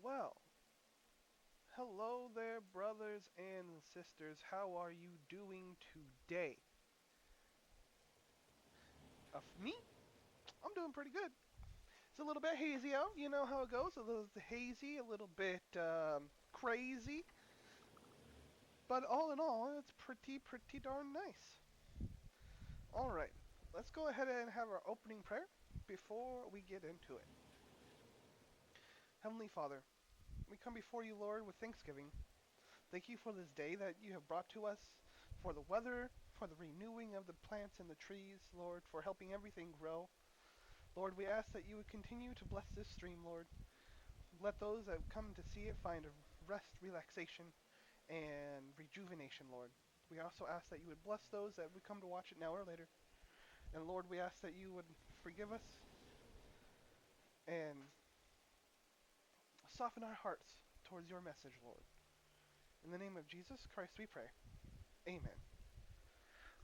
Well, hello there, brothers and sisters. How are you doing today? Me? I'm doing pretty good. It's a little bit hazy out. You know how it goes. A little hazy, a little bit crazy. But all in all, it's pretty darn nice. All right, let's go ahead and have our opening prayer before we get into it. Heavenly Father, we come before you, Lord, with thanksgiving. Thank you for this day that you have brought to us, for the weather, for the renewing of the plants and the trees, Lord, for helping everything grow. Lord, we ask that you would continue to bless this stream, Lord. Let those that come to see it find a rest, relaxation, and rejuvenation, Lord. We also ask that you would bless those that would come to watch it now or later. And Lord, we ask that you would forgive us and soften our hearts towards your message, Lord. In the name of Jesus Christ we pray. Amen.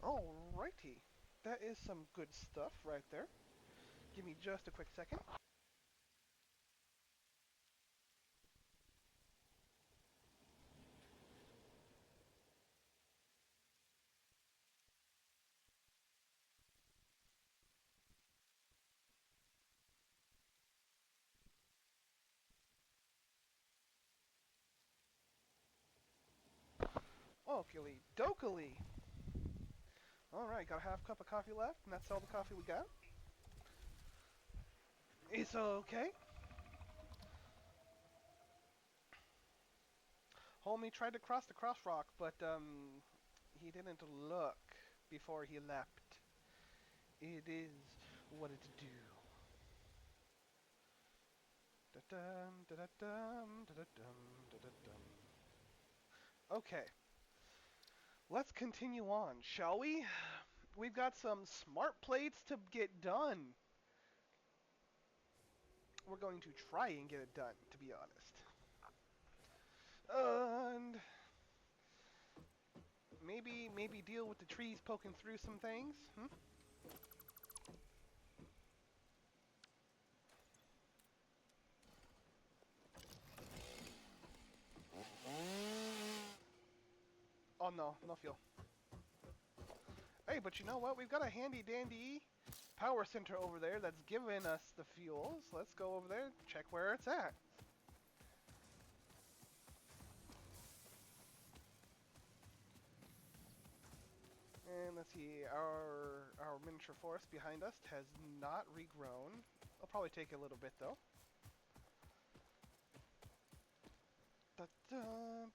Alrighty. That is some good stuff right there. Give me just a quick second. Okily dokily. Alright, got a half cup of coffee left, and that's all the coffee we got. It's okay. Homie tried to cross the crosswalk, but he didn't look before he leapt. It is what it do. Da-dum, da-da-dum, da-da-dum, da-da-dum. Okay, let's continue on, shall we? We've got some smart plates to get done. We're going to try and get it done, to be honest. And maybe deal with the trees poking through some things. Oh no, no fuel. Hey, but you know what? We've got a handy dandy power center over there that's giving us the fuels. Let's go over there, check where it's at. And let's see, our miniature forest behind us has not regrown. It'll probably take a little bit though. Da da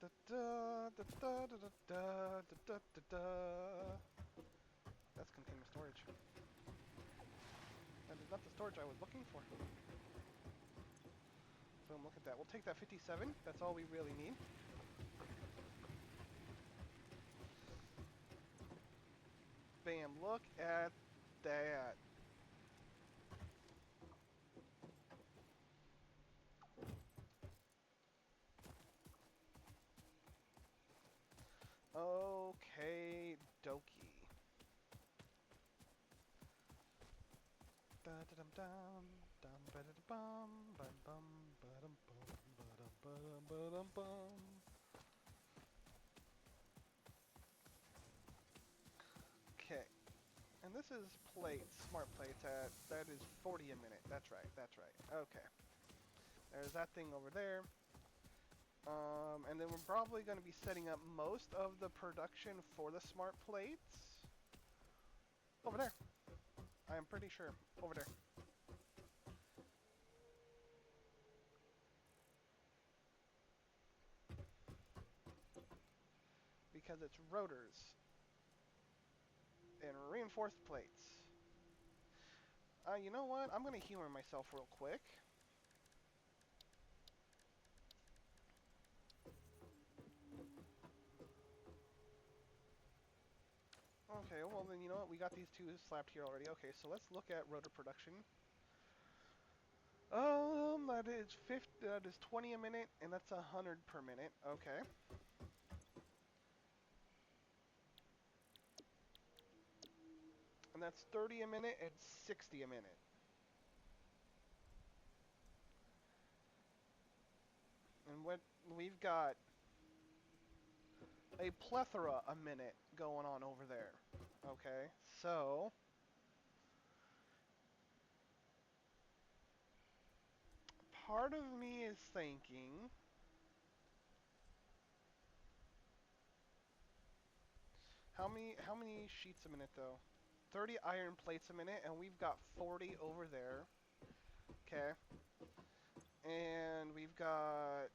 da da da da da da da da da. That's container storage. That is not the storage I was looking for. So look at that. We'll take that 57. That's all we really need. Bam, look at that. Okay, dokie. Da da dum dum dum ba da bum bum bum ba dum bum ba dum ba dum bum. Okay, and this is plates, smart plates at that is 40 a minute. That's right. That's right. Okay, there's that thing over there. And then we're probably going to be setting up most of the production for the smart plates over there. I am pretty sure over there. Because it's rotors and reinforced plates. You know what? I'm going to humor myself real quick. Okay, well then you know what? We got these two slapped here already. Okay, so let's look at rotor production. That is 20 a minute, and that's 100 per minute. Okay. And that's 30 a minute and 60 a minute. And what we've got a plethora a minute going on over there. Okay, so part of me is thinking, how many sheets a minute though? 30 iron plates a minute, and we've got 40 over there. Okay, and we've got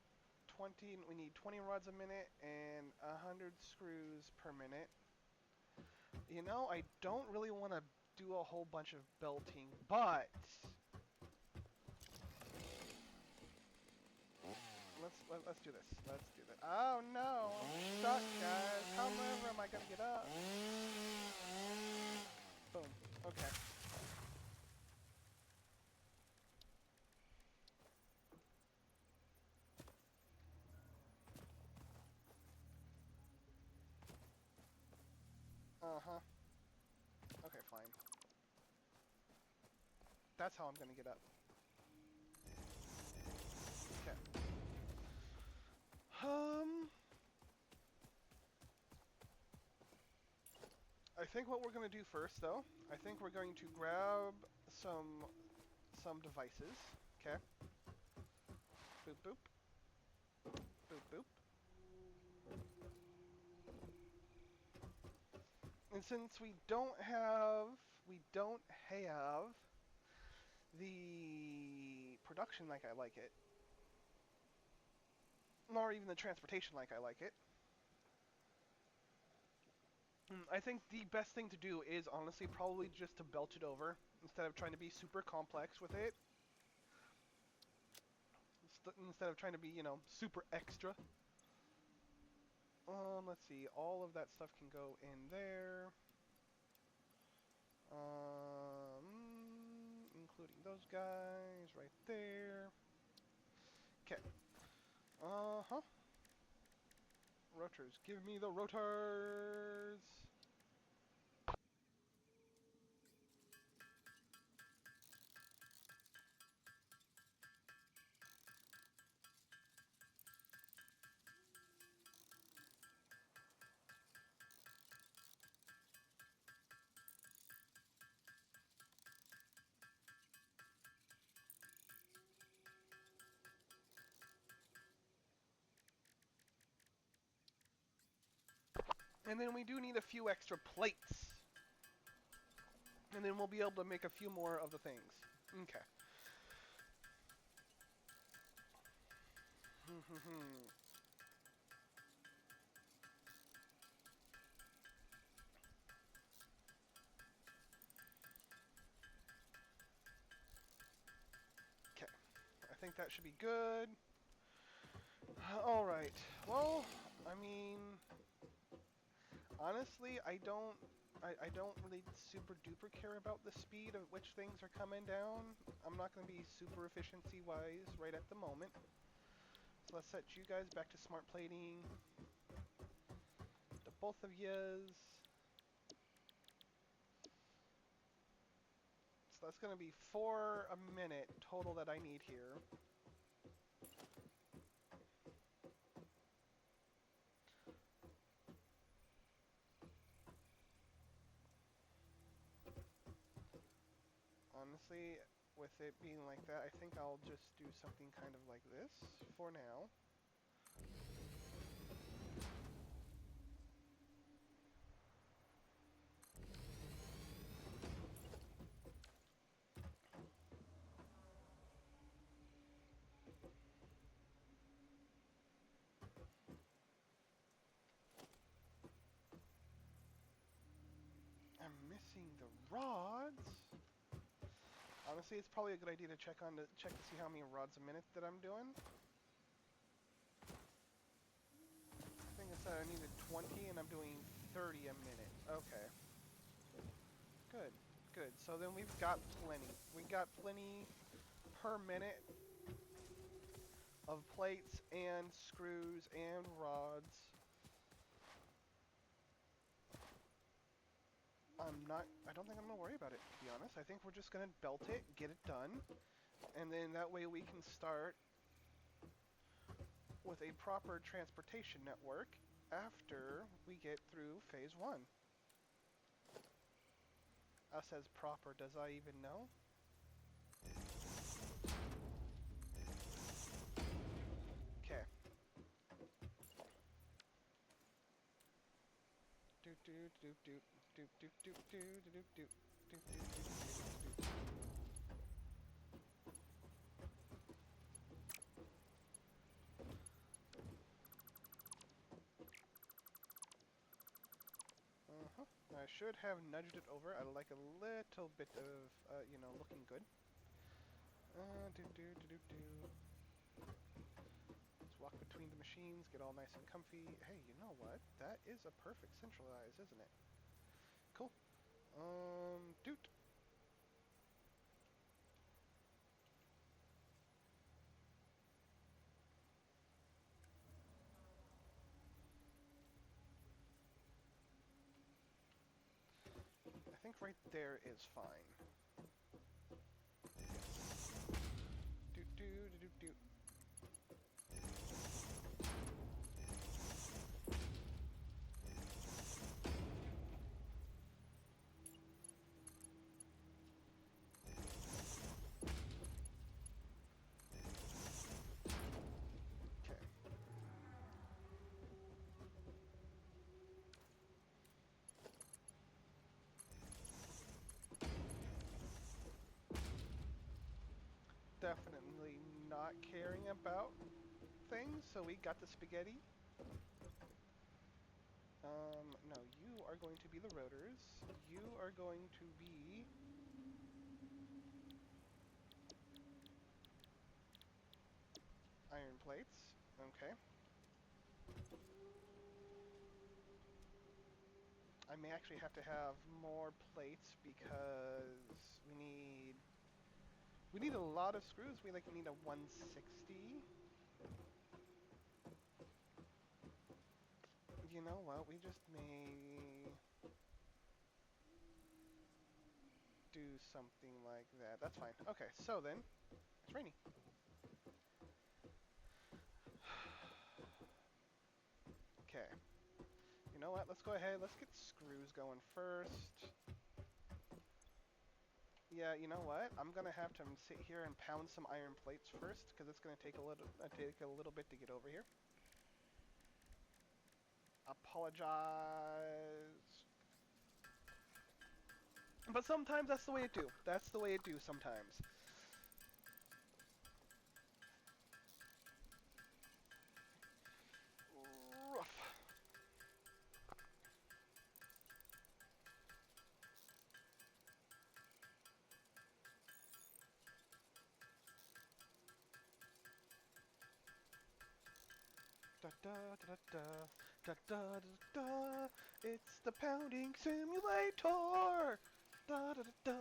20. We need 20 rods a minute and 100 screws per minute. You know, I don't really want to do a whole bunch of belting, but let's do this. Let's do this. Oh no, I'm stuck, guys. However, am I gonna get up? Boom. Okay. Uh-huh. Okay, fine. That's how I'm gonna get up. Okay. I think what we're gonna do first, though, I think we're going to grab some devices. Okay. Boop boop. Boop boop. And since we don't have the production like I like it, nor even the transportation like I like it, I think the best thing to do is honestly probably just to belt it over instead of trying to be super complex with it. Instead of trying to be, super extra. Let's see. All of that stuff can go in there. Including those guys right there. Okay. Uh-huh. Rotors. Give me the rotors! And then we do need a few extra plates. And then we'll be able to make a few more of the things. Okay. Okay. I think that should be good. Alright. Well, I mean, honestly, I don't really super duper care about the speed of which things are coming down. I'm not going to be super efficiency wise right at the moment. So let's set you guys back to smart plating. To both of yous. So that's going to be 4 a minute total that I need here. Honestly, with it being like that, I think I'll just do something kind of like this for now. I'm missing the rods. Honestly, it's probably a good idea to check to see how many rods a minute that I'm doing. I think it said I needed 20 and I'm doing 30 a minute. Okay. Good. Good. So then we've got plenty. We got plenty per minute of plates and screws and rods. I don't think I'm gonna worry about it, to be honest. I think we're just gonna belt it, get it done, and then that way we can start with a proper transportation network after we get through phase 1. Us as proper, does I even know? Okay. Do do do do do do do do do do do do. Uh-huh. I should have nudged it over. I like a little bit of, looking good. Do do do do do. Let's walk between the machines, get all nice and comfy. Hey, you know what? That is a perfect centralize, isn't it? Cool. Doot. I think right there is fine. Doot doot doot doot. Okay. Definitely not caring about things, so we got the spaghetti. No, you are going to be the rotors. You are going to be... iron plates. Okay. I may actually have to have more plates because we need a lot of screws. We need a 160. You know what? We just may do something like that. That's fine. Okay, so then it's rainy. Okay. You know what? Let's go ahead. Let's get screws going first. Yeah, you know what? I'm gonna have to sit here and pound some iron plates first because it's gonna take a little bit to get over here. Apologize. But sometimes that's the way it do. That's the way it do sometimes. Rough. Da da da da da da da da. It's the pounding simulator. Da da da da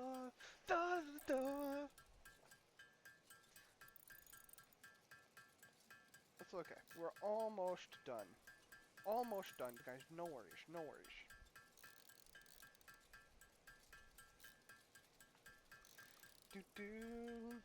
da da da. It's okay. We're almost done. Almost done, guys. No worries. No worries. Do do.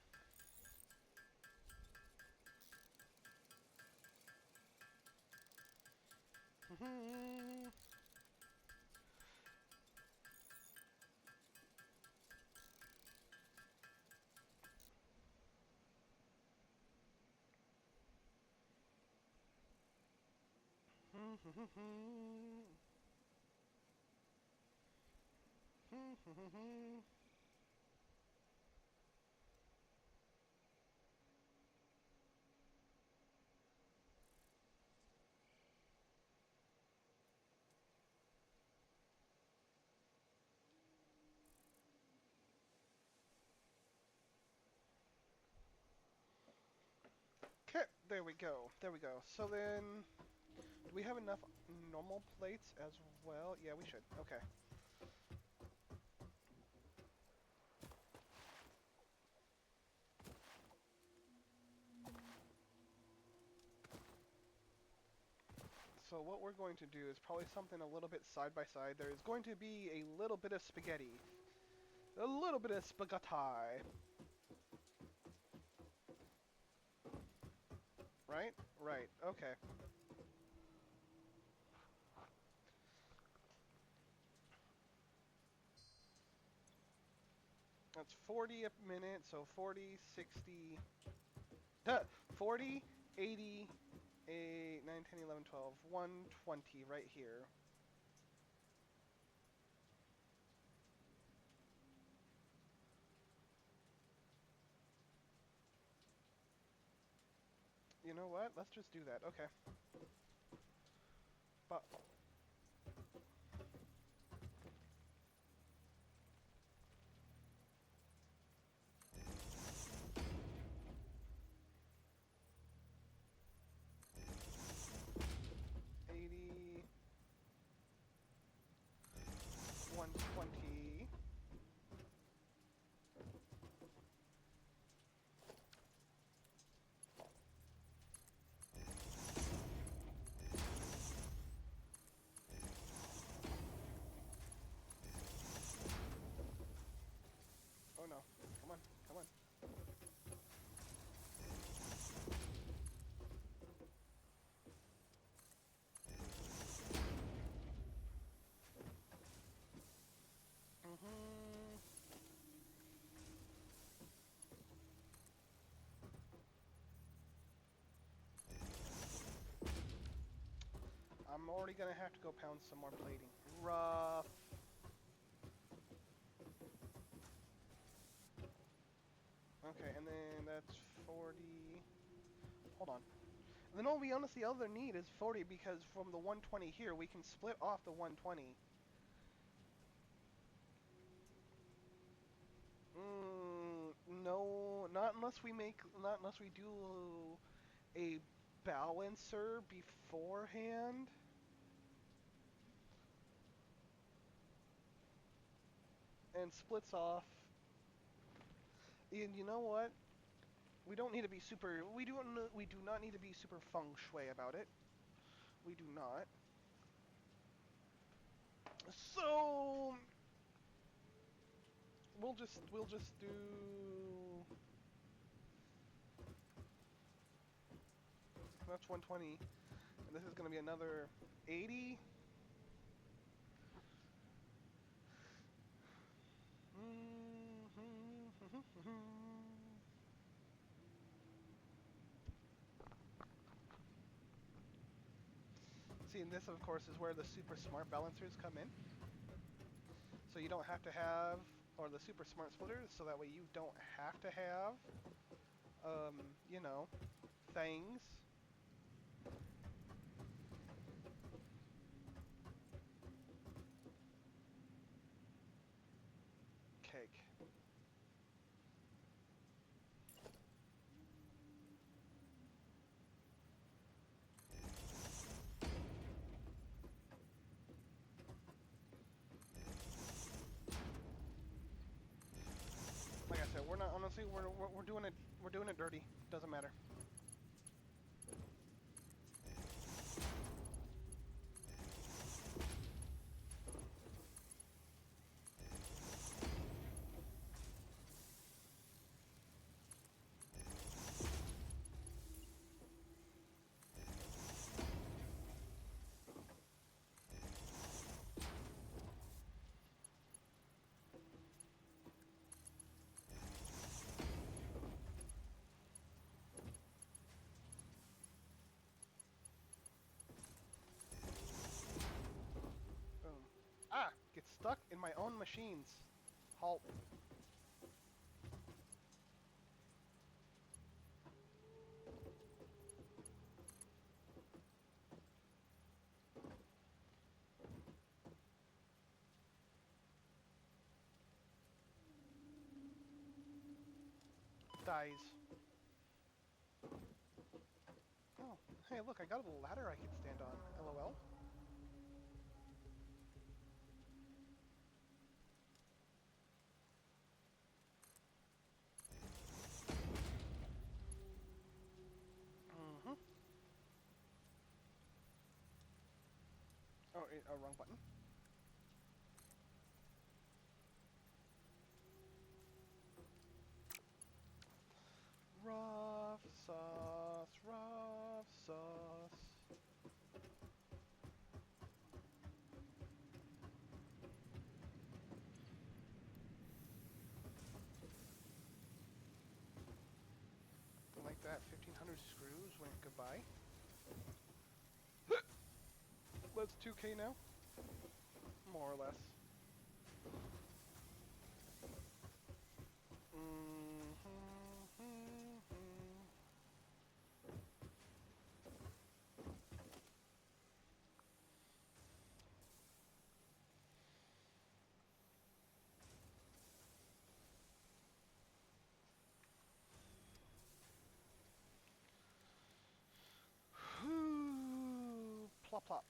Okay, there we go. There we go. So then, do we have enough normal plates as well? Yeah, we should. Okay. So what we're going to do is probably something a little bit side by side. There is going to be a little bit of spaghetti. A little bit of spaghetti. Right? Right. Okay. That's 40 a minute, so 40, 60... Duh! 40, 80, 8, 9, 10, 11, 12, 120 right here. You know what? Let's just do that. Okay. But 80, 120. Oh no. Come on. Come on. Mm-hmm. I'm already gonna have to go pound some more plating. Rough. Okay, and then that's 40. Hold on. And then all we honestly other need is 40 because from the 120 here, we can split off the 120. No, not unless we do a balancer beforehand. And splits off. And you know what? We don't need to be super. We do not need to be super feng shui about it. We do not. So we'll just do. That's 120, and this is gonna be another 80. See, and this, of course, is where the super smart balancers come in. So you don't have to have, or the super smart splitters, so that way you don't have to have, you know, things. Cake. Like I said, we're not honestly we're doing it dirty. Doesn't matter. Boom. Ah! Get stuck in my own machines. Halt. Dies. Oh, hey, look, I got a ladder I can stand on. LOL. Mm-hmm. Oh, wrong button. Rough sauce, rough. screws went goodbye. That's 2K now, more or less. Plop plop.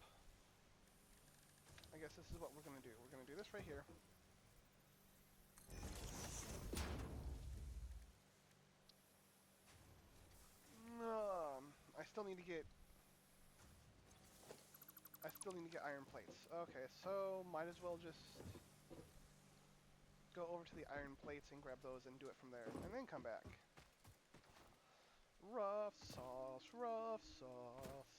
I guess this is what we're gonna do. We're gonna do this right here. I still need to get. I still need to get iron plates. Okay, so might as well just go over to the iron plates and grab those and do it from there, and then come back. Rough sauce, rough sauce.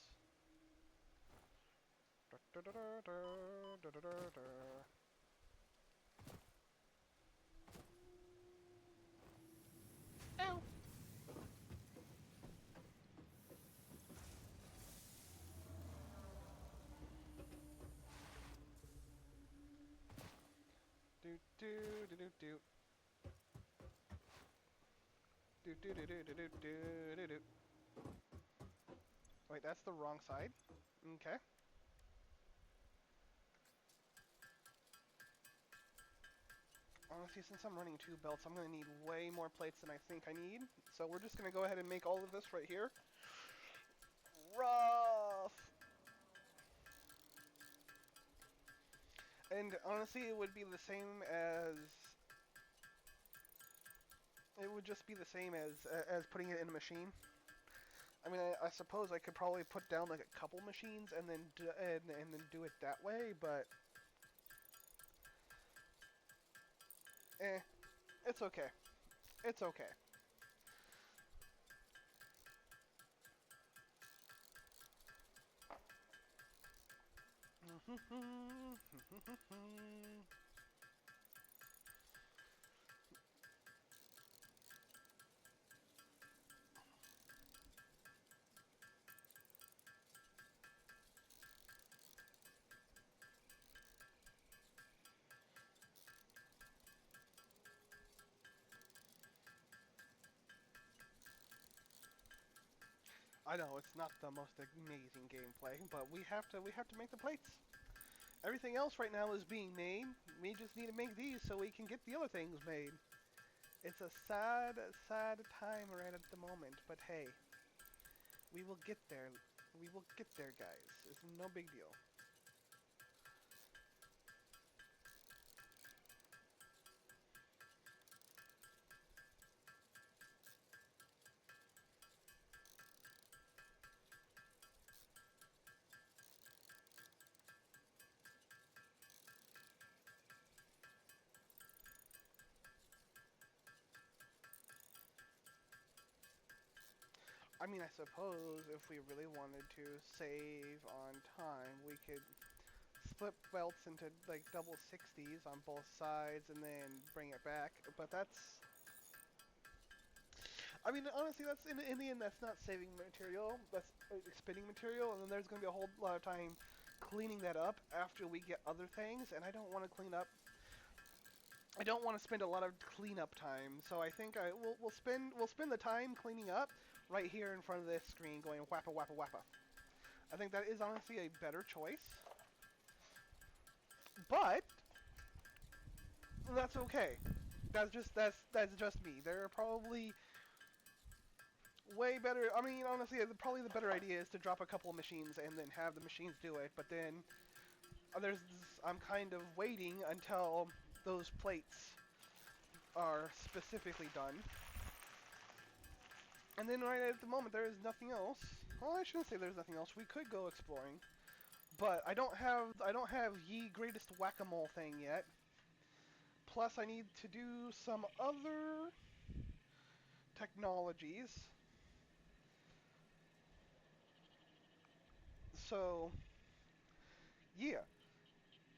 Da, da, da, da, da, da, da. Ow! Do do do do do. Do do do do do do do do do. Wait, that's the wrong side. Okay. Honestly, since I'm running 2 belts, I'm gonna need way more plates than I think I need. So we're just gonna go ahead and make all of this right here. Rough. And honestly, it would be the same as. It would just be the same as putting it in a machine. I mean, I suppose I could probably put down like a couple machines and then and then do it that way, but it's okay. It's okay. I know it's not the most amazing gameplay, but we have to make the plates. Everything else right now is being made. We just need to make these so we can get the other things made. It's a sad, sad time right at the moment, but hey, we will get there. We will get there, guys. It's no big deal. I mean, I suppose if we really wanted to save on time, we could split belts into like double 60s on both sides and then bring it back. But that's, I mean, honestly, that's in the end, that's not saving material. That's spinning material, and then there's going to be a whole lot of time cleaning that up after we get other things, and I don't want to clean up. I don't want to spend a lot of cleanup time, so I think we'll spend the time cleaning up right here in front of this screen, going wappa wappa wappa. I think that is honestly a better choice, but that's okay. That's just me. There are probably way better. I mean, honestly, probably the better idea is to drop a couple of machines and then have the machines do it. But then I'm kind of waiting until those plates are specifically done. And then right at the moment, there is nothing else. Well, I shouldn't say there's nothing else. We could go exploring, but I don't have ye greatest whack-a-mole thing yet. Plus, I need to do some other technologies. So, yeah,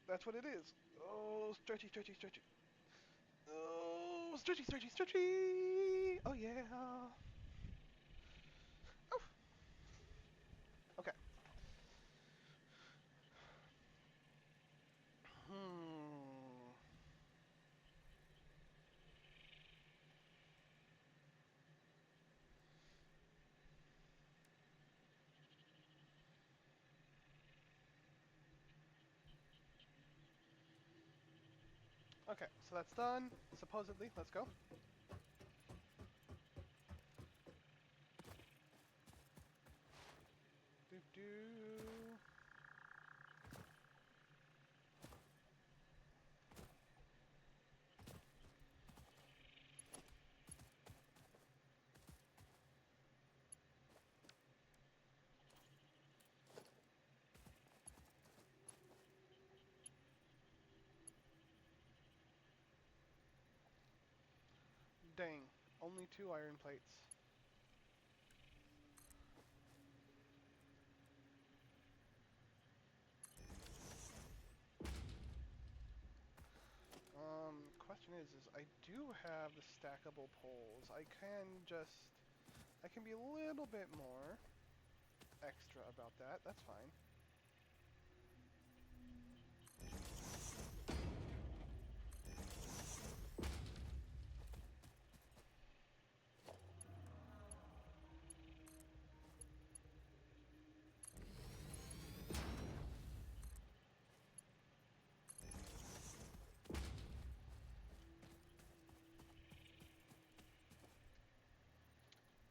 that's what it is. Oh, stretchy, stretchy, stretchy. Oh, stretchy, stretchy, stretchy. Oh yeah. Okay, so that's done. Supposedly, let's go. Do do. Dang, only 2 iron plates. Question is I do have the stackable poles. I can be a little bit more extra about that. That's fine.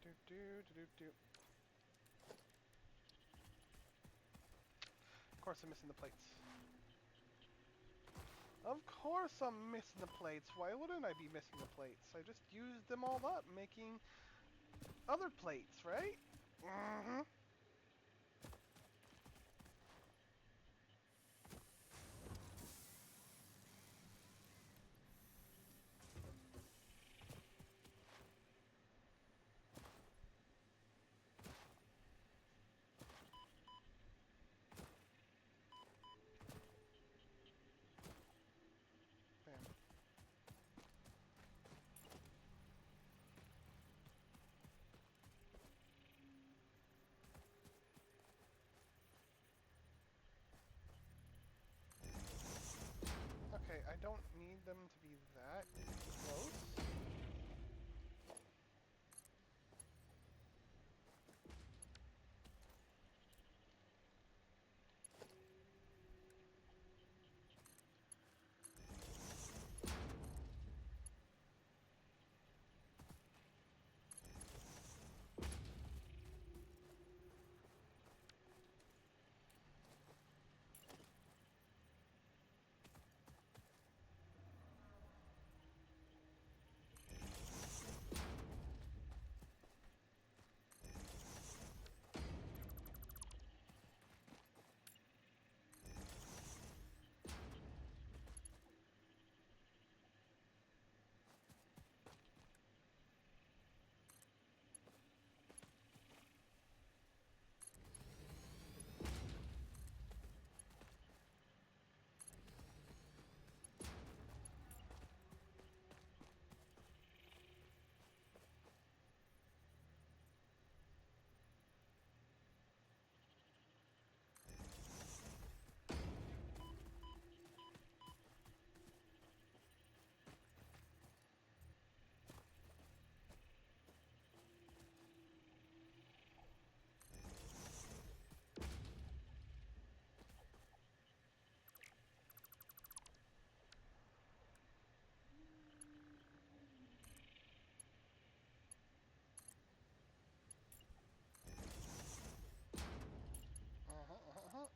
Do do do do do. Of course I'm missing the plates. Of course I'm missing the plates. Why wouldn't I be missing the plates? I just used them all up making other plates, right? Mm-hmm. Bam. Okay, I don't need them to be that close.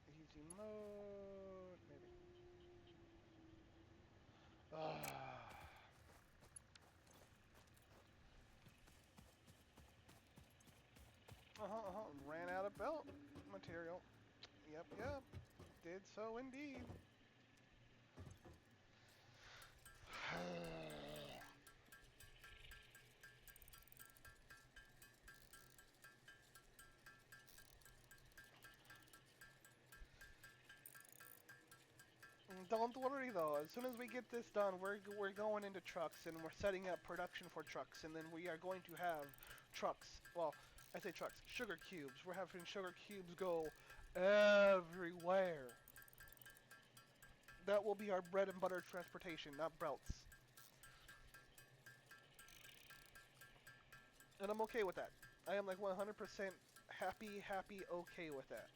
Easy mode, maybe. Ah. Ran out of belt material. Yep, yep. Did so indeed. Don't worry though. As soon as we get this done, we're going into trucks and we're setting up production for trucks, and then we are going to have trucks. Well, I say trucks, sugar cubes. We're having sugar cubes go everywhere. That will be our bread and butter transportation, not belts. And I'm okay with that. I am like 100% happy, okay with that.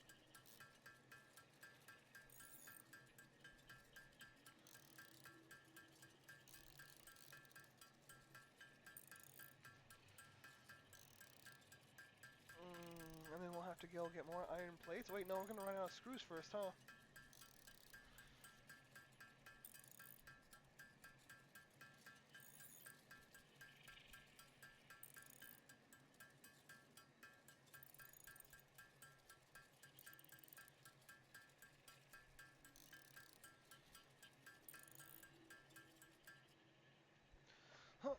have to go get more iron plates. Wait, no, we're gonna run out of screws first, huh? Huh.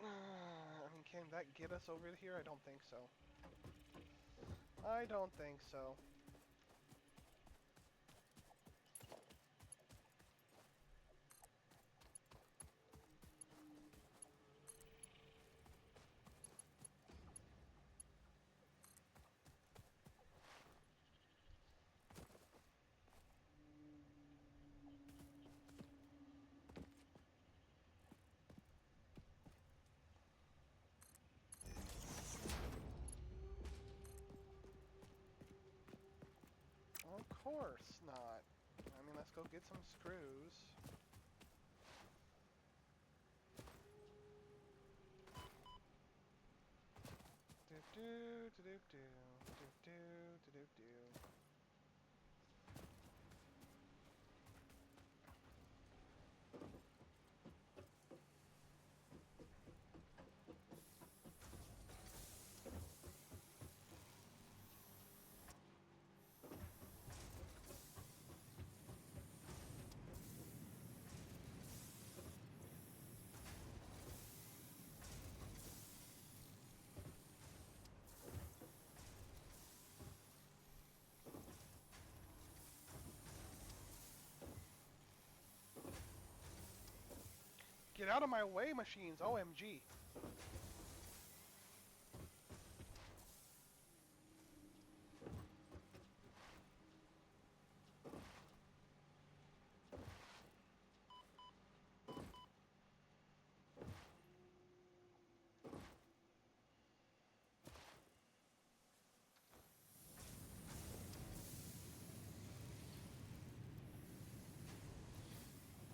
I mean, can that get us over here? I don't think so. I don't think so. Of course not. I mean, let's go get some screws. Do do do do do do do do do. Get out of my way, machines! OMG.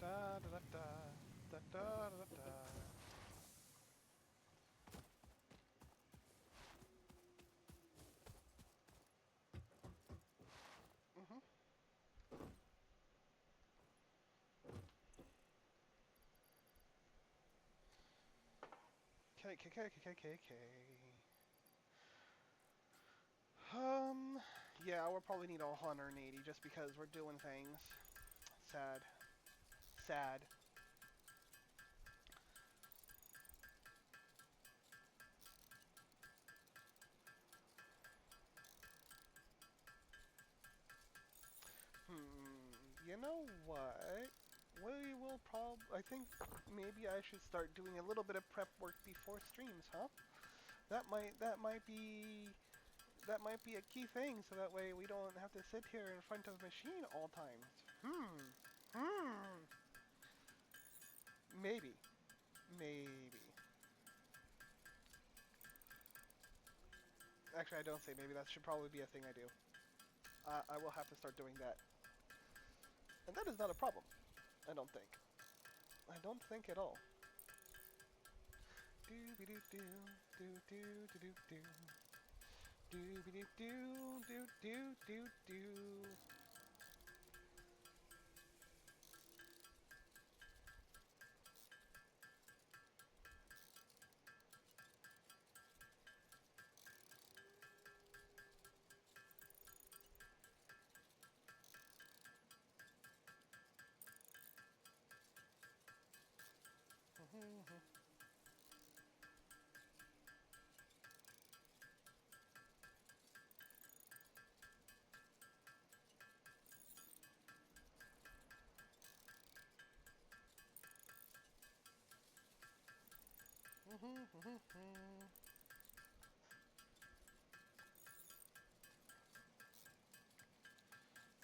Da da da da da da da da. Mhm. K K K K K K K. Yeah, we'll probably need all 180 just because we're doing things. Sad. Sad. You know what? We will I think maybe I should start doing a little bit of prep work before streams, huh? That might be a key thing, so that way we don't have to sit here in front of a machine all times. Hmm. Maybe. Maybe. Actually, I don't say maybe. That should probably be a thing I do. I will have to start doing that. And that is not a problem. I don't think. I don't think at all. Doo doo doo doo doo doo doo doo doo doo doo doo doo doo.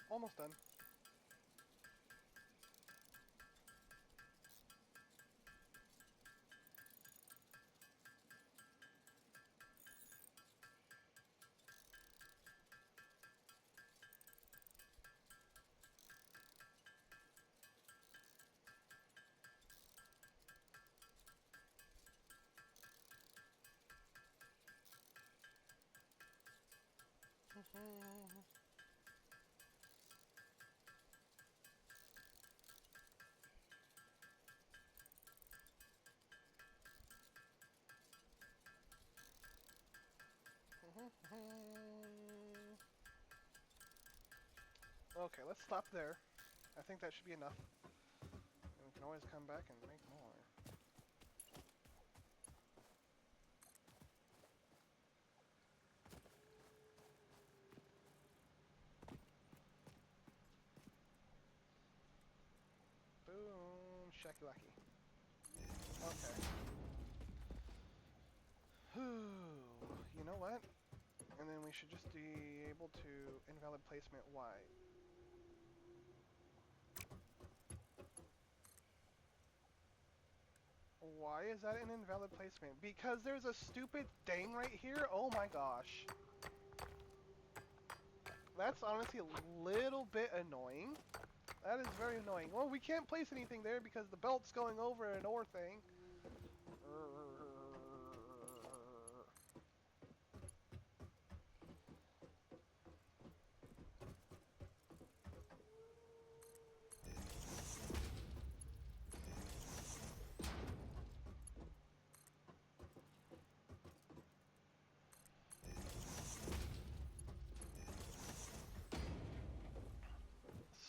Almost done. Okay, let's stop there. I think that should be enough. And we can always come back and make more. Boom, shakalaki. Okay. You know what? And then we should just be able to invalid placement Y. Why is that an invalid placement? Because there's a stupid thing right here? Oh my gosh. That's honestly a little bit annoying. That is very annoying. Well, we can't place anything there because the belt's going over an OR thing.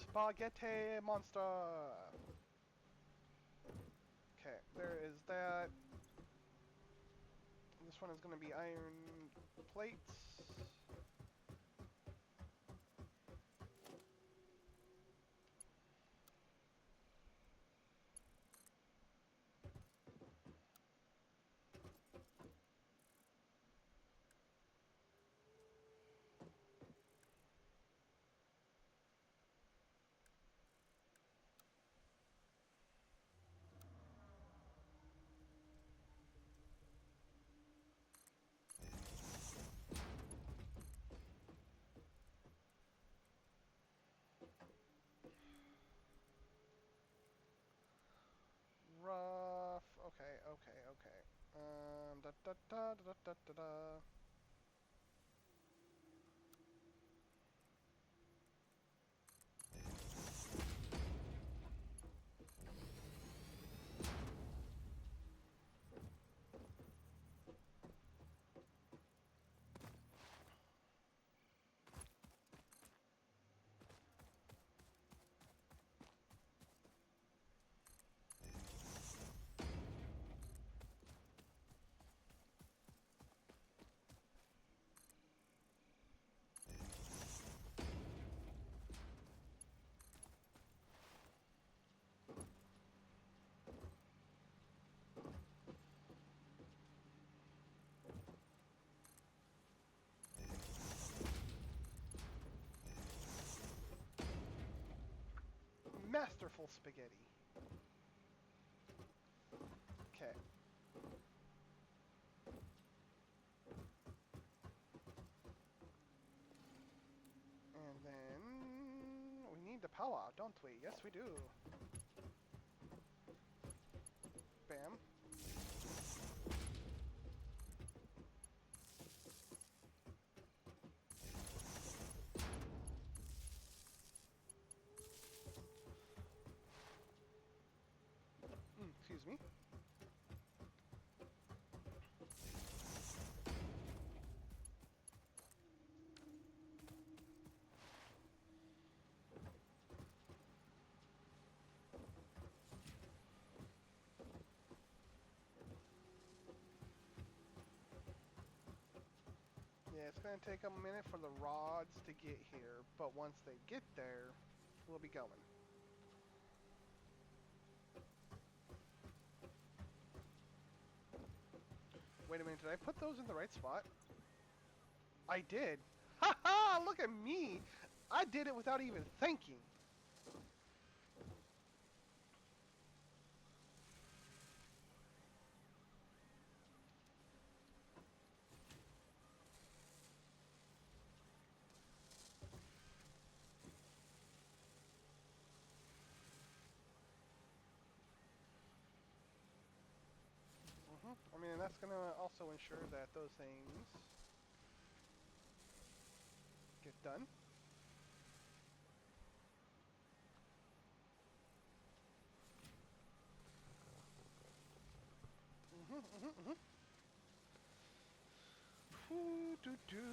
Spaghetti monster! Okay, there is that. This one is going to be iron plates. Rough. Okay, okay, okay. Da da da da da da da. Masterful spaghetti. Okay. And then we need the power, don't we? Yes, we do. Bam. Excuse me. Yeah, it's going to take a minute for the rods to get here, but once they get there, we'll be going. Wait a minute, did I put those in the right spot? I did. Ha ha! Look at me! I did it without even thinking. I mean, that's going to also ensure that those things done. Who do do,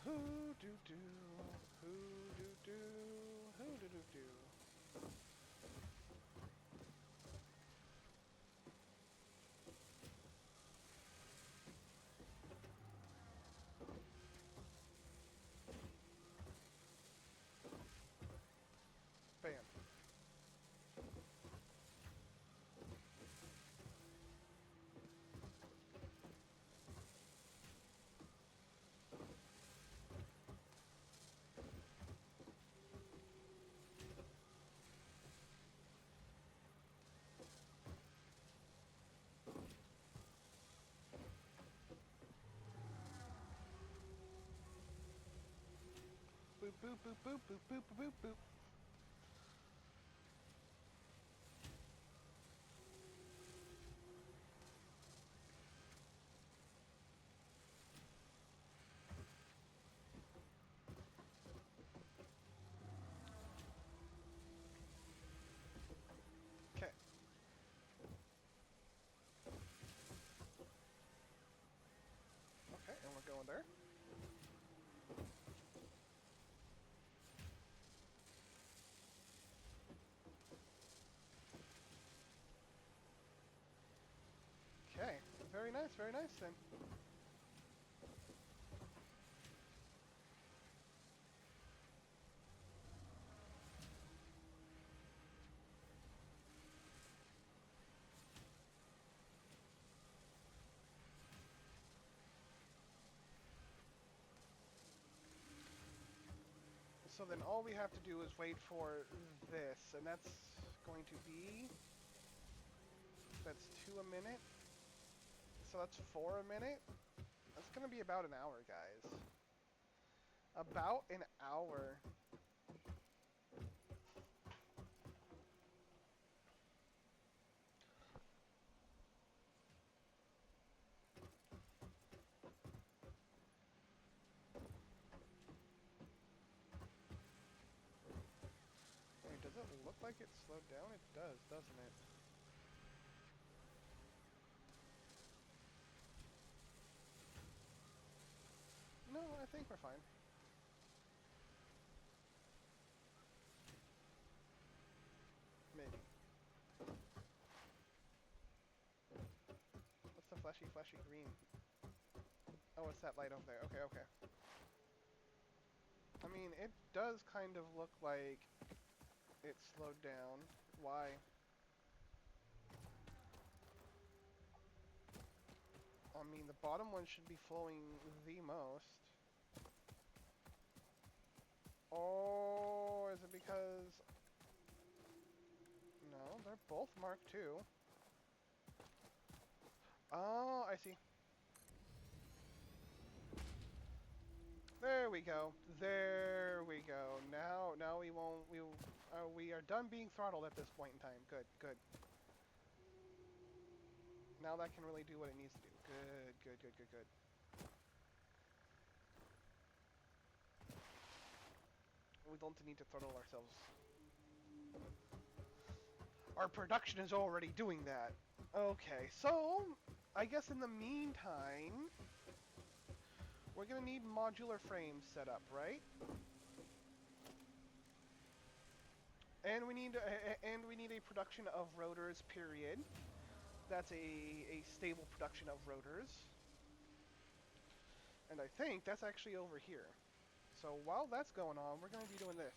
who do do, who do do, who do do do. Bam. Boop boop boop boop boop boop boop boop. Okay. Okay, and we're going there. Okay, very nice then. So then all we have to do is wait for this, and that's going to be, that's 2 a minute. So that's 4 a minute. That's going to be about an hour, guys. About an hour. Wait, does it look like it slowed down? It does, doesn't it? No, I think we're fine. Maybe. What's the fleshy green? Oh, it's that light over there. Okay, okay. I mean, it does kind of look like it slowed down. Why? I mean, the bottom one should be flowing the most. Oh, is it because... No, they're both Mark II. Oh, I see. There we go. There we go. Now we won't... we are done being throttled at this point in time. Good, good. Now that can really do what it needs to do. Good, good, good, good, good. We don't need to throttle ourselves. Our production is already doing that. Okay, so I guess in the meantime, we're gonna need modular frames set up, right? And we need a production of rotors. Period. That's a stable production of rotors. And I think that's actually over here. So while that's going on, we're gonna be doing this.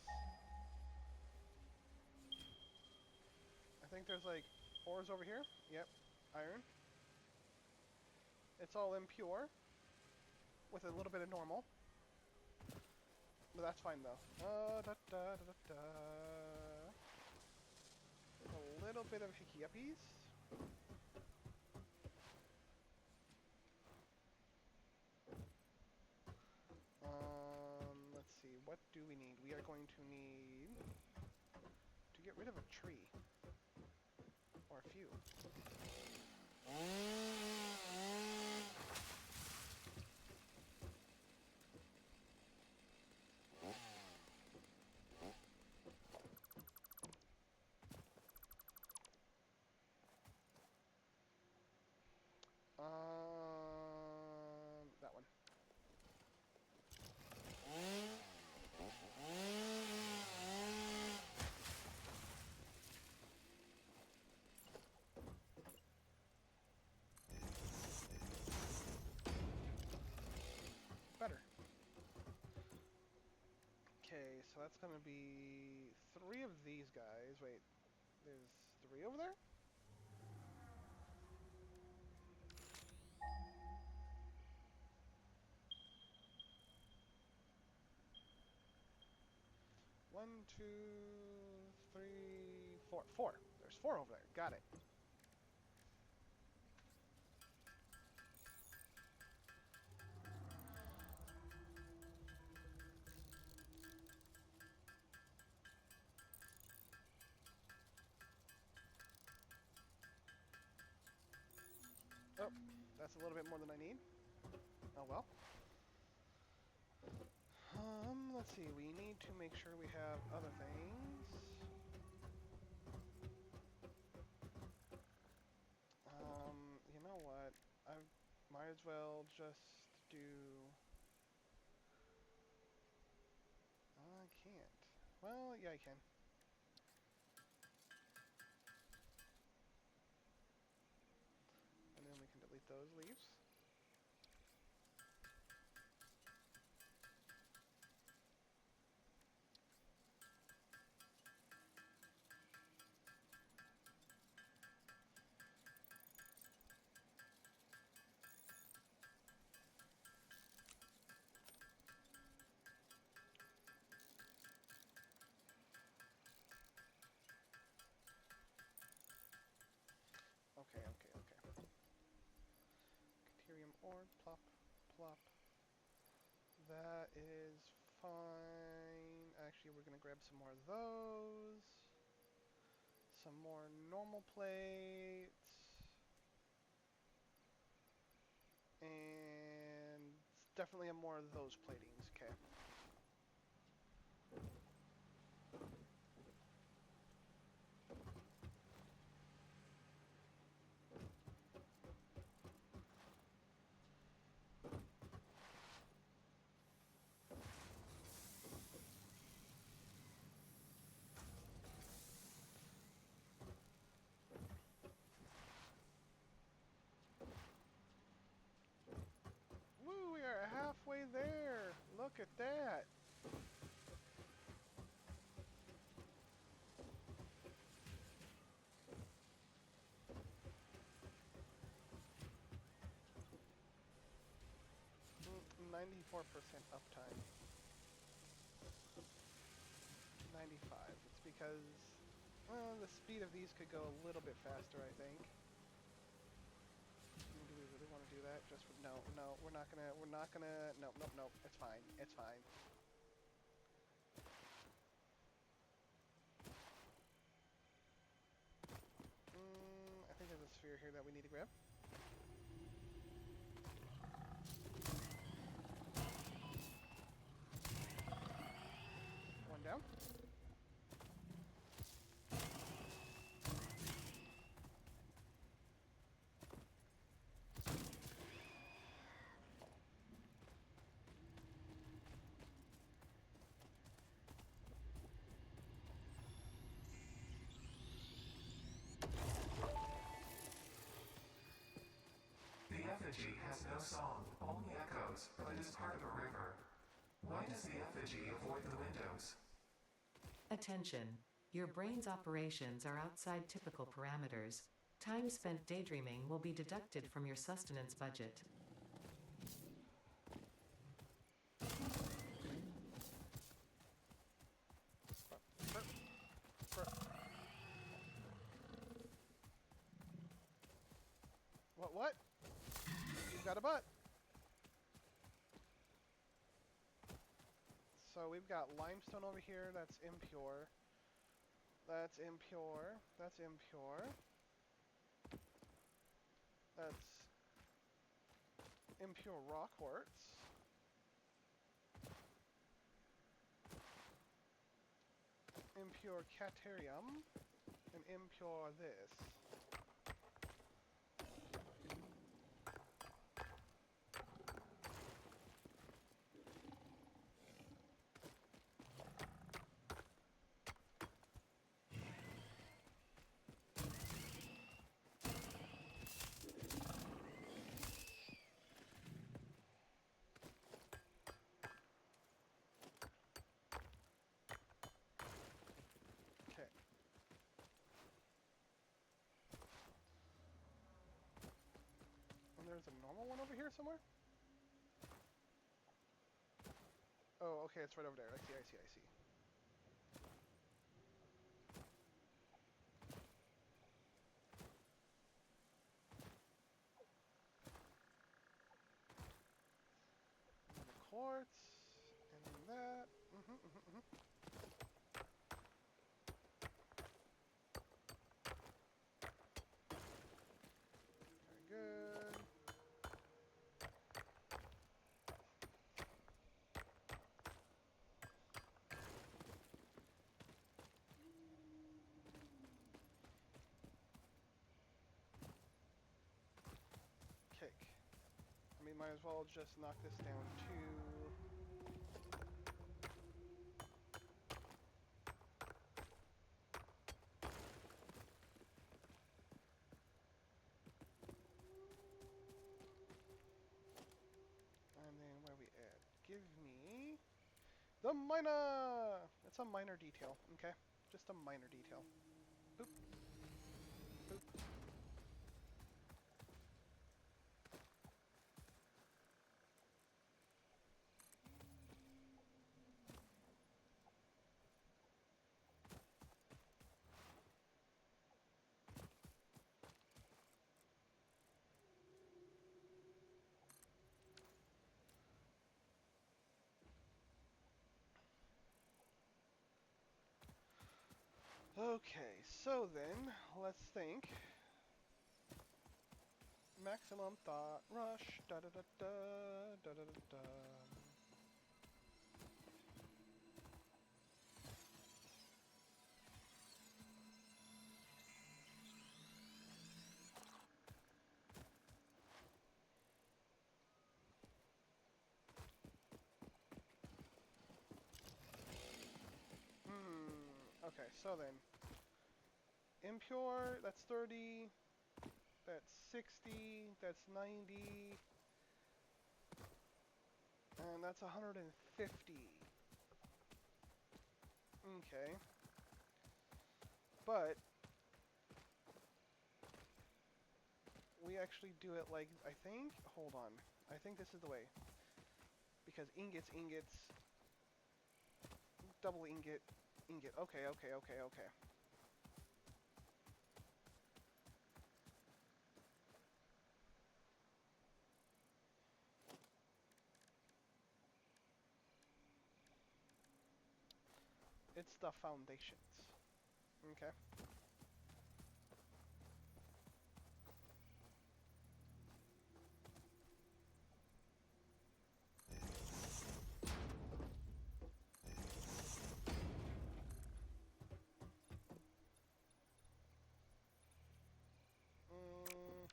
I think there's like ores over here. Yep, iron. It's all impure with a little bit of normal. But that's fine though. Da, da, da, da, da. A little bit of hickey uppies. Let's see. What do we need? We are going to need to get rid of a tree. Or a few. so that's gonna be 3 of these guys. Wait, there's 3 over there? One, two, three, four. 4. There's 4 over there. Got it. Oh, that's a little bit more than I need. Oh well. Let's see. We need to make sure we have other things. You know what? I might as well just do. I can't. Well, yeah, I can. And then we can delete those leaves. Okay, okay, okay. Deuterium ore, plop, plop. That is fine. Actually, we're gonna grab some more of those. Some more normal plates. And definitely more of those platings, okay. Woo, we are halfway there. Look at that. Mm, 94% uptime. 95. It's because, well, the speed of these could go a little bit faster, I think. Do we really want to do that? Just for, no, no, we're not gonna, no, no, no, it's fine, it's fine. I think there's a sphere here that we need to grab. One down. The effigy has no song, only echoes, but is part of a river. Why does the effigy avoid the windows? Attention. Your brain's operations are outside typical parameters. Time spent daydreaming will be deducted from your sustenance budget. What? You've got a butt. So we've got limestone over here, that's impure. That's impure. That's impure. That's impure rock quartz. Impure caterium. And impure this. there's a normal one over here somewhere? Oh, okay, it's right over there. I see, I see, I see. And the quartz, and then that. Very good. Cake. I mean, might as well just knock this down too. And then where we at? Give me the miner! It's a minor detail, okay? Just a minor detail. Boop. Boop. Okay, so then, let's think. Maximum thought rush. Da da da da da da da da. Okay, so then. Impure, that's 30. That's 60. That's 90. And that's 150. Okay. But we actually do it like, I think, hold on. I think this is the way. Because ingots, double ingot, ingot. Okay, okay, okay, okay. It's the foundations. Okay. Mm,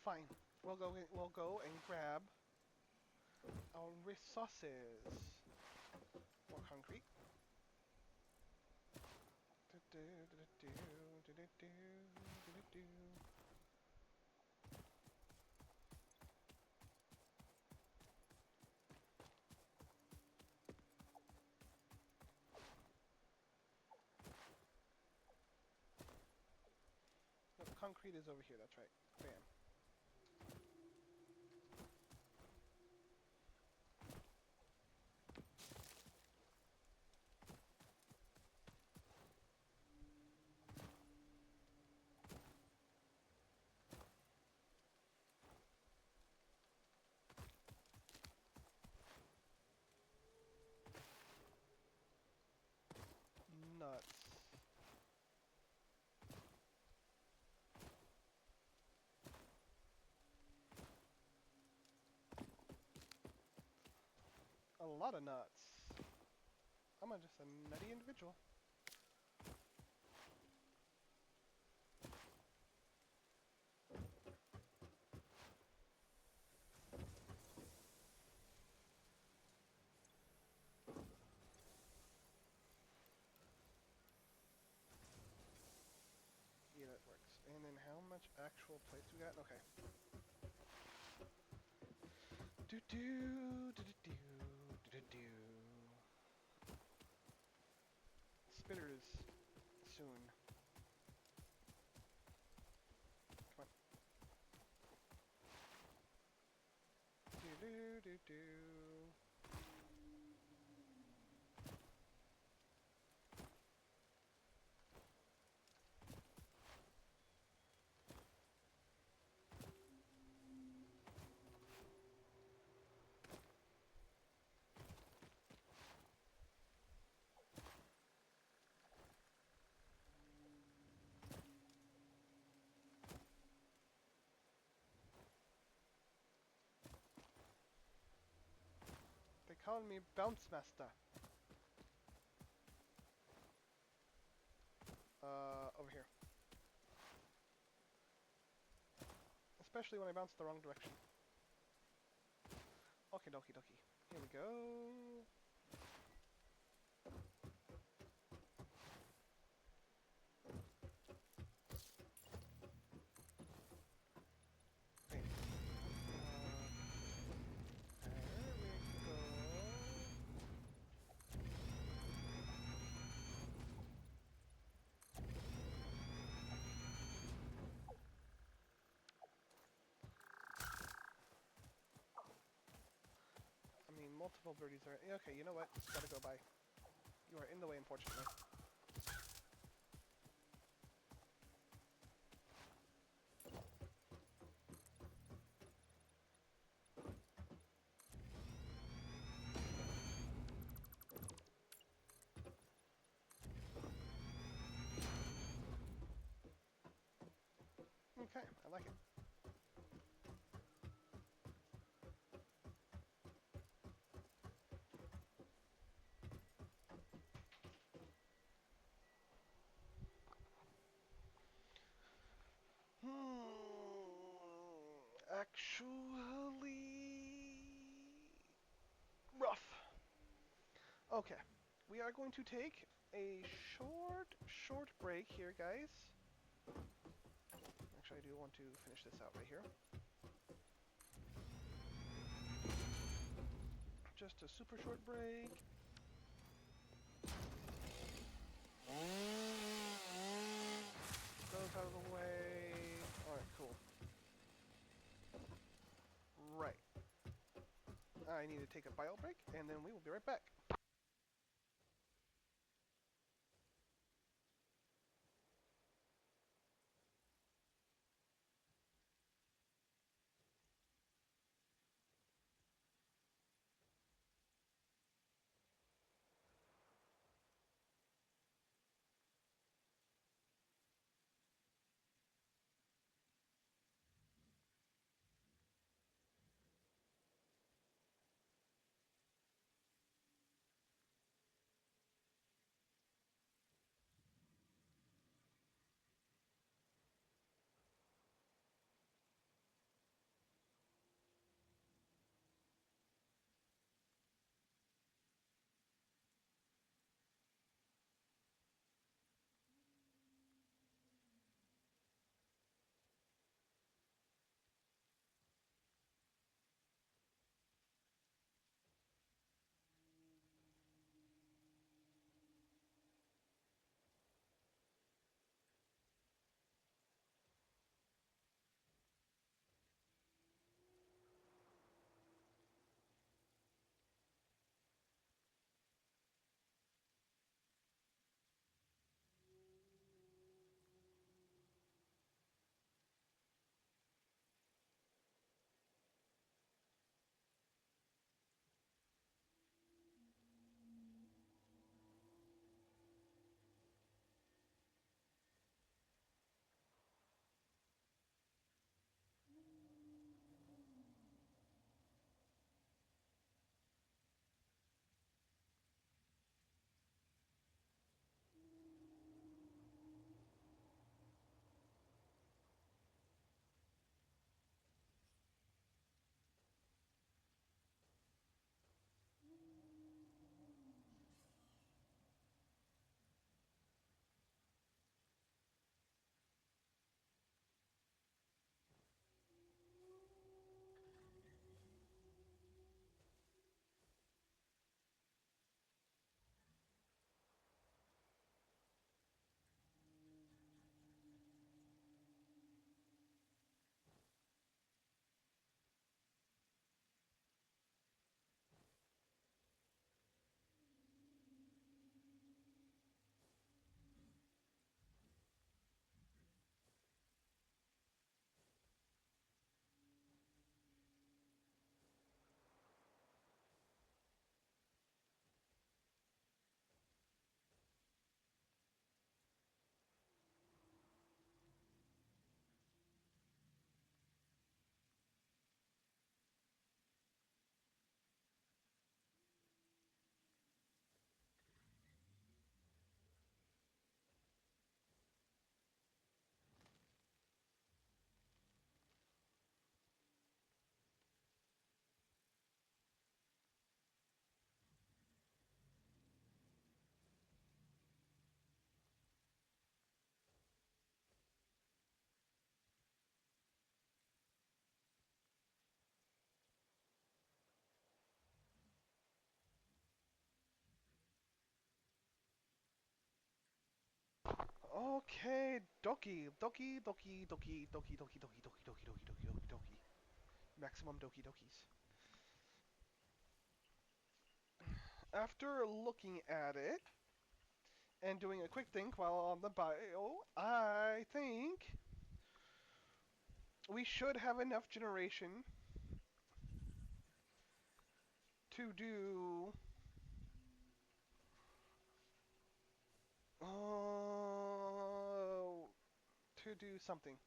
fine. We'll go and grab our resources. More concrete. concrete is over here. That's right. Bam. Nuts. A lot of nuts. I'm just a nutty individual. Yeah, that works. And then how much actual plates we got? Okay. Do do do do do do do. Spitters soon. Come on. Do do do do. They call me Bounce Master. Over here. Especially when I bounce the wrong direction. Okie dokie dokie. Here we go. Bam. There we go. I mean, multiple birdies are... Okay, you know what? It's gotta go by. You are in the way, unfortunately. Okay, I like it. Actually... rough. Okay, we are going to take a short break here, guys. Actually, I do want to finish this out right here. Just a super short break. Those out of the way. Alright, cool. Right. I need to take a bio break, and then we will be right back. Okay, doki, doki, doki, doki, doki, doki, doki, doki, doki, doki, doki, doki, doki. Maximum doki dokis. After looking at it and doing a quick think while on the bio, I think we should have enough generation to do something.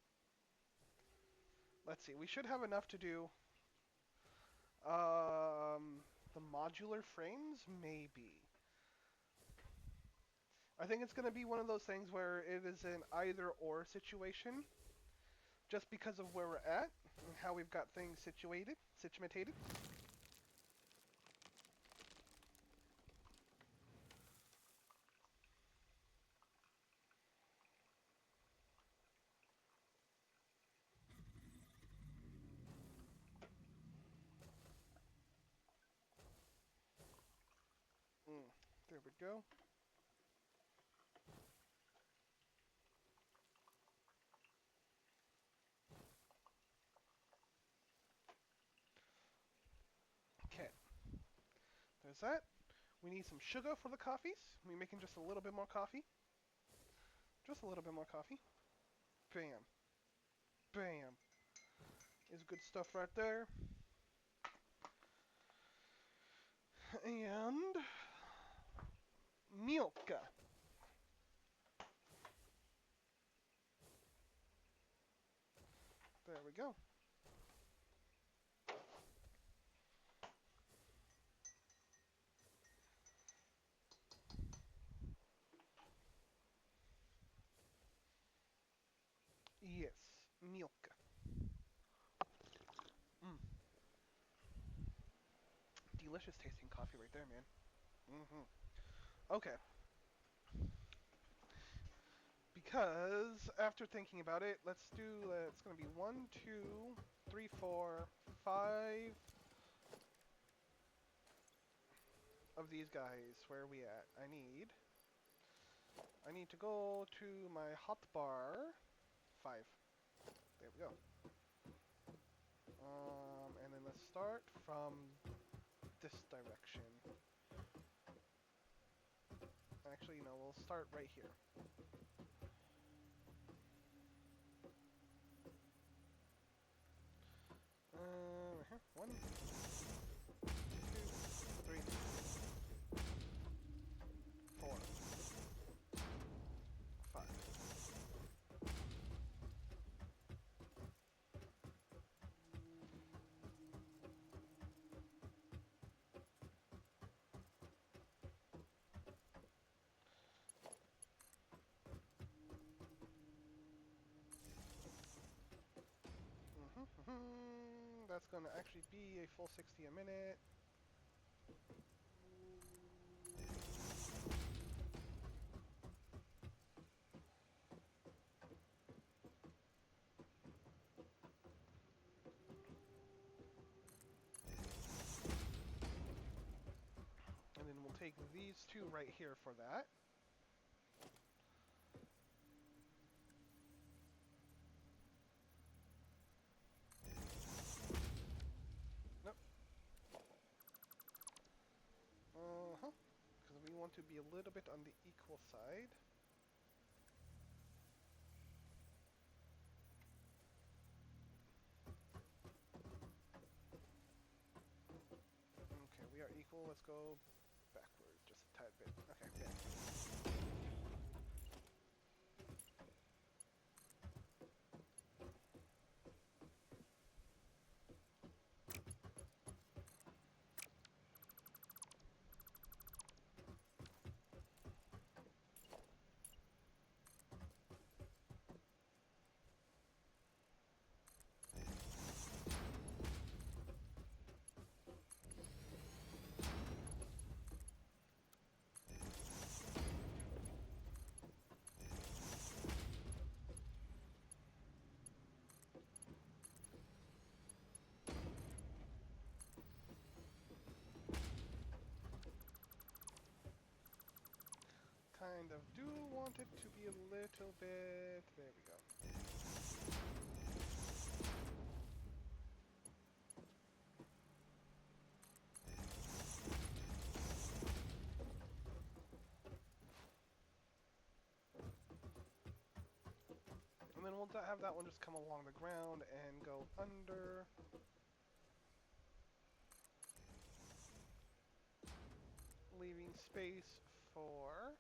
Let's see. We should have enough to do the modular frames, maybe. I think it's going to be one of those things where it is an either or situation, just because of where we're at and how we've got things situated. There we go. Okay, there's that. We need some sugar for the coffees. We're making just a little bit more coffee. Just a little bit more coffee. Bam. Bam. Is good stuff right there. And milk. There we go. Yes, milk. Mm. Delicious tasting coffee right there, man. Mm-hmm. Okay. Because after thinking about it, let's do. It's gonna be 1, 2, 3, 4, 5 of these guys. Where are we at? I need to go to my hotbar. 5. There we go. And then let's start from this direction. Actually, no, we'll start right here. Here. 1, 2, 3, 4, 5. That's gonna actually be a full 60 a minute. And then we'll take these two right here for that. Nope. Because we want to be a little bit on the equal side. Okay, we are equal. Let's go backward just a tad bit. Okay, yeah. kind of do want it to be a little bit... There we go. And then we'll have that one just come along the ground and go under. Leaving space for...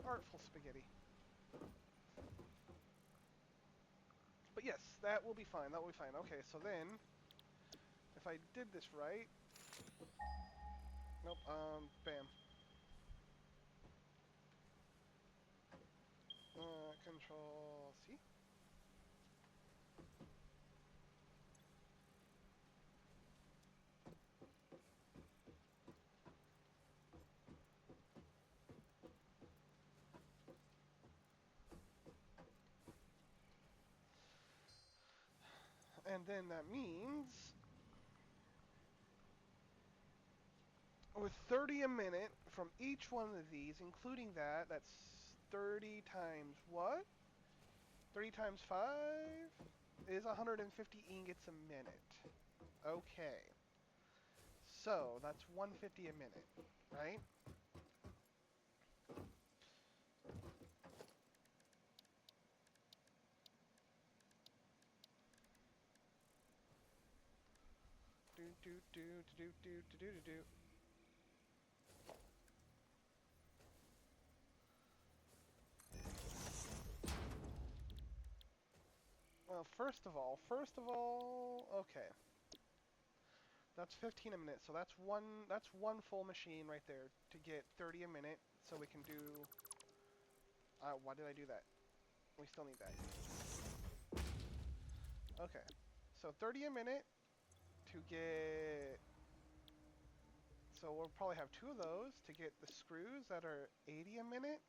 artful spaghetti. But yes, that will be fine. That will be fine. Okay, so then, if I did this right... Nope, bam. Control C. And then that means... with 30 a minute from each one of these, including that, that's 30 times what? 30 times 5 is 150 ingots a minute. Okay. So, that's 150 a minute, right? Do do do do do do do do do. Well, first of all, okay. That's 15 a minute, so that's one full machine right there to get 30 a minute, so we can do... why did I do that? We still need that. Okay. So 30 a minute to get... So we'll probably have two of those to get the screws that are 80 a minute.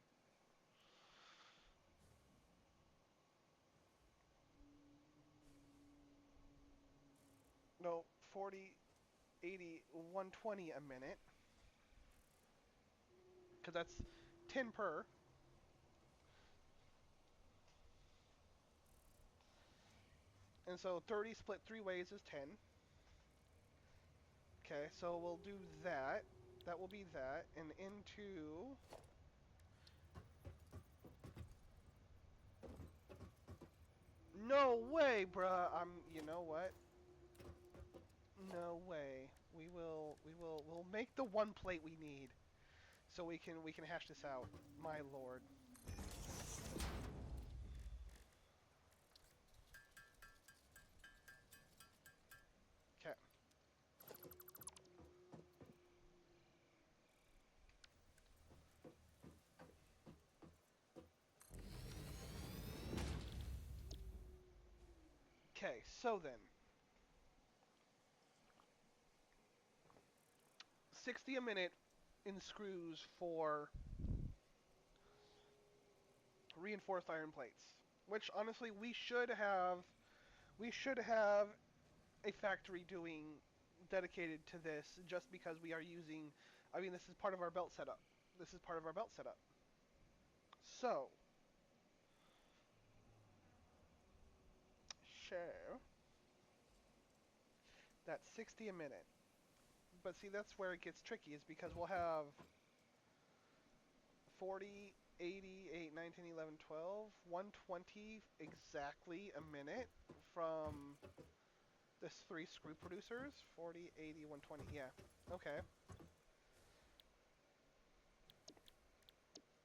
No, 40, 80, 120 a minute. Because that's 10 per. And so 30 split three ways is 10. Okay, so we'll do that. That will be that. And into... No way, bruh. You know what? No way. We'll make the one plate we need, so we can hash this out. My lord. Okay. Okay. So then, 60 a minute in screws for reinforced iron plates, which honestly we should have a factory doing dedicated to this just because we are using, I mean, this is part of our belt setup. This is part of our belt setup. So, share that's 60 a minute. But see, that's where it gets tricky, is because we'll have 40, 80, 8, 19, 11, 12, 120 exactly a minute from this three screw producers. 40, 80, 120. Yeah. Okay.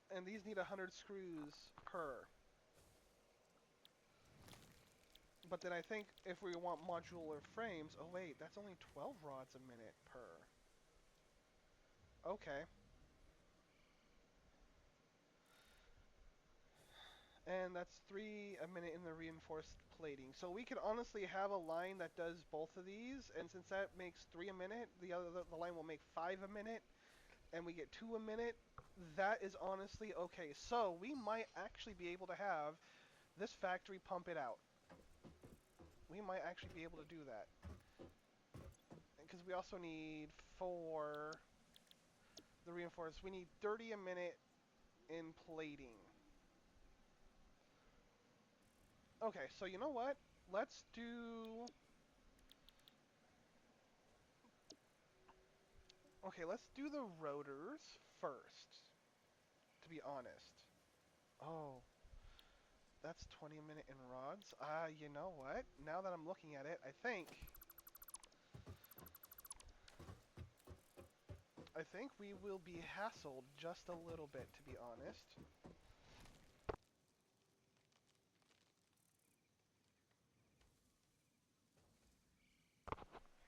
And these need 100 screws per. But then I think if we want modular frames, oh wait, that's only 12 rods a minute per. Okay. And that's 3 a minute in the reinforced plating. So we could honestly have a line that does both of these, and since that makes 3 a minute, the line will make 5 a minute, and we get 2 a minute. That is honestly okay. So we might actually be able to have this factory pump it out. We might actually be able to do that. Because we also need, for the reinforced, we need 30 a minute in plating. Okay, so you know what? Let's do... Okay, let's do the rotors first, to be honest. Oh, that's 20 a minute in rods. You know what? Now that I'm looking at it, I think we will be hassled just a little bit, to be honest.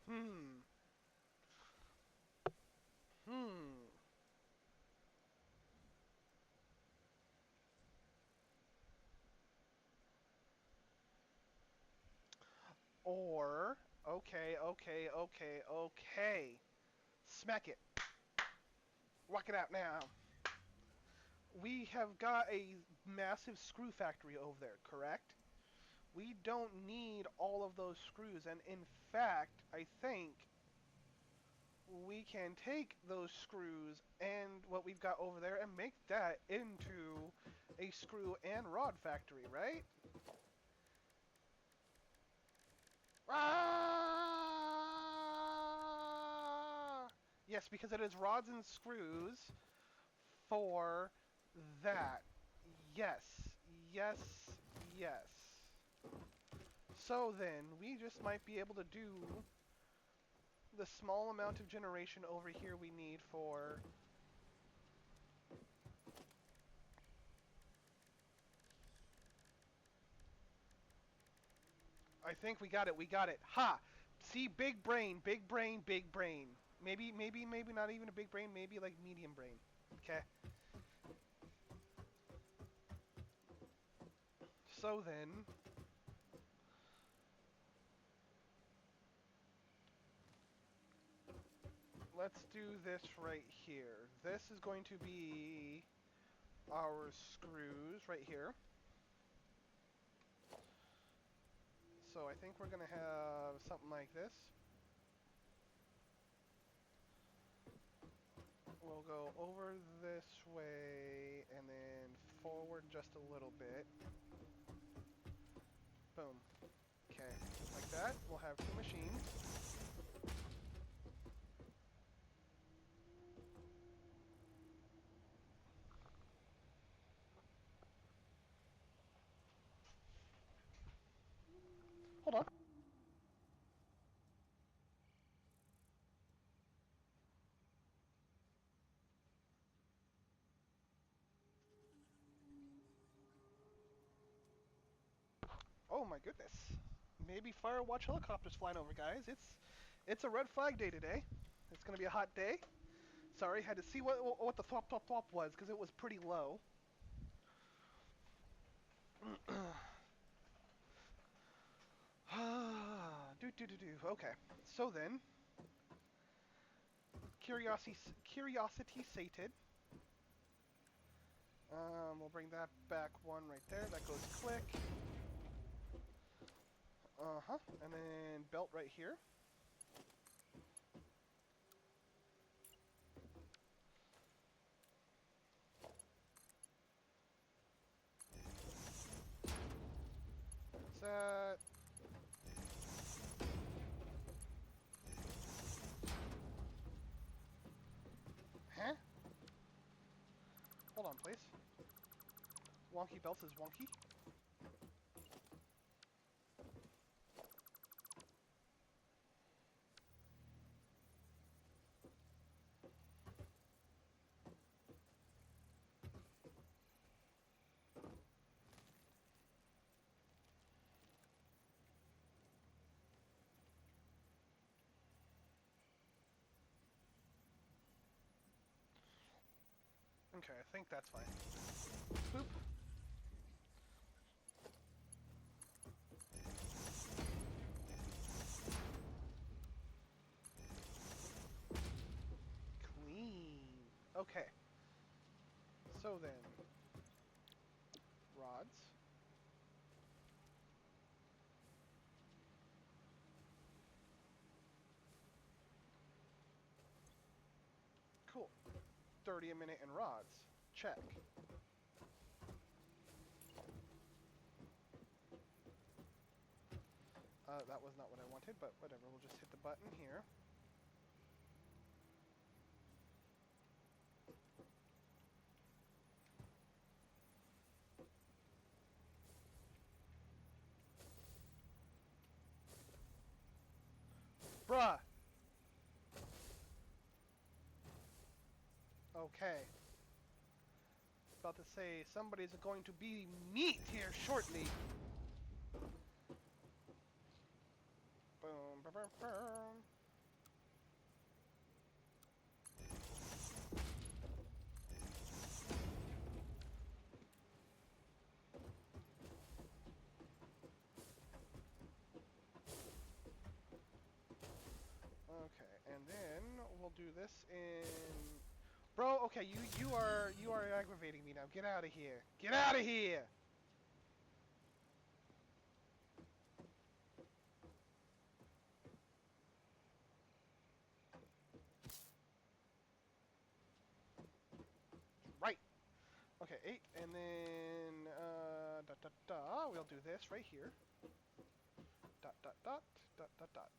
Hmm. Hmm. Or, okay. Smack it. Rock it out now. We have got a massive screw factory over there, correct? We don't need all of those screws, and in fact, I think we can take those screws and what we've got over there and make that into a screw and rod factory, right? Ah! Yes, because it is rods and screws for that. Yes, yes, yes. So then, we just might be able to do the small amount of generation over here we need for... I think we got it. Ha! See, big brain, big brain, big brain. Maybe not even a big brain, maybe like medium brain. Okay. So then, let's do this right here. This is going to be our screws right here. So I think we're going to have something like this. We'll go over this way and then forward just a little bit. Boom. Okay, like that. We'll have 2 machines. Hold on. Oh my goodness. Maybe fire watch helicopters flying over, guys. It's a red flag day today. It's gonna be a hot day. Sorry, had to see what the thwop thwop thwop was because it was pretty low. Okay, so then, curiosity sated. We'll bring that back 1 right there. That goes click. And then belt right here. Set. Huh? Hold on, please. Wonky belts is wonky. Okay, I think that's fine. Boop. Clean. Okay. So then, rods. Cool. 30 a minute in rods. Check. That was not what I wanted, but whatever. We'll just hit the button here. Bruh! Okay. About to say, somebody's going to be meat here shortly. Boom, boom, boom, boom. Okay, and then we'll do this in... Bro, okay, you are aggravating me now. Get out of here. Get out of here! Right. Okay, 8, and then dot dot dot. We'll do this right here. Dot dot dot dot dot dot.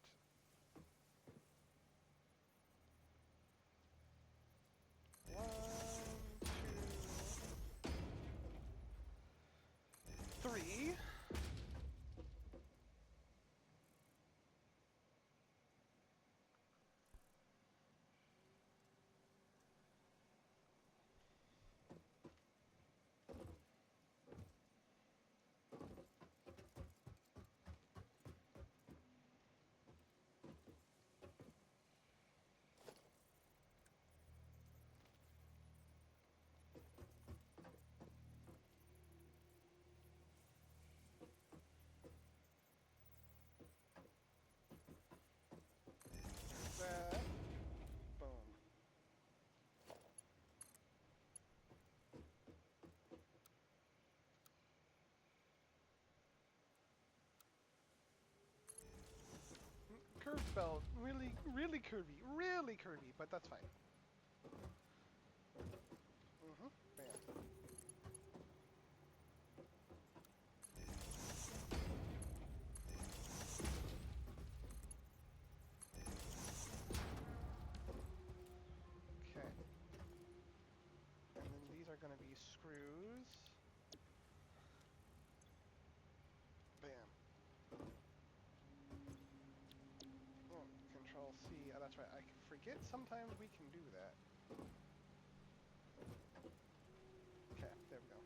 1, 2, 3. That. Boom. Curved belt. Really, really curvy. Really curvy, but that's fine. Bam. Okay. And then these are going to be screws. Bam. Oh, Control C. Oh, that's right. I forget sometimes we can do that. Okay, there we go.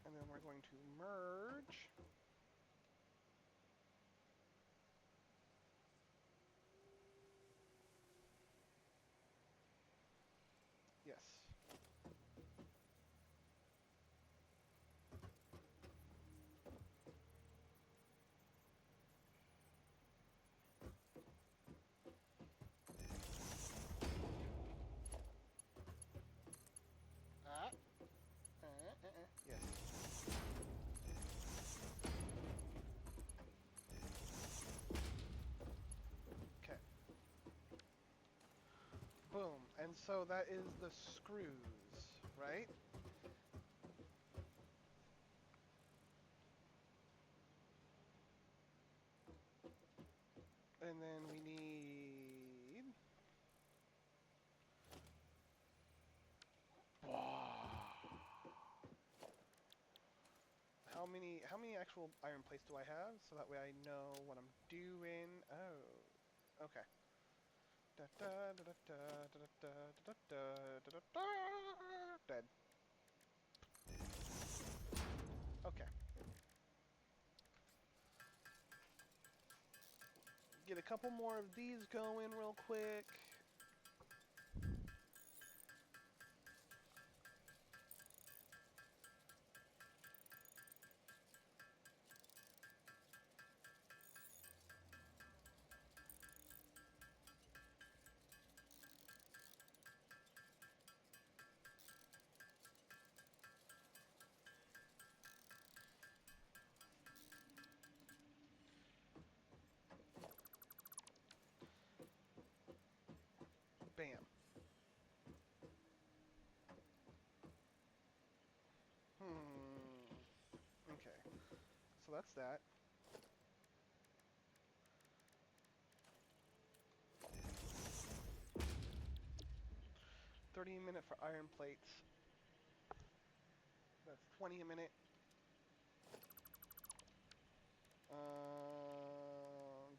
And then we're going to merge. Yes. Yes. Okay. Boom. And so that is the screws, right? And then we need... How many actual iron plates do I have? So that way I know what I'm doing. Oh. Okay. Da da da da da da da da da da da da. Dead. Okay. Get a couple more of these going real quick. Bam. Okay. So that's that. 30 a minute for iron plates. That's 20 a minute.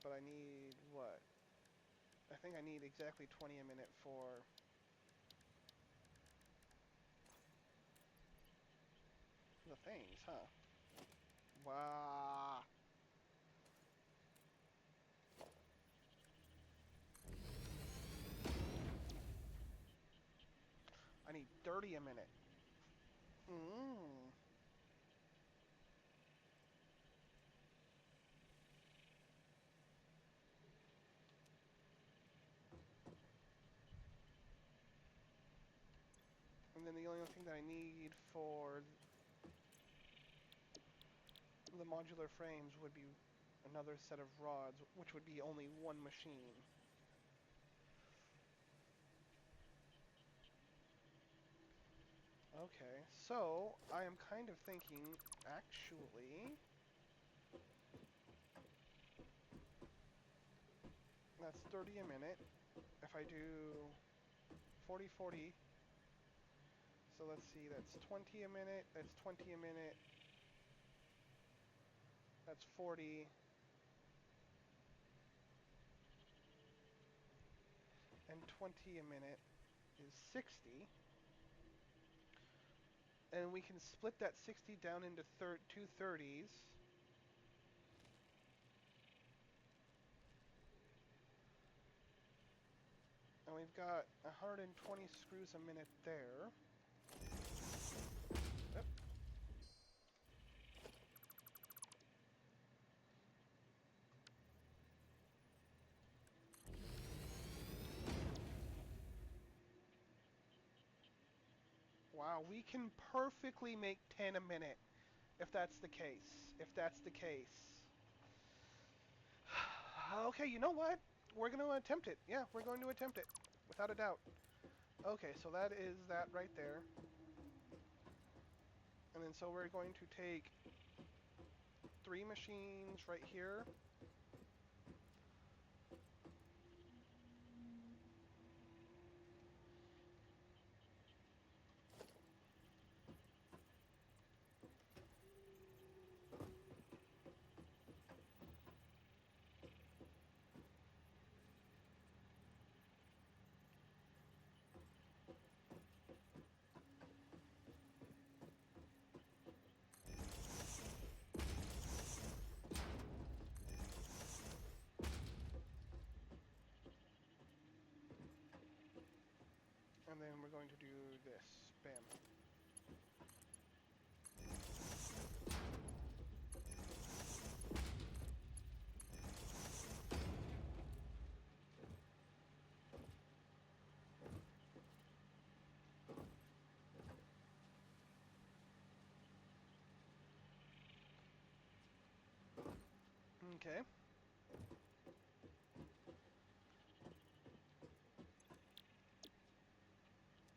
But I need what? I think I need exactly 20 a minute for the things, huh? Wow. I need 30 a minute. Mmm. And then the only thing that I need for the modular frames would be another set of rods, which would be only one machine. Okay, so I am kind of thinking, actually, that's 30 a minute. If I do 40, 40, so let's see, that's 20 a minute, that's 20 a minute, that's 40, and 20 a minute is 60. And we can split that 60 down into two 30s. And we've got 120 screws a minute there. Yep. Wow, we can perfectly make 10 a minute if that's the case. If that's the case. Okay, you know what? We're going to attempt it. Yeah, we're going to attempt it. Without a doubt. Okay, so that is that right there. And then so we're going to take 3 machines right here. And then we're going to do this. Bam. Okay.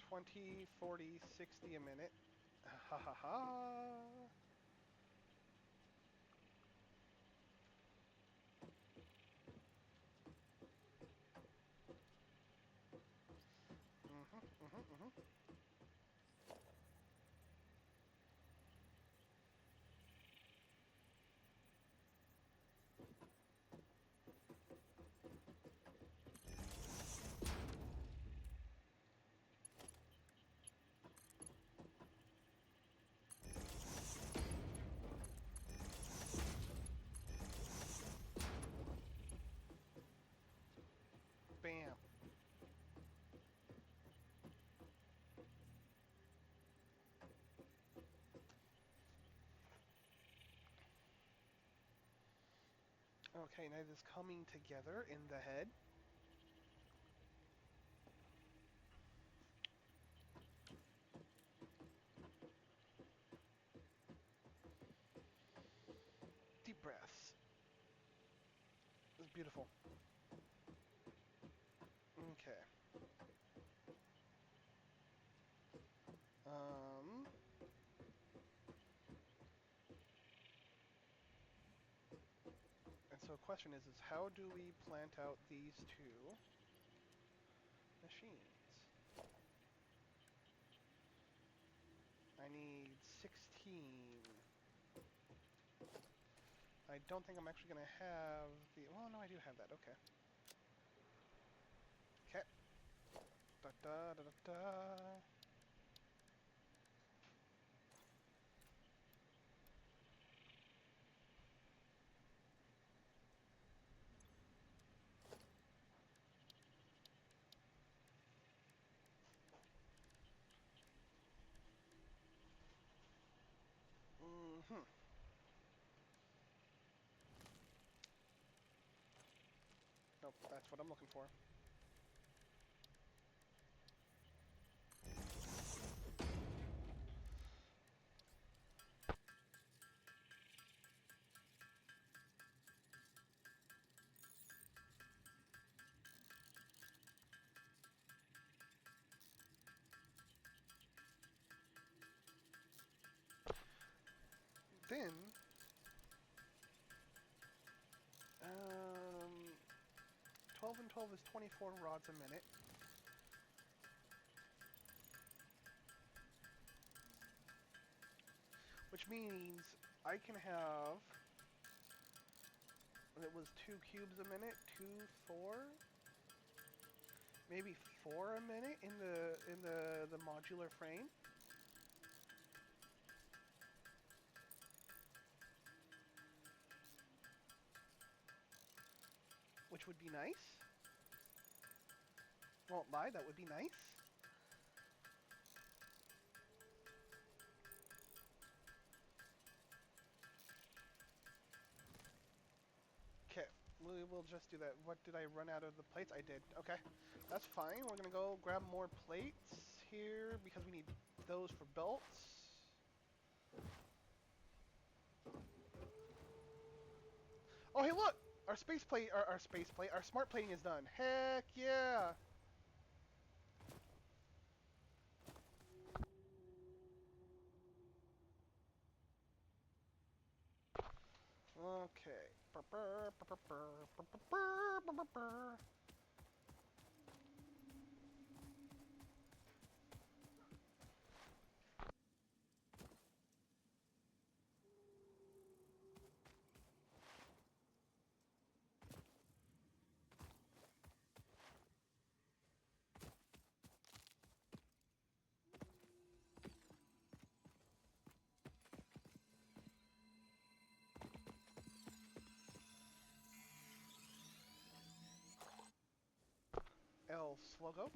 20, 40, 60 a minute. Ha ha ha. Mhm, mhm, mhm. Okay, now it is coming together in the head. Deep breaths. It's beautiful. Okay. Um, and so question is how do we plant out these two machines? I need 16. I don't think I'm actually going to have the... Well, no, I do have that. Okay. Okay. Da da da da da. Mm-hmm. Nope, that's what I'm looking for. Then, um, 12 and 12 is 24 rods a minute. Which means I can have... It was 2 cubes a minute, 2, 4, maybe 4 a minute in the modular frame. Which would be nice. Won't lie, that would be nice. Okay, we will just do that. What, did I run out of the plates? I did. Okay, that's fine. We're gonna go grab more plates here because we need those for belts. Oh, hey, look! Our our smart plating is done. Heck yeah! Okay. El Sluggo.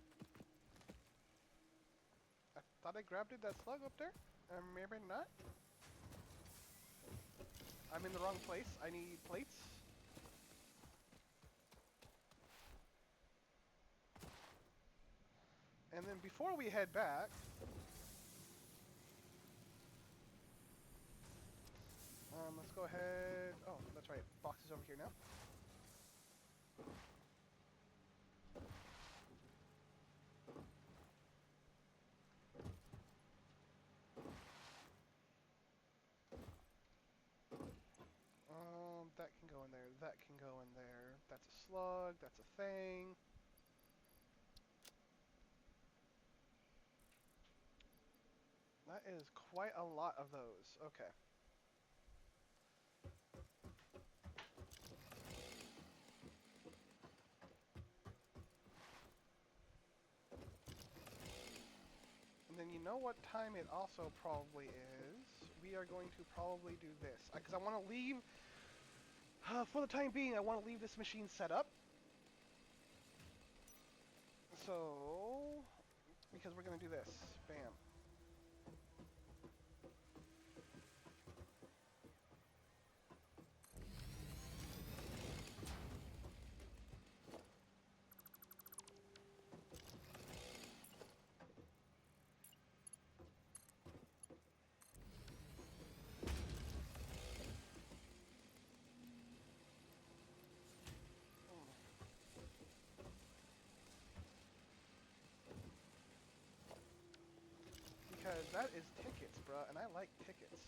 I thought I grabbed it, that slug up there. Maybe not. I'm in the wrong place. I need plates. And then before we head back, let's go ahead. Oh, that's right. Box is over here now. That can go in there. That can go in there. That's a slug. That's a thing. That is quite a lot of those. Okay. And then you know what time it also probably is? We are going to probably do this. Because I want to leave, for the time being, I want to leave this machine set up. So, because we're going to do this. Bam. That is tickets, bruh, and I like tickets.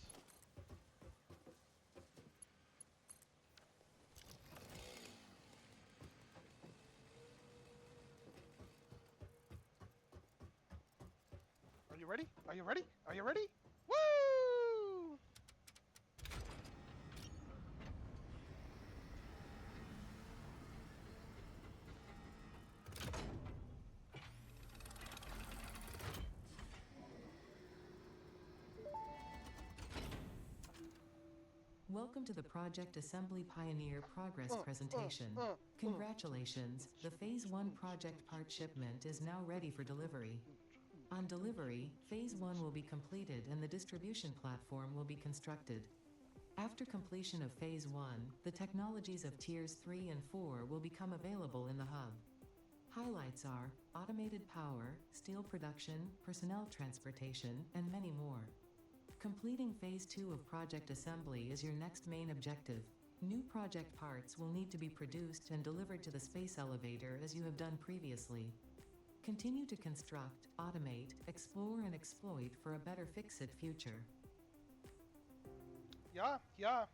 Are you ready? Are you ready? Are you ready? Woo! Welcome to the Project Assembly Pioneer Progress presentation. Congratulations, the Phase 1 project part shipment is now ready for delivery. On delivery, Phase 1 will be completed and the distribution platform will be constructed. After completion of Phase 1, the technologies of Tiers 3 and 4 will become available in the hub. Highlights are automated power, steel production, personnel transportation, and many more. Completing Phase 2 of project assembly is your next main objective. New project parts will need to be produced and delivered to the space elevator as you have done previously. Continue to construct, automate, explore, and exploit for a better Fix-It future. Yeah, yeah.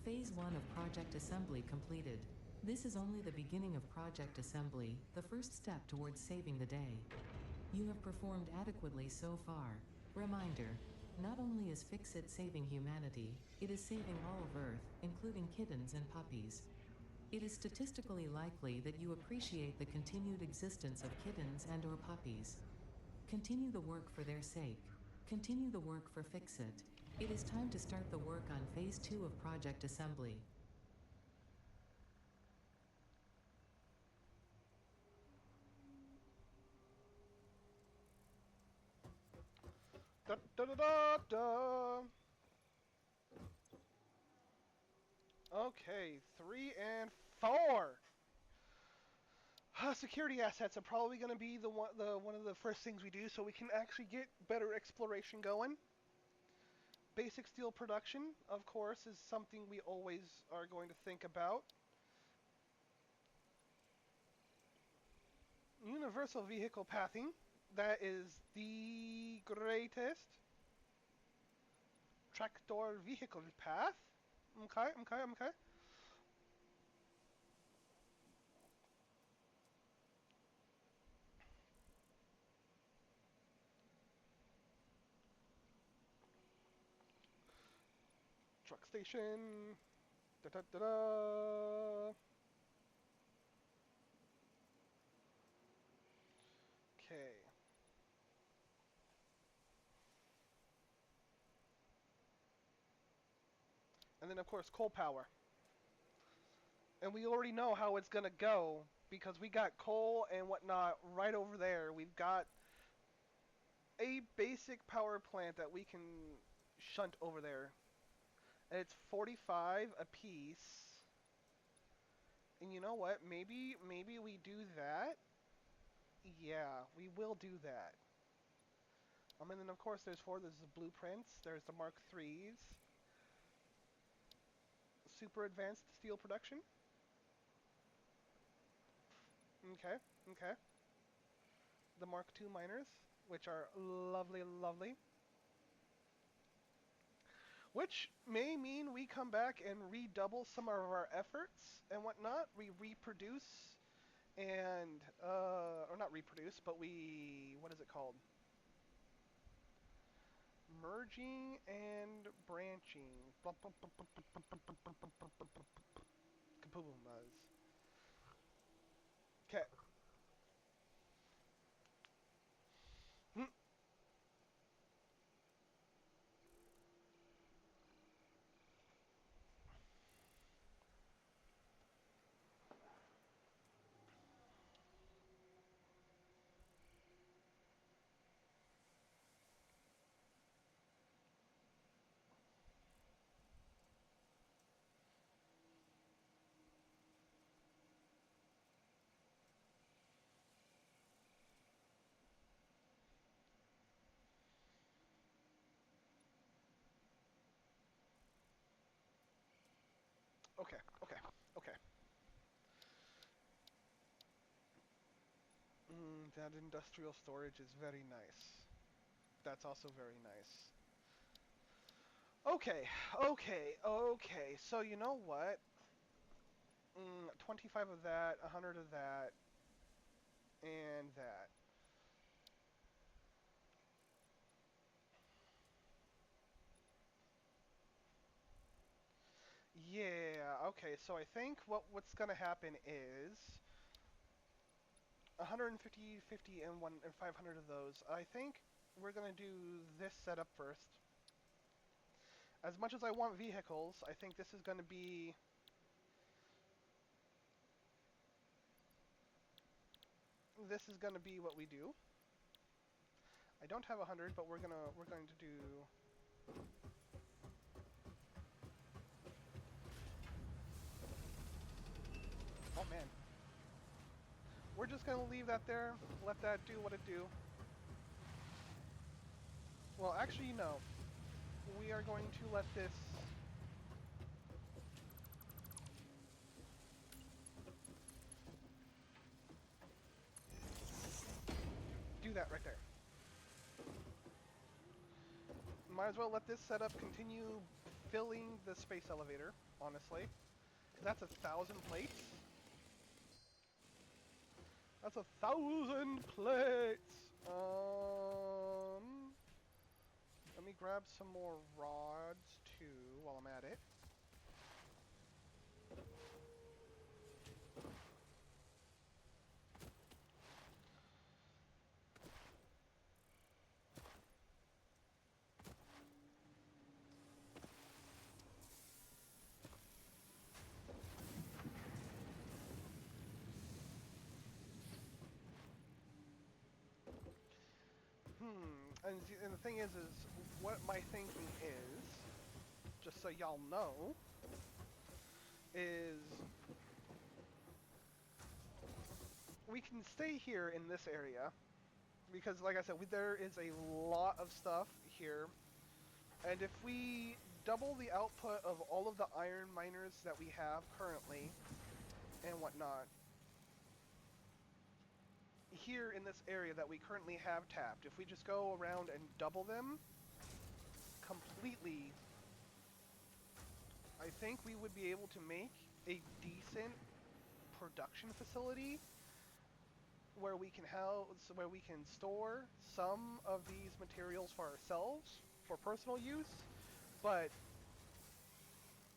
Phase 1 of project assembly completed. This is only the beginning of project assembly, the first step towards saving the day. You have performed adequately so far. Reminder, not only is Fix-It saving humanity, it is saving all of Earth, including kittens and puppies. It is statistically likely that you appreciate the continued existence of kittens and or puppies. Continue the work for their sake. Continue the work for Fix-It. It is time to start the work on Phase 2 of project assembly. Da, da, da, da, da. Okay, 3 and 4. Security assets are probably going to be one of the first things we do, so we can actually get better exploration going. Basic steel production, of course, is something we always are going to think about. Universal vehicle pathing, that is the greatest. Tractor vehicle path. Okay, okay, okay. Truck station. Da da da da. Okay. And then, of course, coal power. And we already know how it's going to go because we got coal and whatnot right over there. We've got a basic power plant that we can shunt over there. And it's 45 a piece. And you know what? Maybe we do that. Yeah, we will do that. And then of course there's four. There's the blueprints. There's the Mark IIIs. Super advanced steel production. Okay, okay. The Mark II miners, which are lovely, lovely. Which may mean we come back and redouble some of our efforts and whatnot. We reproduce and, or not reproduce, but we, what is it called? Merging and branching. Kapoomas. Okay. Okay, okay, okay. That industrial storage is very nice. That's also very nice. Okay, okay, okay. So you know what? 25 of that, 100 of that, and that. Yeah, okay. So I think what's gonna happen is 150, 50, and 500 of those. I think we're gonna do this setup first. As much as I want vehicles, I think this is gonna be what we do. I don't have 100, but we're going to do. Oh man, we're just gonna leave that there. Let that do what it do. Well, actually, no. We are going to let this. Do that right there. Might as well let this setup continue filling the space elevator, honestly. That's 1,000 plates. That's 1,000 plates! Let me grab some more rods, too, while I'm at it. And the thing is what my thinking is, just so y'all know, is we can stay here in this area because, like I said, there is a lot of stuff here, and if we double the output of all of the iron miners that we have currently and whatnot here in this area that we currently have tapped, if we just go around and double them completely, I think we would be able to make a decent production facility where we can store some of these materials for ourselves for personal use, but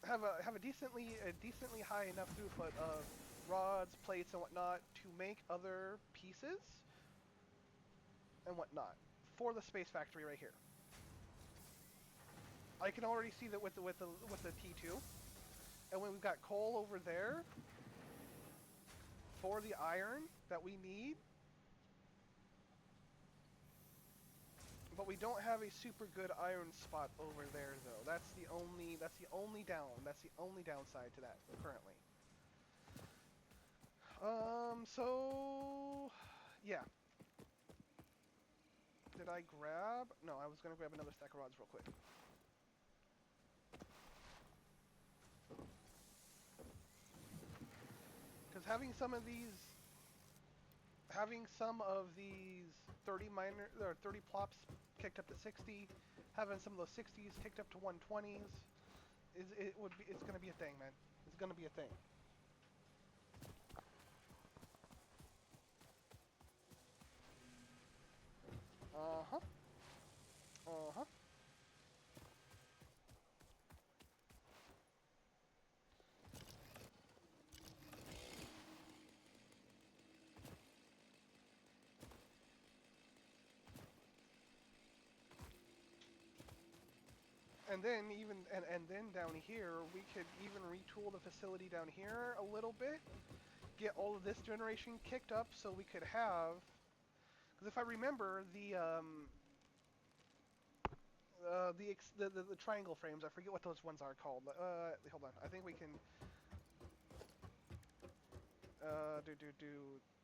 have a decently high enough throughput of rods, plates, and whatnot to make other pieces and whatnot for the space factory right here. I can already see that with the T2, and when we've got coal over there for the iron that we need. But we don't have a super good iron spot over there, though. That's the only downside to that currently. So yeah. Did I grab? No, I was gonna grab another stack of rods real quick. Because having some of these 30 plops kicked up to 60, having some of those 60s kicked up to 120s, it's gonna be a thing, man. It's gonna be a thing. Uh-huh. Uh-huh. And then down here, we could even retool the facility down here a little bit, get all of this generation kicked up so we could have, because if I remember the triangle frames, I forget what those ones are called. Hold on, I think we can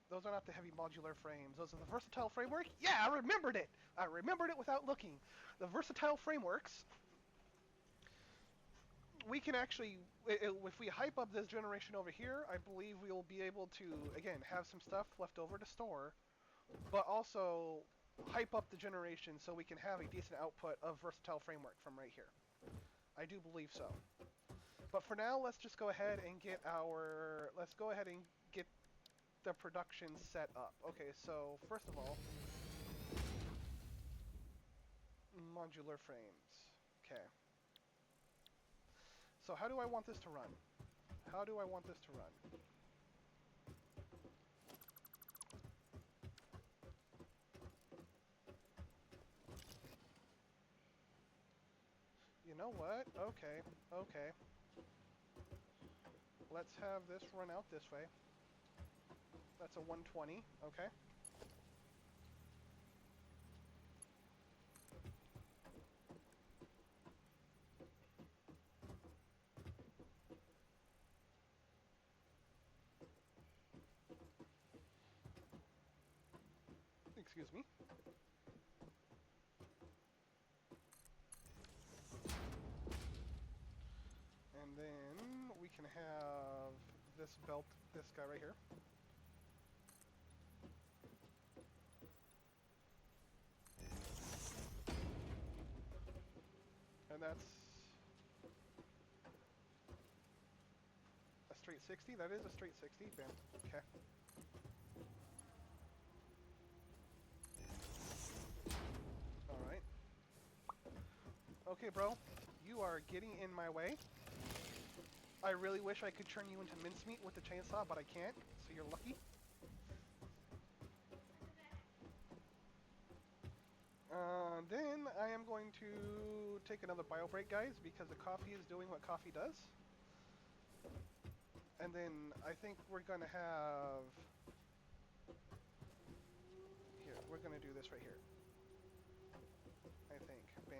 those are not the heavy modular frames. Those are the versatile framework. Yeah, I remembered it. I remembered it without looking. The versatile frameworks. can actually, if we hype up this generation over here, I believe we will be able to, again, have some stuff left over to store, but also hype up the generation so we can have a decent output of versatile framework from right here. I do believe so. But for now, let's just go ahead and let's go ahead and get the production set up. Okay, so first of all, modular frames. Okay. So how do I want this to run? How do I want this to run? You know what? Okay, okay. Let's have this run out this way. That's a 120, okay. Excuse me. And then we can have this belt, this guy right here. And that's a straight 60. That is a straight 60. Bam. Okay. Alright. Okay, bro. You are getting in my way. I really wish I could turn you into mincemeat with the chainsaw, but I can't, so you're lucky. Then I am going to take another bio break, guys, because the coffee is doing what coffee does. And then I think we're going to have... Here, we're going to do this right here. I think. Bam.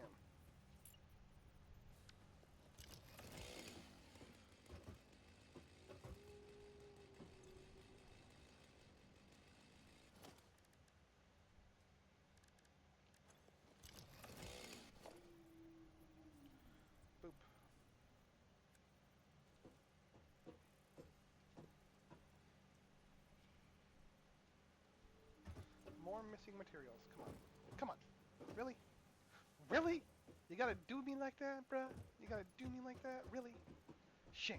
Boop. More missing materials. Come on. Come on. Really? Really? You gotta do me like that, bruh? You gotta do me like that? Really? Shame.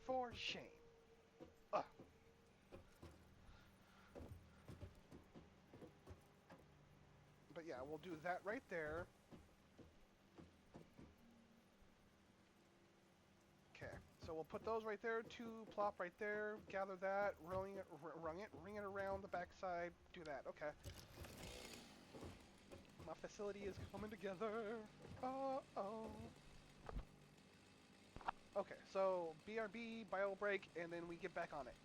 For shame. Ugh. But yeah, we'll do that right there. Okay, so we'll put those right there, two plop right there, gather that, ring it around the backside, do that. Okay. My facility is coming together. Uh-oh. Okay, so BRB, bio break, and then we get back on it.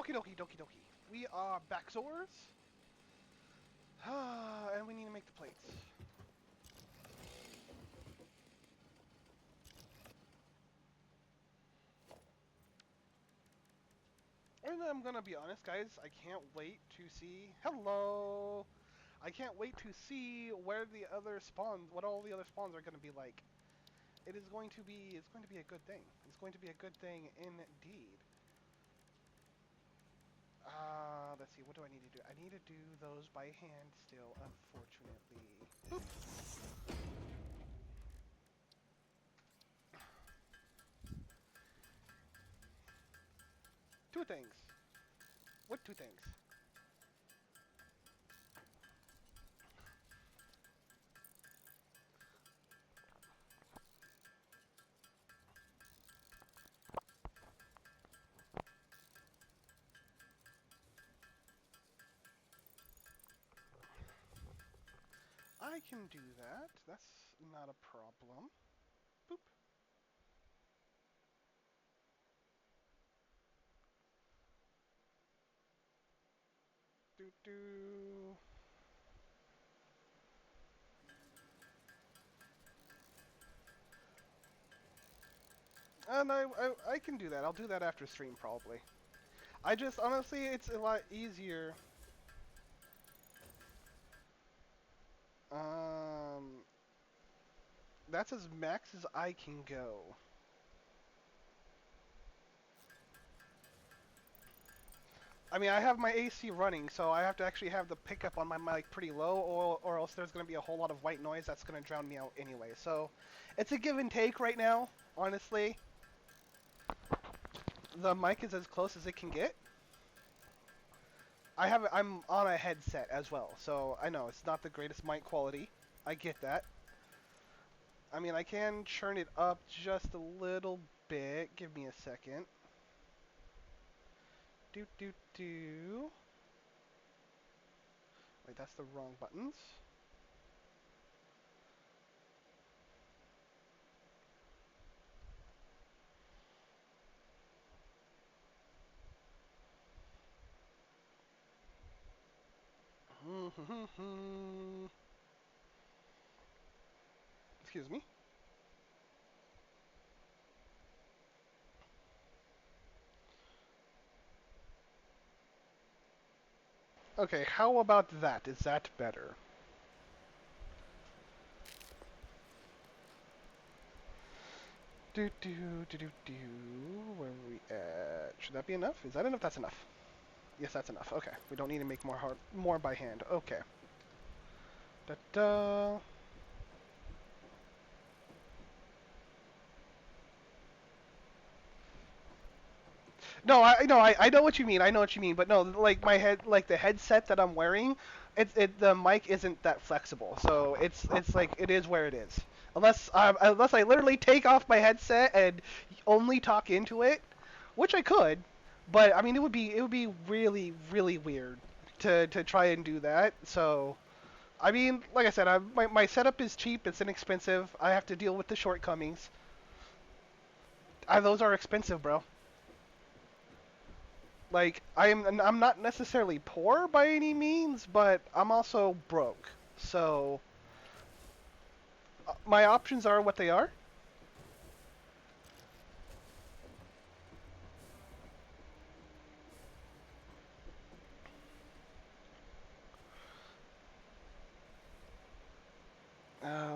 Okie dokie dokie dokie. We are backzors. And we need to make the plates. And I'm gonna be honest, guys. I can't wait to see. Hello. I can't wait to see where the other spawns, what all the other spawns are gonna be like. It is going to be. It's going to be a good thing. It's going to be a good thing indeed. Let's see. What do I need to do? I need to do those by hand still, unfortunately. Boop. Two things. What two things? I can do that. That's not a problem. Boop. Do do. And I can do that. I'll do that after stream probably. I just honestly, it's a lot easier. Um, that's as max as I can go. I mean, I have my AC running, so I have to actually have the pickup on my mic pretty low, or else there's going to be a whole lot of white noise that's going to drown me out anyway. So, it's a give and take right now, honestly. The mic is as close as it can get. I'm on a headset as well, so I know it's not the greatest mic quality. I get that. I mean, I can churn it up just a little bit. Give me a second. Do do do. Wait, that's the wrong buttons. Excuse me. Okay, how about that? Is that better? Do do do do do. Where are we at? Should that be enough? Is that enough? That's enough. Yes, that's enough. Okay, we don't need to make more by hand. Okay. Da da. No, I know what you mean. I know what you mean. But no, like my head, like the headset that I'm wearing, the mic isn't that flexible. So it's like it is where it is. Unless I literally take off my headset and only talk into it, which I could, but I mean it would be really really weird to try and do that. So I mean, like I said, my setup is cheap. It's inexpensive. I have to deal with the shortcomings. Those are expensive, bro. Like I'm not necessarily poor by any means, but I'm also broke. So my options are what they are.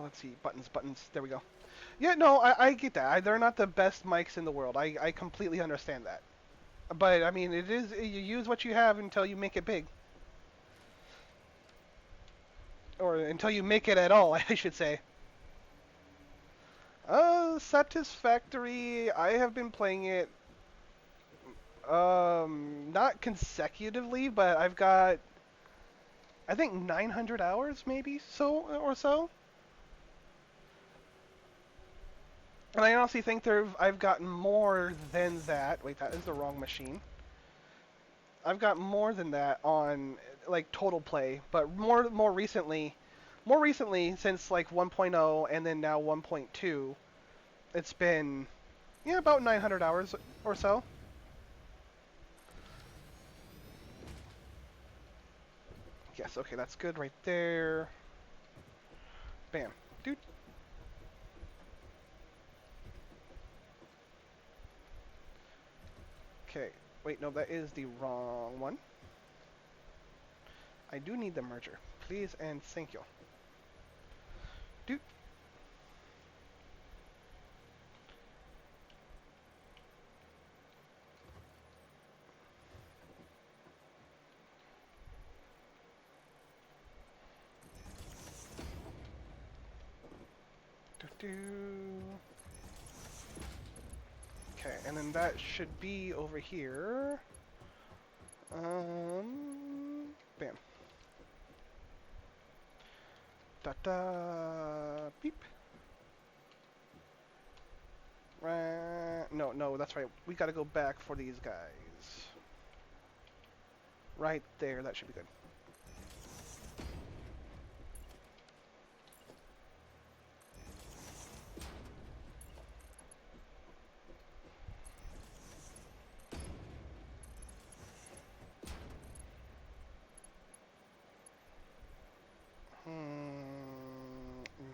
Let's see, buttons, buttons. There we go. Yeah, no, I get that. They're not the best mics in the world. I completely understand that. But I mean, it is you use what you have until you make it big, or until you make it at all, I should say. Satisfactory. I have been playing it not consecutively, but I've got I think 900 hours maybe so. And I honestly think I've gotten more than that. Wait, that is the wrong machine. I've got more than that on like total play, but more recently since like 1.0 and then now 1.2, it's been about 900 hours or so. Yes, okay, that's good right there. Bam. Dude. Okay. Wait, no, that is the wrong one. I do need the merger. Please and thank you. Dude. Do-do. Okay, and then that should be over here. Bam. Da-da. Beep. No, no, that's right. We gotta go back for these guys. Right there, that should be good.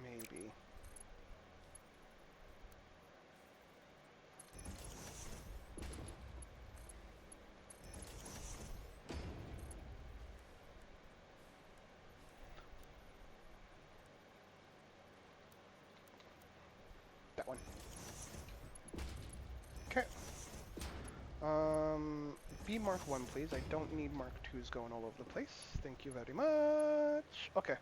Maybe. That one. Okay. B Mark 1, please. I don't need Mark 2s going all over the place. Thank you very much. Okay.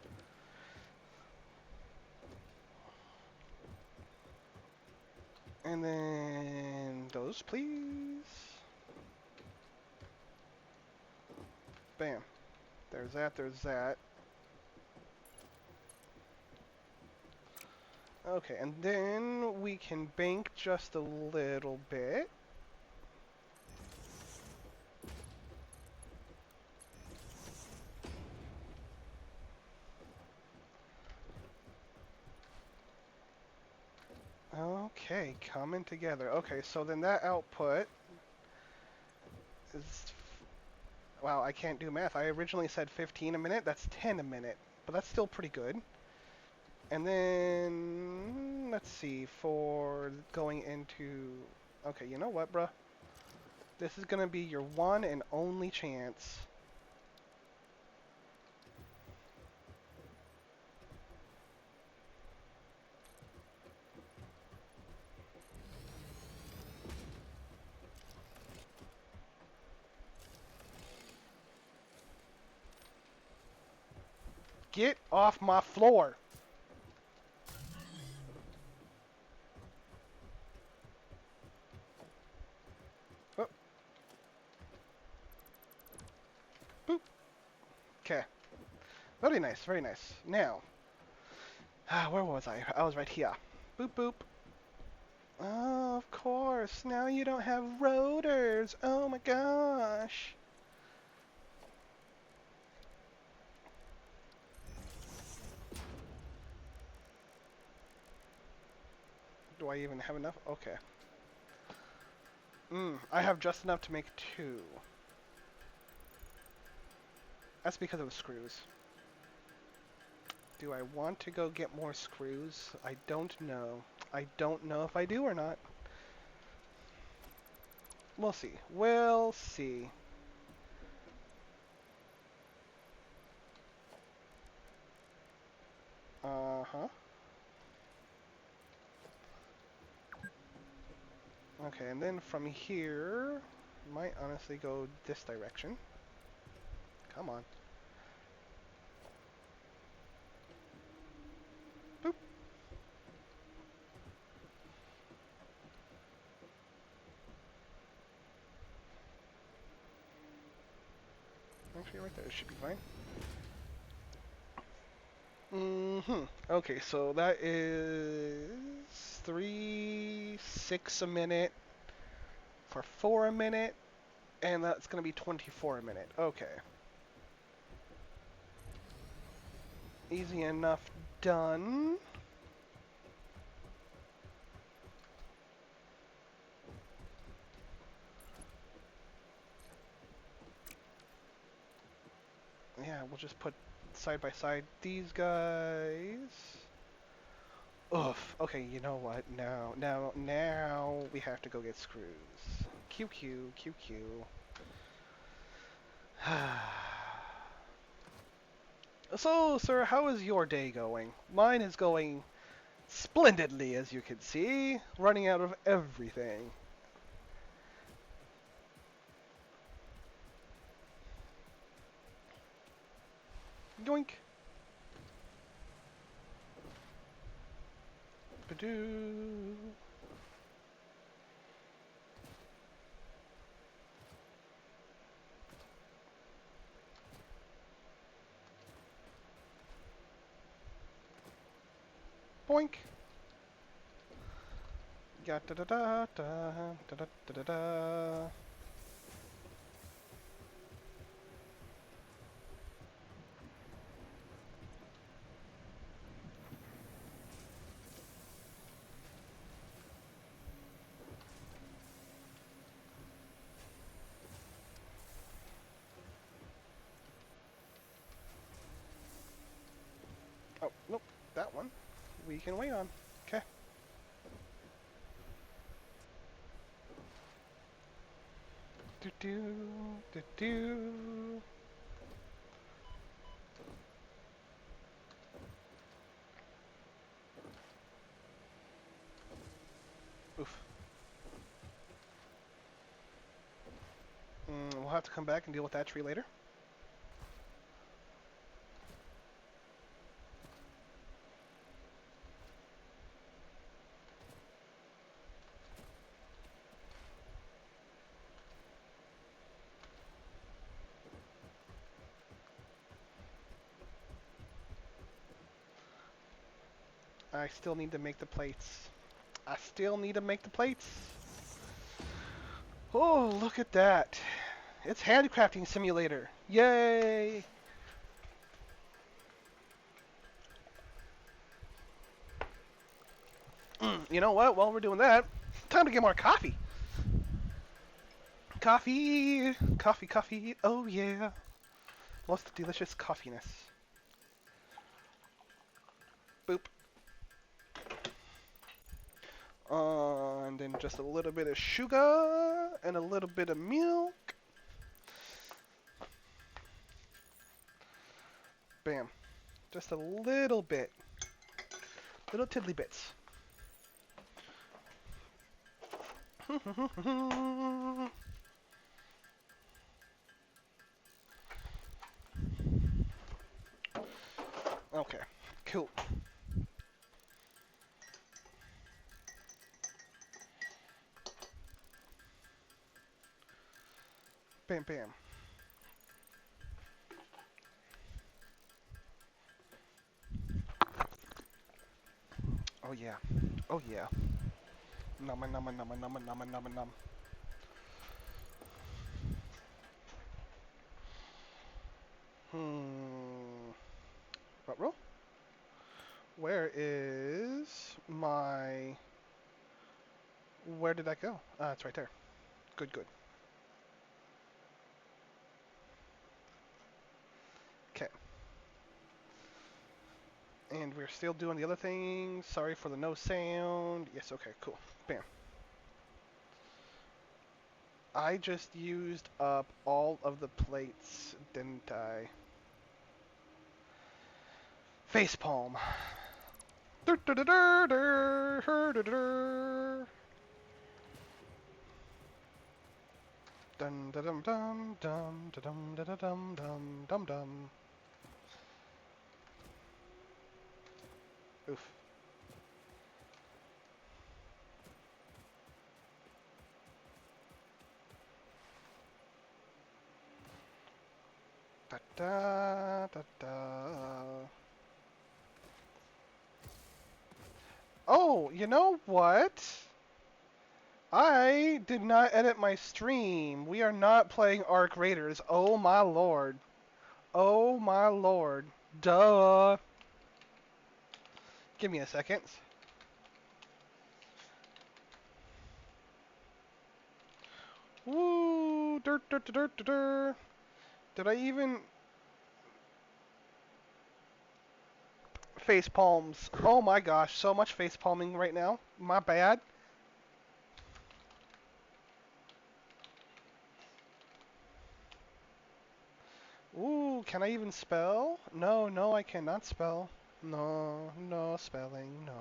And then those, please. Bam. There's that, there's that. Okay, and then we can bank just a little bit. Okay, coming together. Okay, so then that output is... Wow, I can't do math. I originally said 15 a minute. That's 10 a minute. But that's still pretty good. And then... Let's see, for going into... Okay, you know what, bruh? This is gonna be your one and only chance. Get off my floor! Oh. Boop. Okay. Very nice, very nice. Now, where was I? I was right here. Boop boop. Oh, of course. Now you don't have rotors. Oh my gosh. Do I even have enough? Okay. I have just enough to make 2. That's because of the screws. Do I want to go get more screws? I don't know. I don't know if I do or not. We'll see. We'll see. Uh-huh. Okay, and then from here, might honestly go this direction. Come on. Boop. Actually, right there should be fine. Okay, so that is 3.6 a minute for 4 a minute, and that's going to be 24 a minute. Okay. Easy enough done. Yeah, we'll just put side by side these guys. Oof. Okay, you know what? Now we have to go get screws. QQ, QQ. So, sir, how is your day going? Mine is going splendidly, as you can see. Running out of everything. Yoink. Badoo. Boink. Ya da da da da da da da da da. Oh, nope, that one. We can wait on. Okay. Do do do do. Oof. We'll have to come back and deal with that tree later. I still need to make the plates. I still need to make the plates. Oh, look at that. It's handcrafting simulator. Yay! You know what? While we're doing that, time to get more coffee. Coffee, coffee, coffee. Oh yeah. Most delicious coffeeness. Boop. And then just a little bit of sugar and a little bit of milk. Bam. Just a little bit. Little tiddly bits. Okay. Cool. Bam, bam. Oh yeah. Oh yeah. Nama nama nama nama nama nama nam. Hmm. What roll? Where is my... Where did that go? Ah, it's right there. Good, good. Okay. And we're still doing the other thing. Sorry for the no sound. Yes, okay, cool. Bam. I just used up all of the plates, didn't I? Facepalm. Dum da dum dum dum da dum da da dum dum dum dum. Oof. Da da da da. Oh, you know what? I did not edit my stream. We are not playing Arc Raiders. Oh my lord. Oh my lord. Duh. Give me a second. Woo. Dirt, dirt, dirt, dirt, dirt. Did I even... face palms. Oh my gosh, so much face palming right now. My bad. Ooh, can I even spell? No, no, I cannot spell. No, no spelling, no.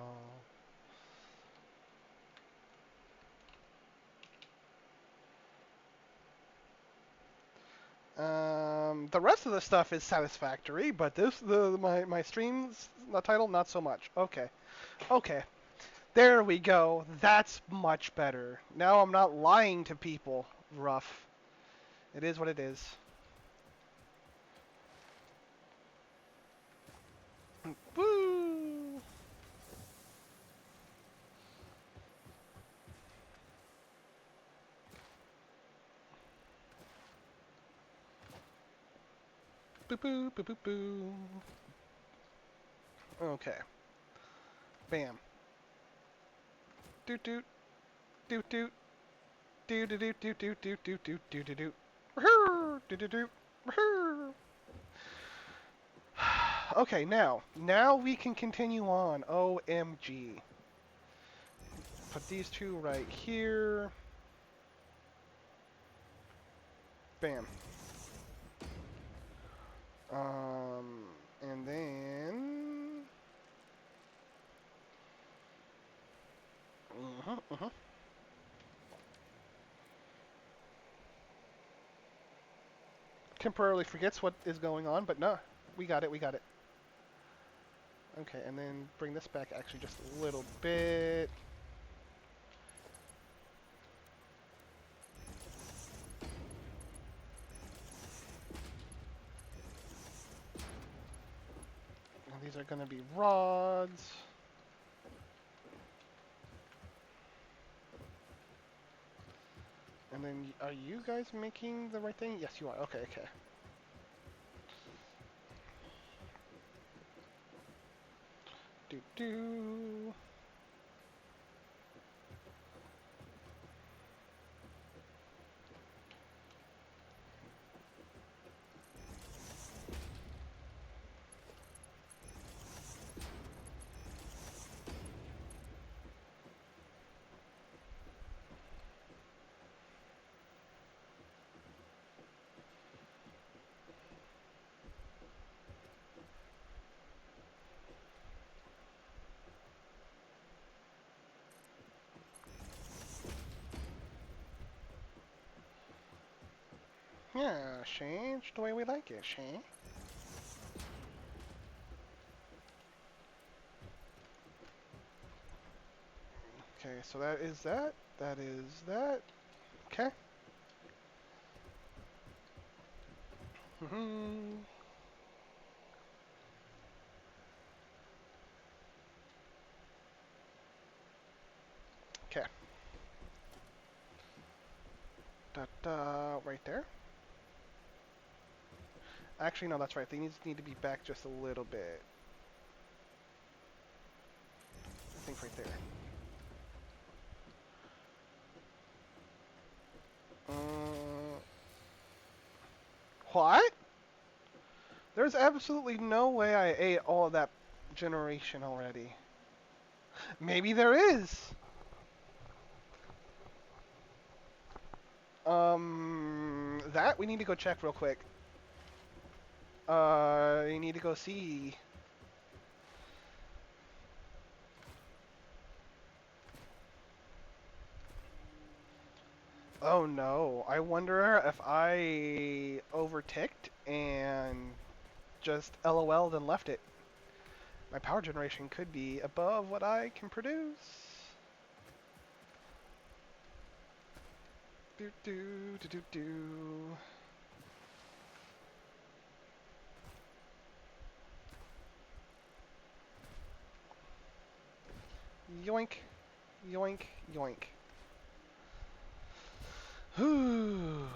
The rest of the stuff is satisfactory, but my stream's title not so much. Okay, okay, there we go. That's much better. Now I'm not lying to people. Rough. It is what it is. Woo! Boo boo boo boo boo. Okay. Bam. Doot doot doot doot doot doot doot doot doot doot doot doot doot doot doot doot doot. Okay, now we can continue on. OMG. Put these two right here. Bam. And then. Temporarily forgets what is going on, but no, we got it, we got it. Okay, and then bring this back actually just a little bit. And these are going to be rods. And then, are you guys making the right thing? Yes, you are. Okay, okay. Do do. Yeah, change the way we like it, Shane. Okay, so that is that. That is that. Okay. Okay. Right there. Actually, no, that's right. They need to be back just a little bit. I think right there. What? There's absolutely no way I ate all of that generation already. Maybe there is. That we need to go check real quick. You need to go see. Oh no, I wonder if I overticked and just LOL'd and left it. My power generation could be above what I can produce. Do do do do do. Yoink, yoink, yoink. Whew.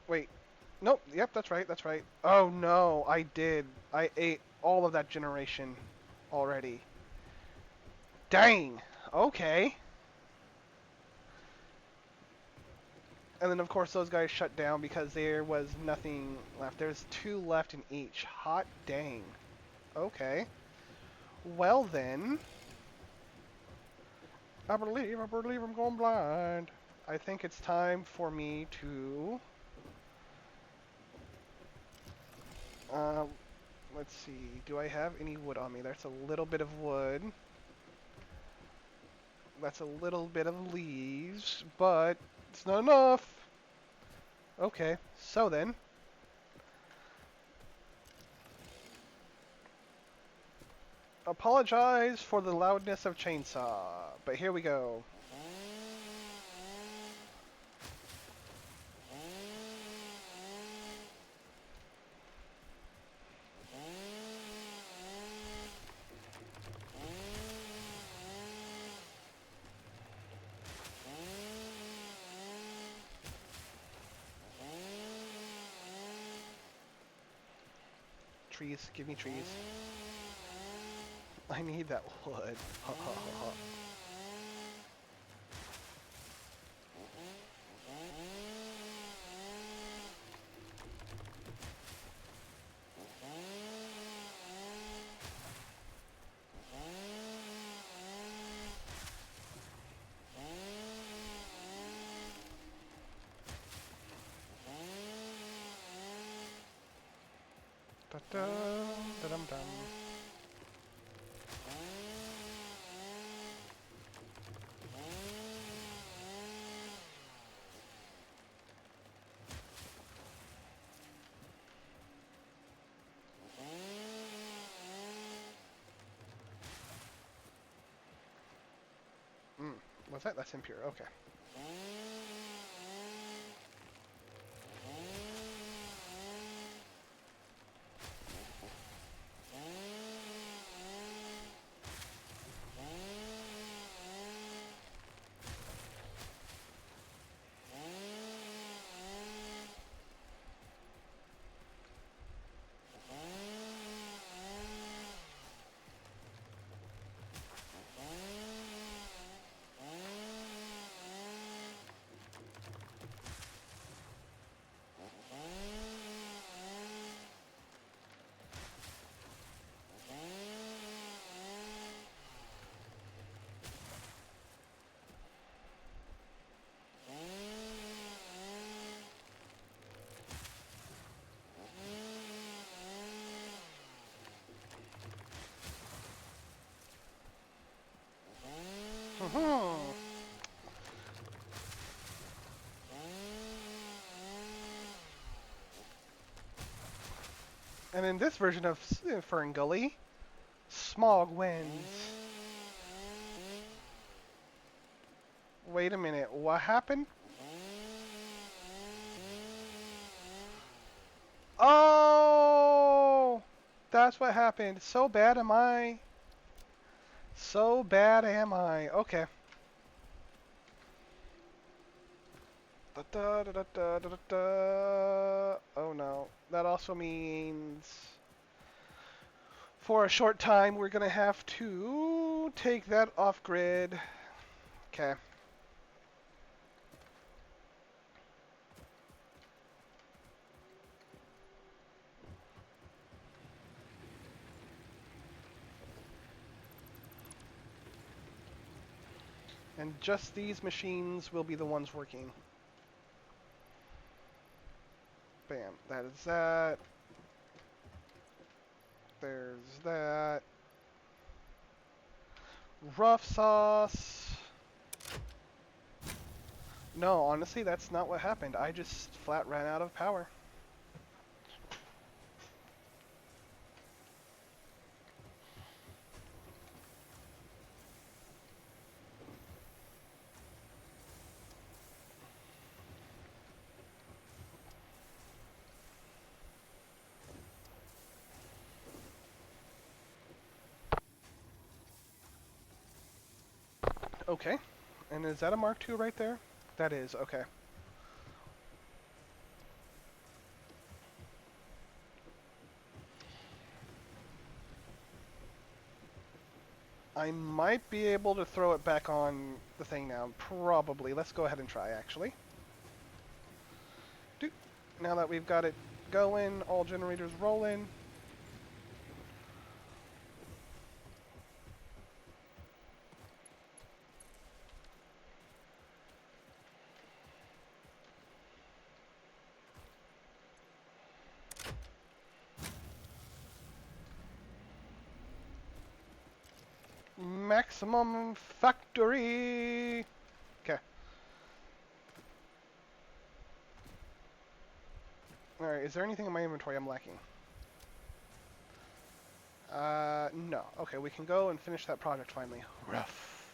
Wait. Nope. Yep, that's right. That's right. Oh no, I did. I ate all of that generation already. Dang. Okay. And then, of course, those guys shut down because there was nothing left. There's 2 left in each. Hot dang. Okay. Well, then. I believe I'm going blind. I think it's time for me to... Uh, let's see. Do I have any wood on me? That's a little bit of wood. That's a little bit of leaves, but it's not enough. Okay, so then. Apologize for the loudness of chainsaw, but here we go. Trees, give me trees. I need that wood. Da-dum-dum. What's that? That's impure. Okay. And in this version of Fern Gully, smog wins. Wait a minute, what happened? Oh! That's what happened. So bad am I. So bad am I. Okay. Da, da, da, da, da, da, da. Oh no. That also means for a short time we're gonna have to take that off grid. Okay. And just these machines will be the ones working. Bam. That is that. There's that. Rough sauce. No, honestly, that's not what happened. I just flat ran out of power. Okay. And is that a Mark II right there? That is, okay. I might be able to throw it back on the thing now. Probably. Let's go ahead and try, actually. Now that we've got it going, all generators rolling. Maximum factory. Okay. All right. Is there anything in my inventory I'm lacking? No. Okay, we can go and finish that project finally. Rough.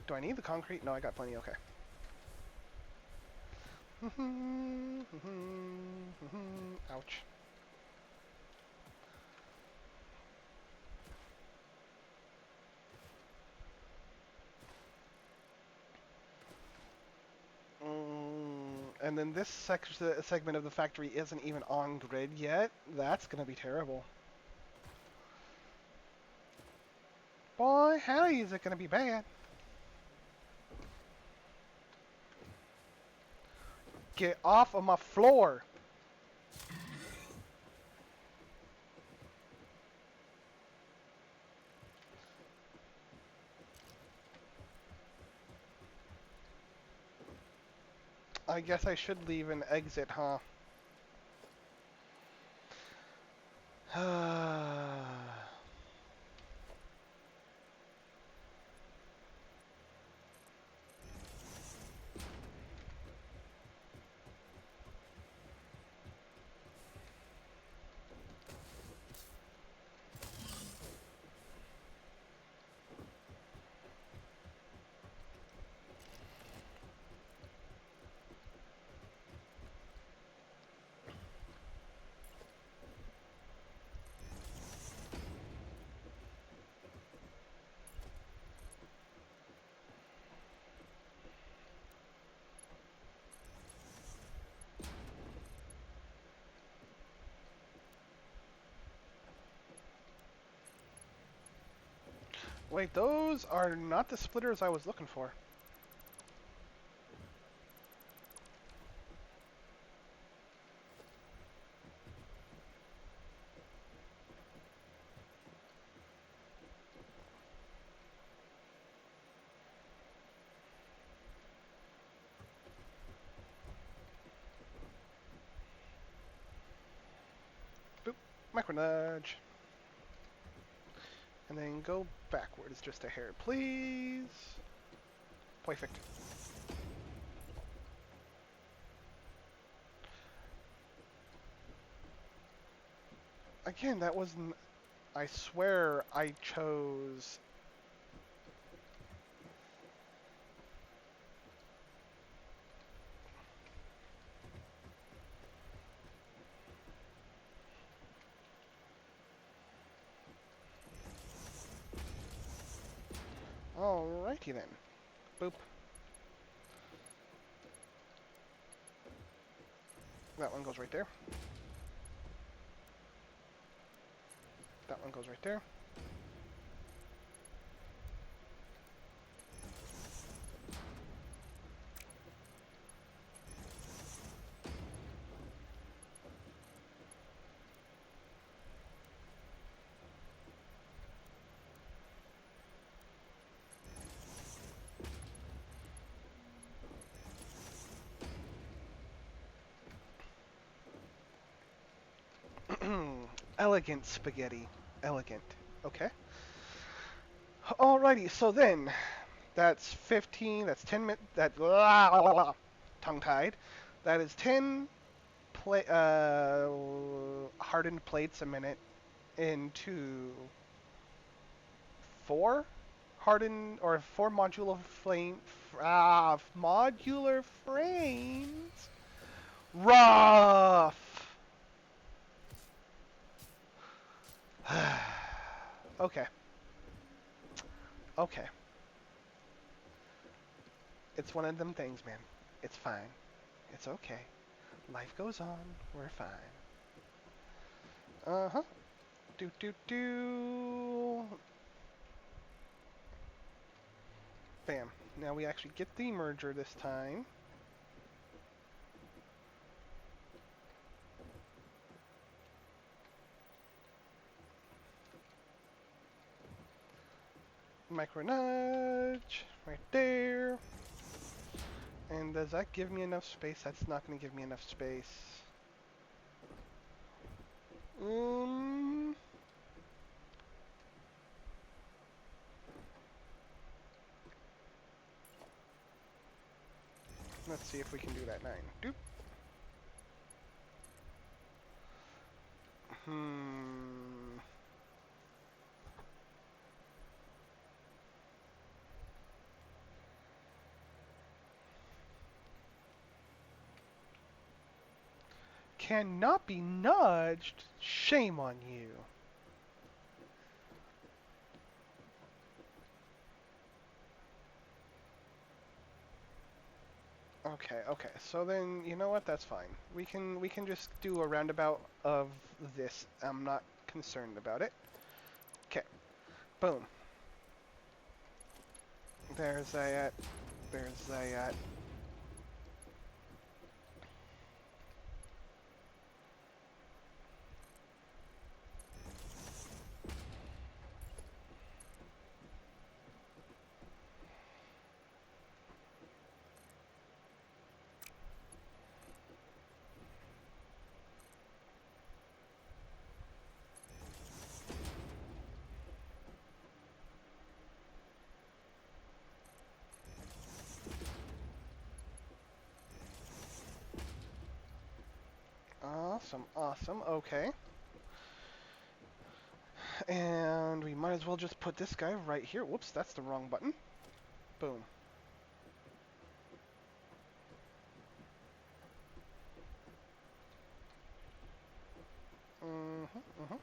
Do I need the concrete? No, I got plenty. Okay. Ouch. And then this segment of the factory isn't even on grid yet. That's gonna be terrible. Boy, how is it gonna be bad? Get off of my floor! I guess I should leave and exit, huh? Wait, those are not the splitters I was looking for. Boop. Micro nudge. And then go backwards just a hair, please. Perfect. Again, that wasn't... I swear I chose... Alrighty then. Boop. That one goes right there. That one goes right there. Elegant spaghetti. Elegant. Okay. Alrighty, so then, that's 15, that's 10 minutes, that, tongue-tied. That is 10 hardened plates a minute into 4 hardened, or 4 modular frames. Rough! Okay. Okay. It's one of them things, man. It's fine. It's okay. Life goes on. We're fine. Uh-huh. Do. Bam. Now we actually get the merger this time. Micro nudge right there. And does that give me enough space? That's not going to give me enough space. Um, let's see if we can do that 9. Doop. Hmm. Cannot be nudged? Shame on you. Okay, okay. So then, you know what? That's fine. We can just do a roundabout of this. I'm not concerned about it. Okay. Boom. There's that. There's that. Awesome, awesome. Okay. And we might as well just put this guy right here. Whoops, that's the wrong button. Boom. Mm-hmm.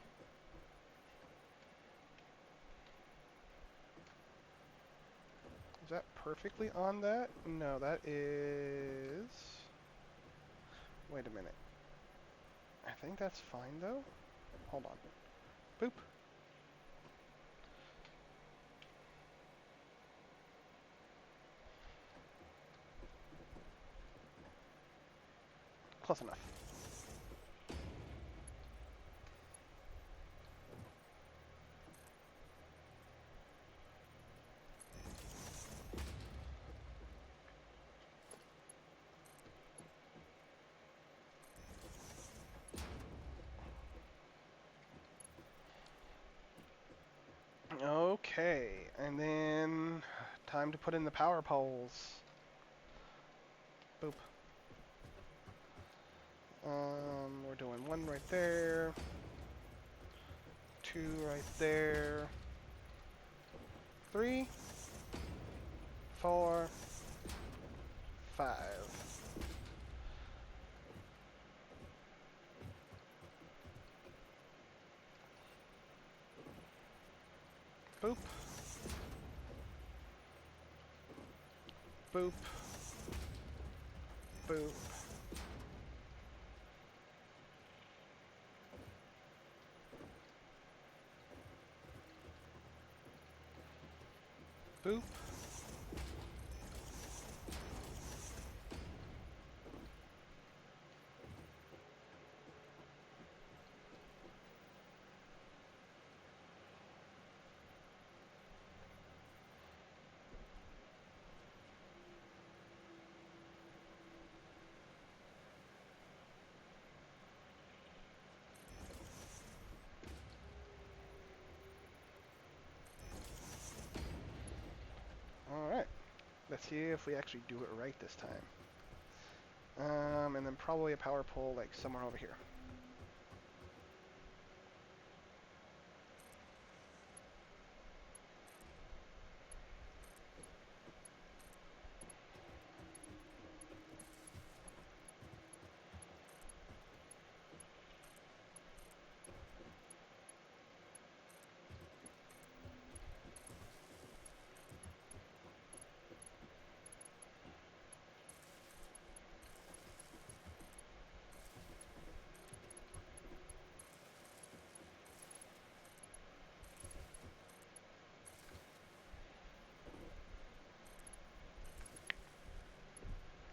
Is that perfectly on that? No, that is... Wait a minute. I think that's fine, though. Hold on. Boop. Close enough. Okay, and then time to put in the power poles. Boop. We're doing 1 right there, 2 right there, 3, 4, 5. Boop. Boop. Boop. Boop. Alright. Let's see if we actually do it right this time. And then probably a power pole like somewhere over here.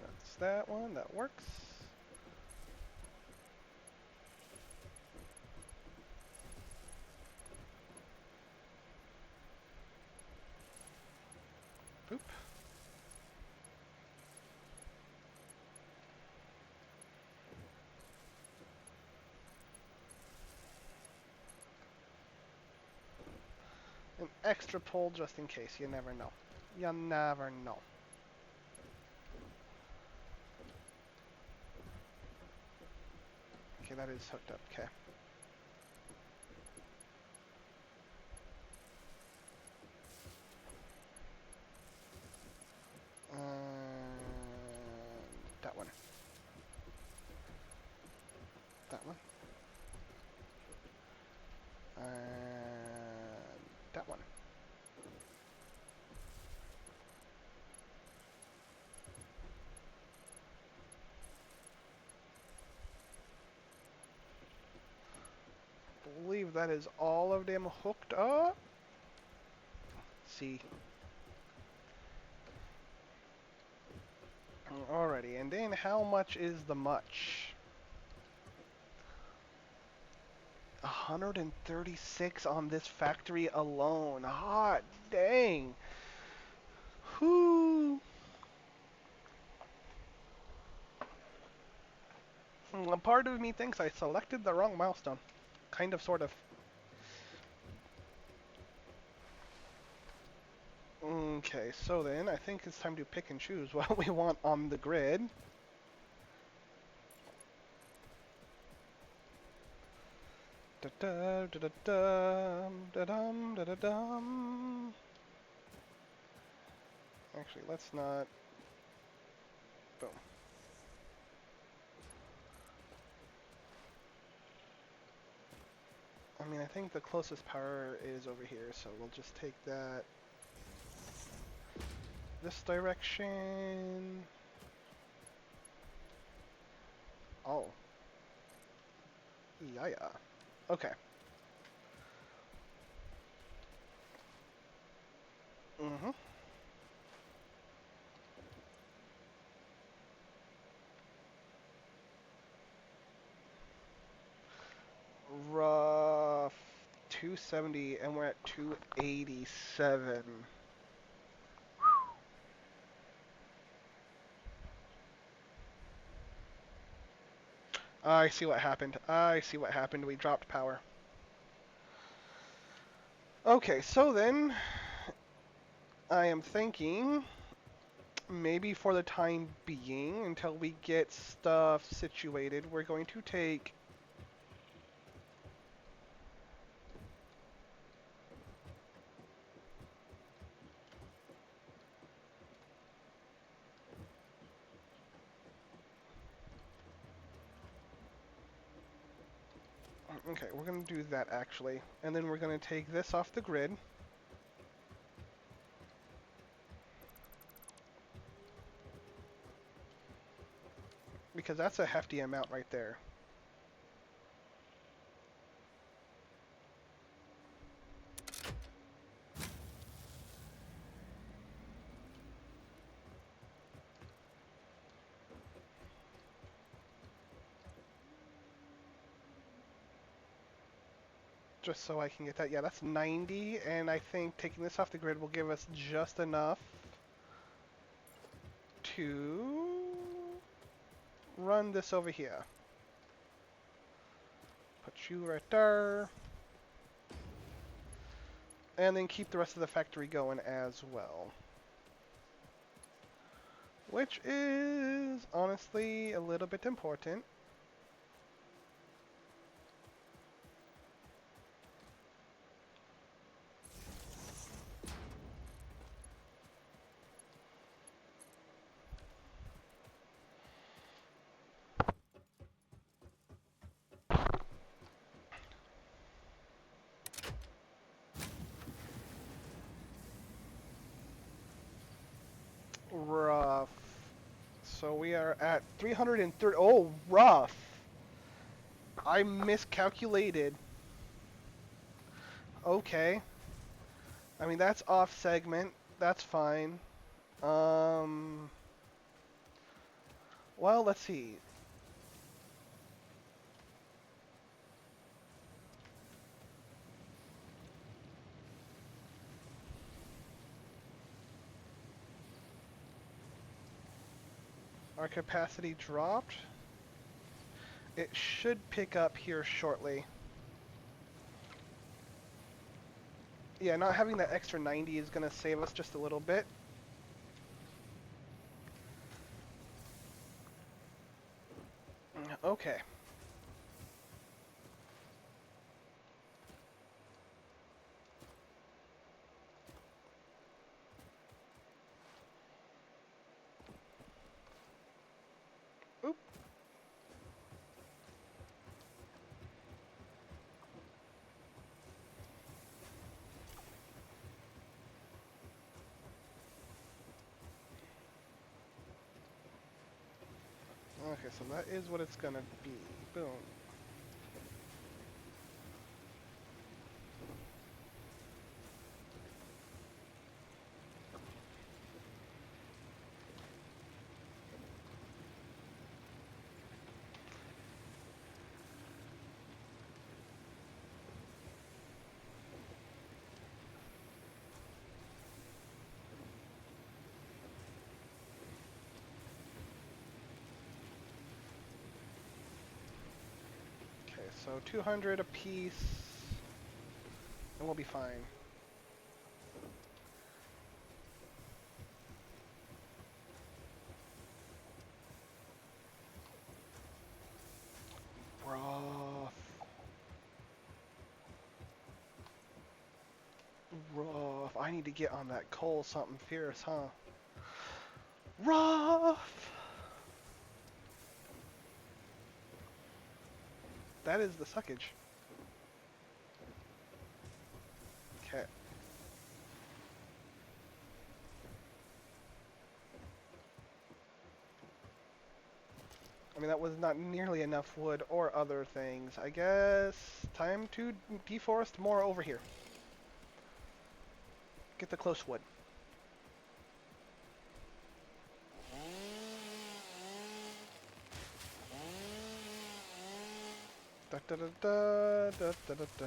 That's that one. That works. extra pull just in case. You never know. You never know. Okay, that is hooked up. Okay. That one. That one. That one. I believe that is all of them hooked up. See. Alrighty, and then how much is the much? 136 on this factory alone. Hot dang. Whoo. A part of me thinks I selected the wrong milestone. Kind of, sort of. Okay, so then I think it's time to pick and choose what we want on the grid. Da da da da da da dum da da dum. Actually, let's not. Boom. I mean, I think the closest power is over here, so we'll just take that this direction. Oh. Yeah. Okay. Mm-hmm. Rough 270, and we're at 287. I see what happened. I see what happened. We dropped power. Okay, so then I am thinking maybe for the time being, until we get stuff situated, we're going to take okay, we're going to do that actually. And then we're going to take this off the grid. Because that's a hefty amount right there. Just so I can get that. Yeah, that's 90, and I think taking this off the grid will give us just enough to run this over here. Put you right there. And then keep the rest of the factory going as well. Which is honestly a little bit important. Rough. So we are at 330. Oh, rough. I miscalculated. Okay. I mean, that's off segment. That's fine. Well, let's see. Our capacity dropped. It should pick up here shortly. Yeah, not having that extra 90 is going to save us just a little bit. Okay. Oop. Okay, so that is what it's going to be. Boom. Okay, so 200 apiece, and we'll be fine. Rough. Rough. I need to get on that coal something fierce, huh? Rough! That is the suckage. Okay. I mean, that was not nearly enough wood or other things. I guess time to deforest more over here. Get the close wood. Da da da da da da da da.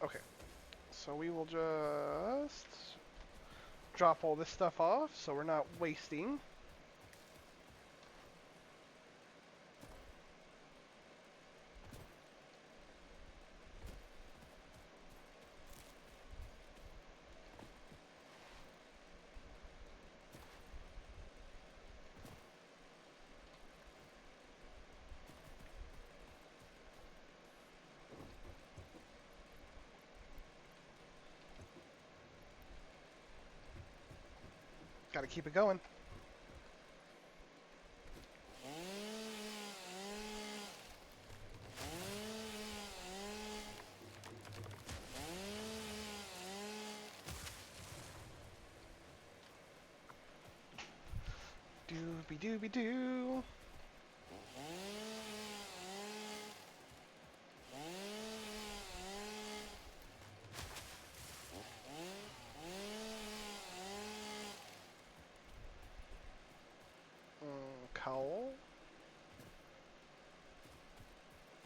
Okay, so we will just drop all this stuff off so we're not wasting. Gotta keep it going. Dooby dooby doo. Cowl.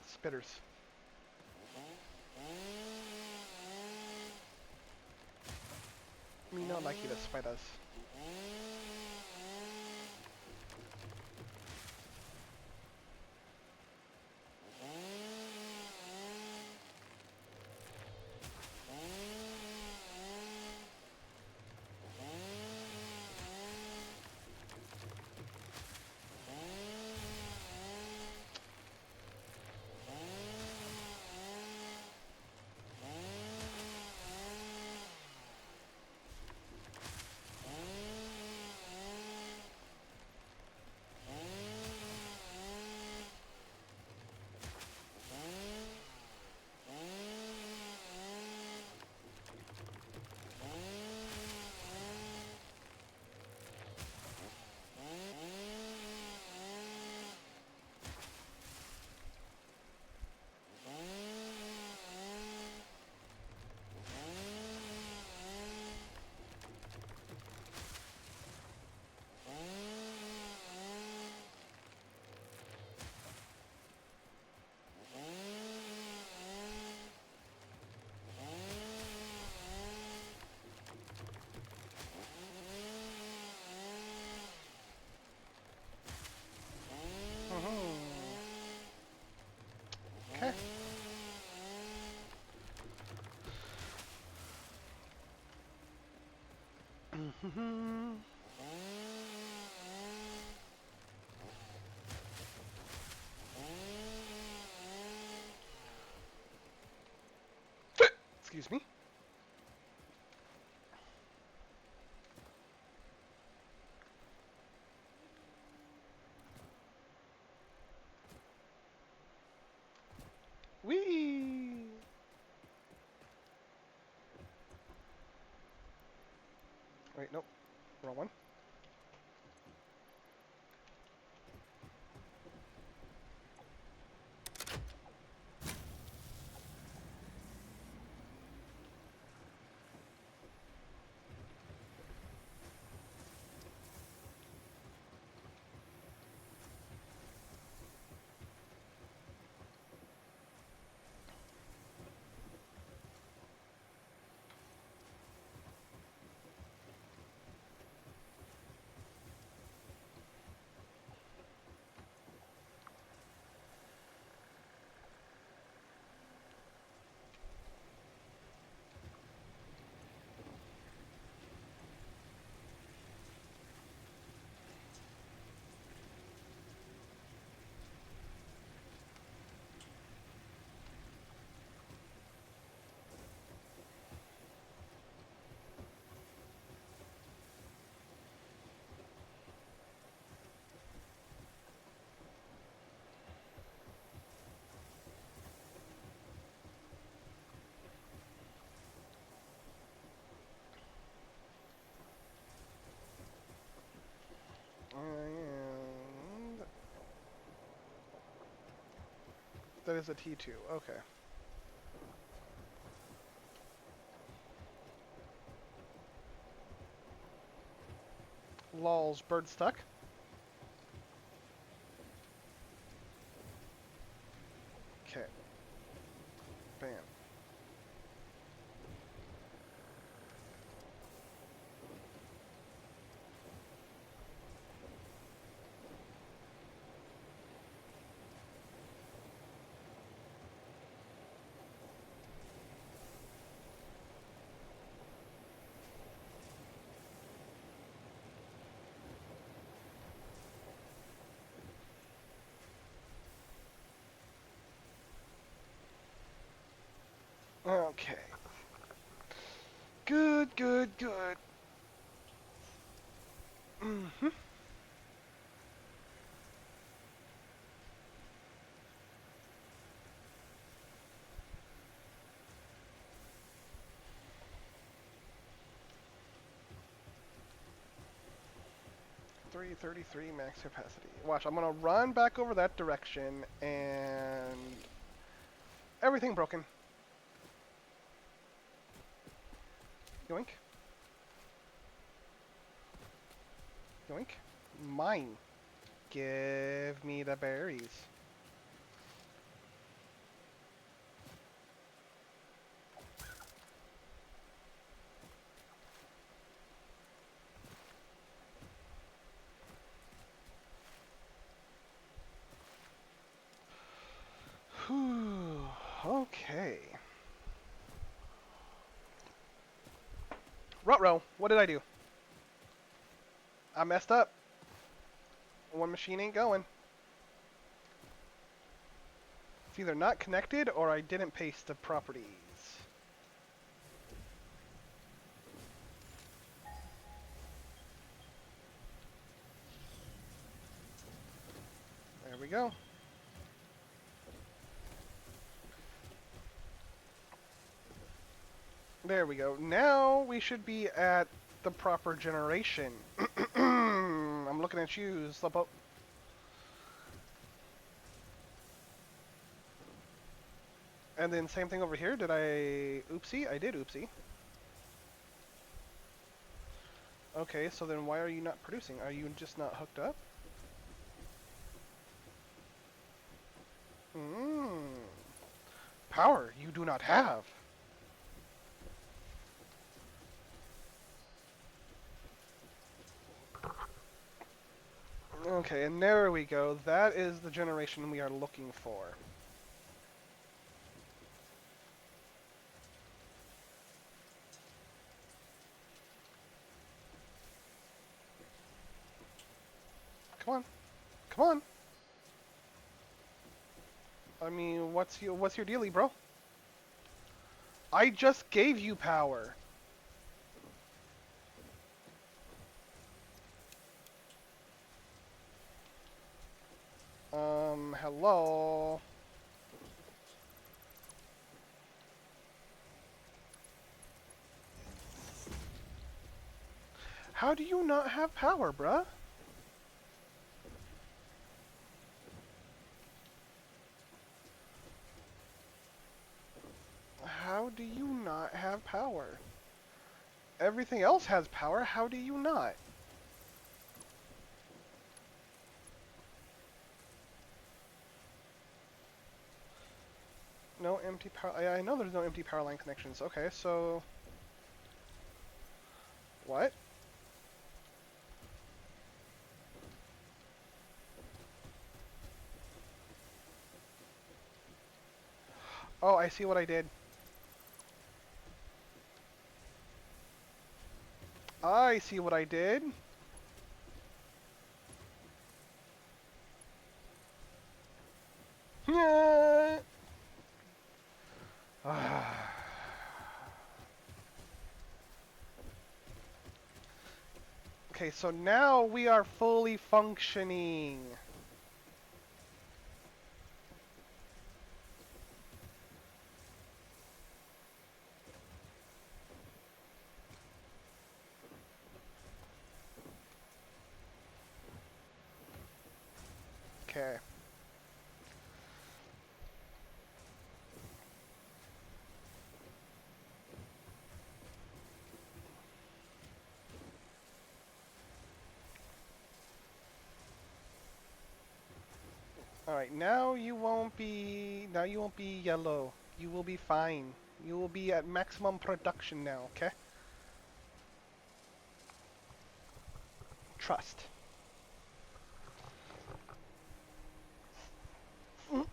Spitters. Me not like you to spiders. Excuse me. Whee! Wait, nope. Wrong one. And that is a T2. Okay. Lols, bird stuck. Okay. Bam. Okay. Good, good, good. Mm-hmm. .333 max capacity. Watch, I'm gonna run back over that direction and everything broken. Yoink. Yoink. Mine. Give me the berries. Whew. Okay. Ruh-roh, what did I do? I messed up. One machine ain't going. It's either not connected or I didn't paste the properties. There we go. There we go. Now we should be at the proper generation. I'm looking at you, Slowpoke. And then same thing over here. Did I oopsie? I did oopsie. Okay, so then why are you not producing? Are you just not hooked up? Hmm. Power you do not have. Okay, and there we go. That is the generation we are looking for. Come on. Come on. I mean, what's your dealie, bro? I just gave you power. Hello? How do you not have power, bruh? How do you not have power? Everything else has power, how do you not? No empty power. I know there's no empty power line connections. Okay, so what? Oh, I see what I did. I see what I did. Yeah. Okay, so now we are fully functioning. Okay. Alright, now you won't be yellow. You will be fine. You will be at maximum production now, okay? Trust. Mm.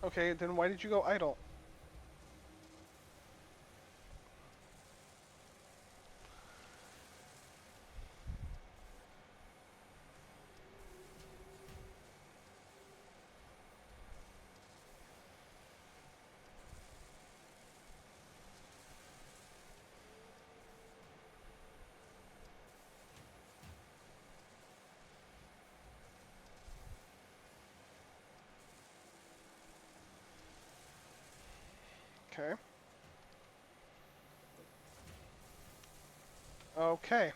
Okay, then why did you go idle? Okay. Okay.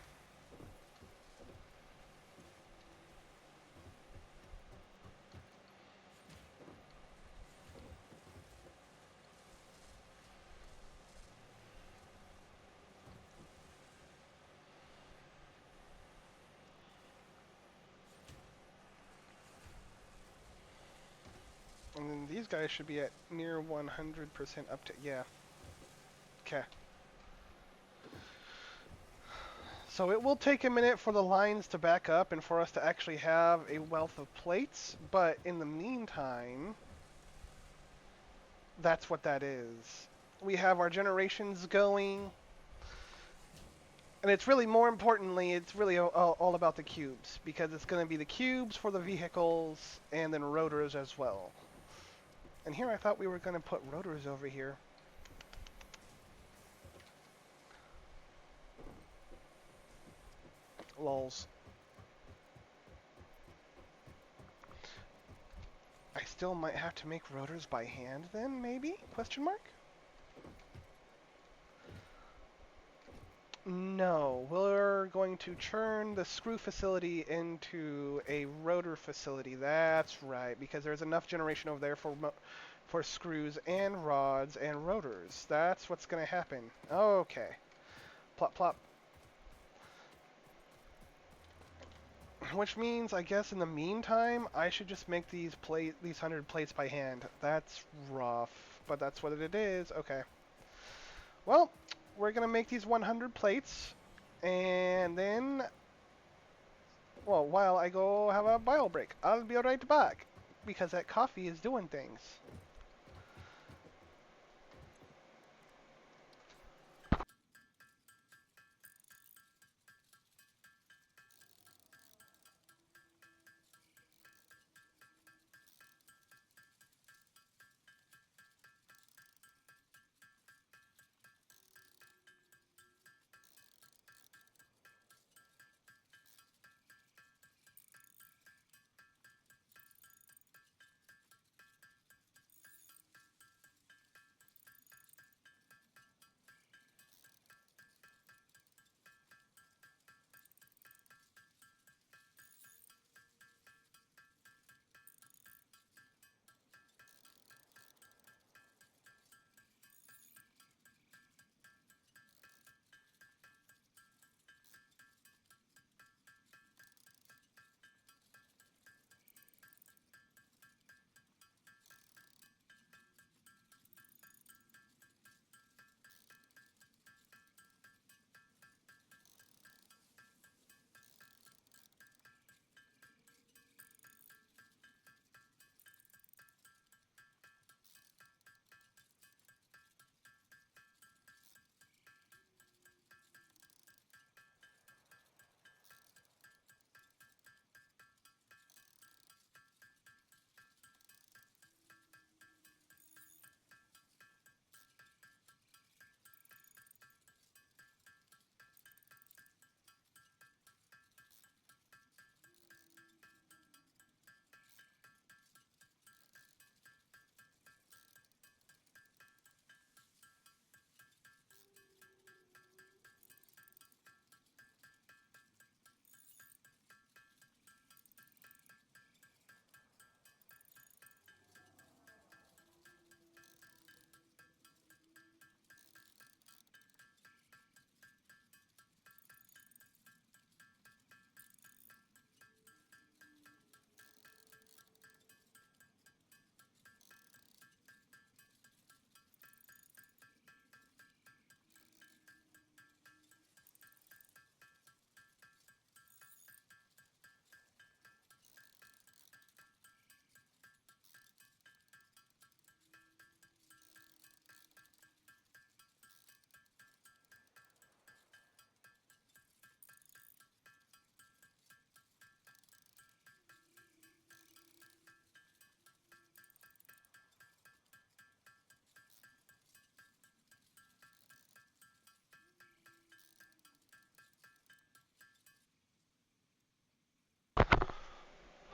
And then these guys should be at near 100% up to, yeah. Okay. So it will take a minute for the lines to back up and for us to actually have a wealth of plates, but in the meantime, that's what that is. We have our generations going, and it's really, more importantly, it's really all about the cubes, because it's going to be the cubes for the vehicles and then rotors as well. And here I thought we were going to put rotors over here. Lols. I still might have to make rotors by hand then, maybe? Question mark? No, we're going to turn the screw facility into a rotor facility. That's right, because there's enough generation over there for screws and rods and rotors. That's what's going to happen. Okay. Plop, plop. Which means, I guess, in the meantime, I should just make these 100 plates by hand. That's rough, but that's what it is. Okay. Well, we're going to make these 100 plates, and then, well, while I go have a bio break, I'll be right back, because that coffee is doing things.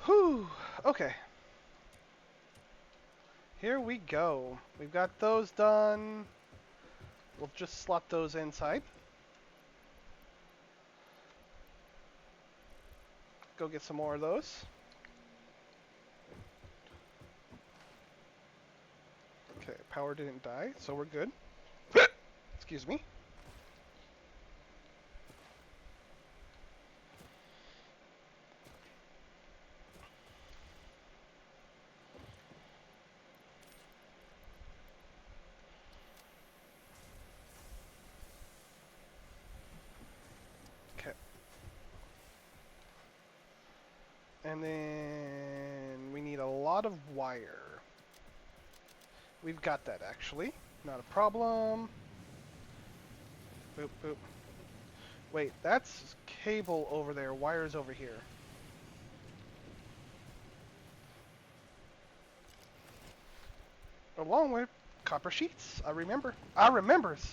Whew. Okay. Here we go. We've got those done. We'll just slot those inside. Go get some more of those. Okay, power didn't die, so we're good. Excuse me. Okay. And then we need a lot of wire. We've got that, actually. Not a problem. Boop, boop. Wait, that's cable over there. Wire's over here. Along with copper sheets. I remember. I remembers.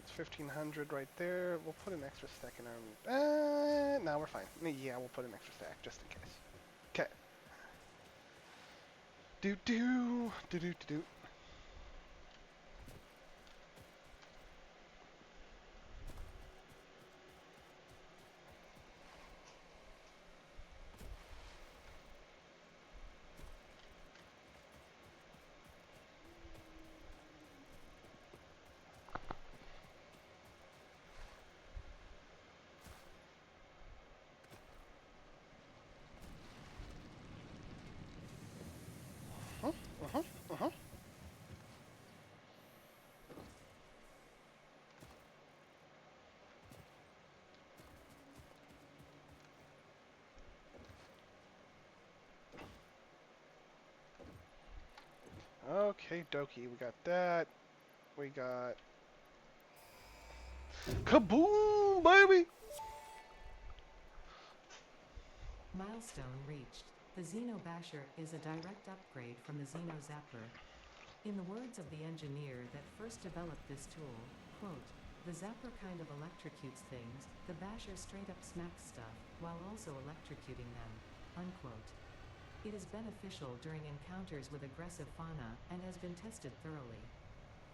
It's 1500 right there. We'll put an extra stack in our... no, we're fine. Yeah, we'll put an extra stack just in case. Okay. Do-do. Do-do-do-do. Uh-huh, uh-huh, uh-huh. Okay, dokie. We got that. We got... Kaboom, baby! Milestone reached. The Xeno Basher is a direct upgrade from the Xeno Zapper. In the words of the engineer that first developed this tool, quote, "The Zapper kind of electrocutes things, the Basher straight up smacks stuff, while also electrocuting them," unquote. It is beneficial during encounters with aggressive fauna and has been tested thoroughly.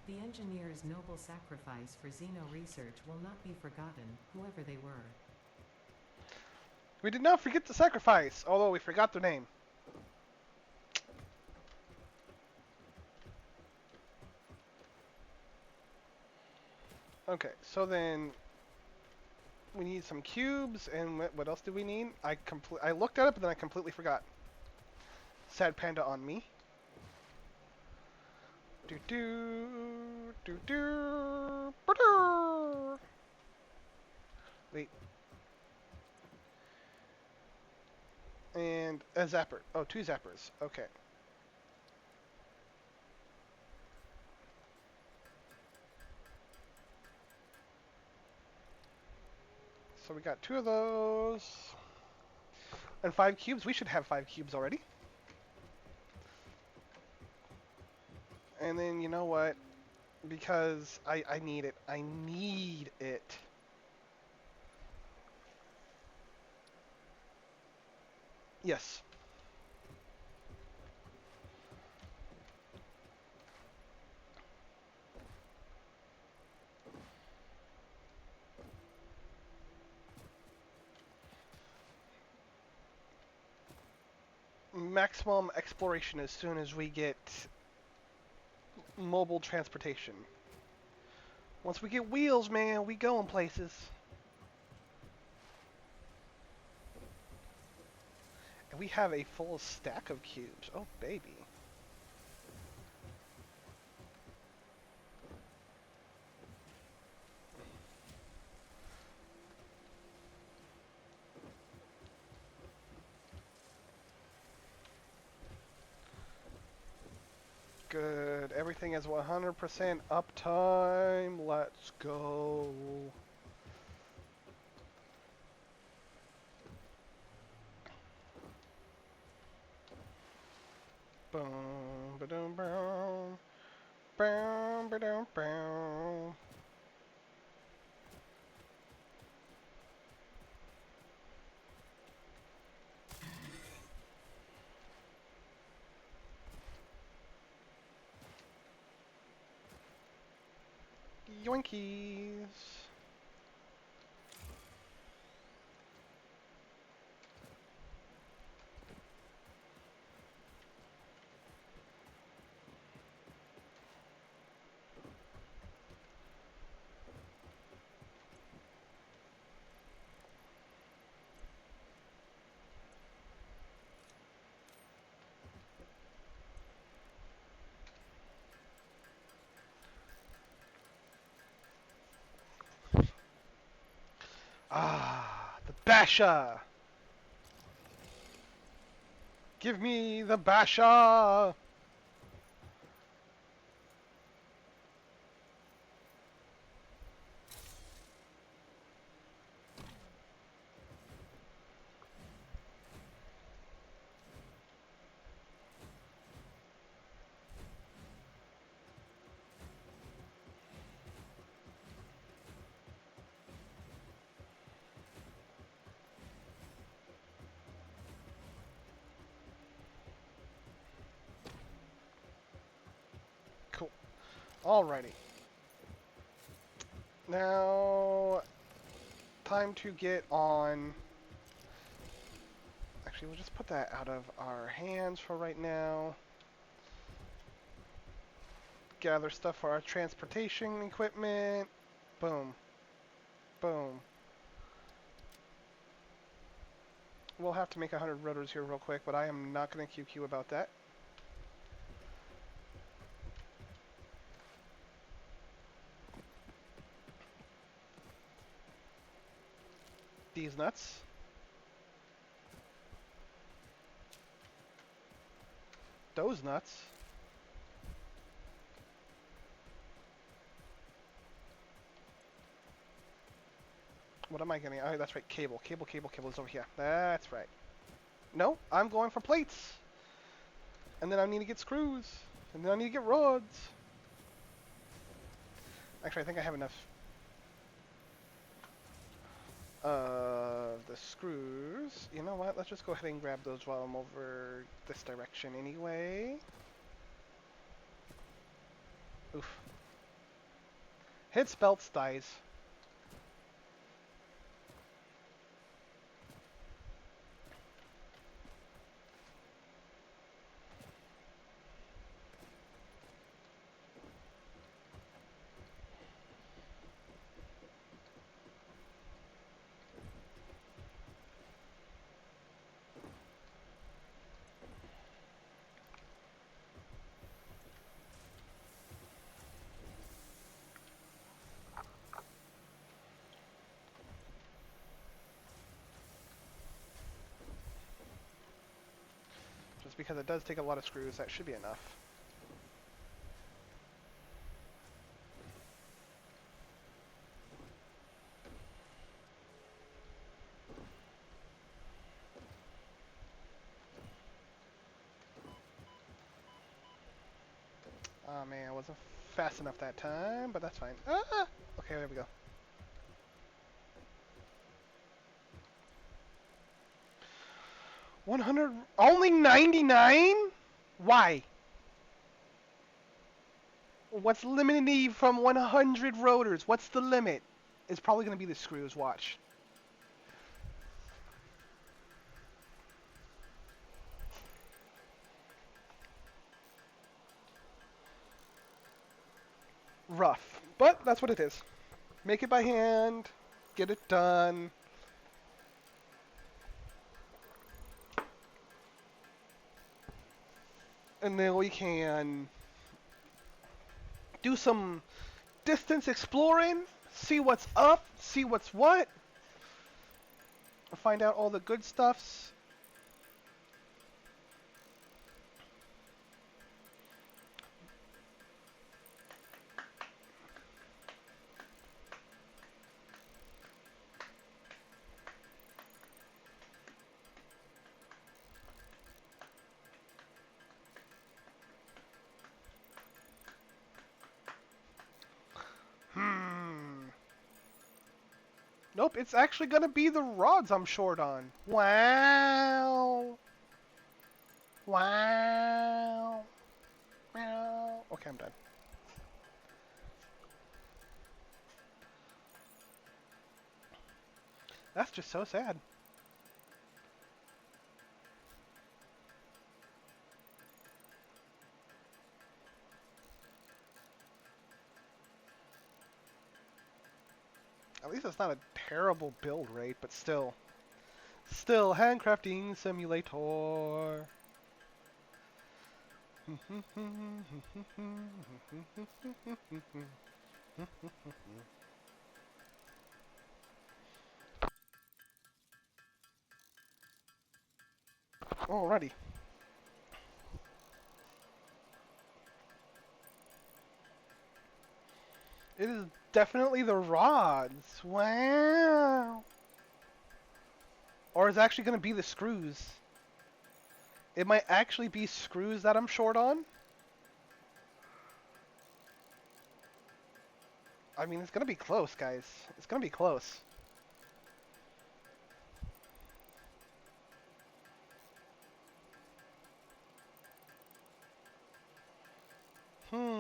The engineer's noble sacrifice for Xeno research will not be forgotten, whoever they were. We did not forget the sacrifice, although we forgot their name. Okay, so then we need some cubes, and what else do we need? I looked at it, but then I completely forgot. Sad panda on me. Do do do do. Ba-do. Wait. And a zapper. Oh, two zappers. Okay. So we got two of those. And 5 cubes. We should have 5 cubes already. And then, you know what? Because I need it. I need it. Yes. Maximum exploration as soon as we get mobile transportation. Once we get wheels, man, we going places. And we have a full stack of cubes. Oh, baby. everything is 100% uptime. Let's go. Boom, ba-dum, boom. Boom, ba-dum, boom. Yoinkies. Ah, the Basha. Give me the Basha. Cool. Alrighty. Now, time to get on. Actually, we'll just put that out of our hands for right now. Gather stuff for our transportation equipment. Boom. Boom. We'll have to make 100 rotors here real quick, but I am not going to QQ about that. These nuts. Those nuts. What am I getting? Oh, that's right. Cable. Cable is over here. That's right. No, I'm going for plates. And then I need to get screws. And then I need to get rods. Actually, I think I have enough of the screws. You know what? Let's just go ahead and grab those while I'm over this direction anyway. Oof. Hits, belts, dies. Just because it does take a lot of screws, that should be enough. Oh man, I wasn't fast enough that time, but that's fine. Ah! Okay, there we go. 100, only 99? Why? What's limiting me from 100 rotors? What's the limit? It's probably going to be the screws, watch. Rough, but that's what it is. Make it by hand, get it done. And then we can do some distance exploring, see what's up, see what's what, find out all the good stuffs. Nope, it's actually gonna be the rods I'm short on. Wow. Wow. Wow. Okay, I'm done. That's just so sad. At least it's not a terrible build rate, but still. Still, handcrafting simulator. Alrighty. It is definitely the rods. Wow. Or it's actually going to be the screws. It might actually be screws that I'm short on. I mean, it's going to be close, guys. It's going to be close. Hmm.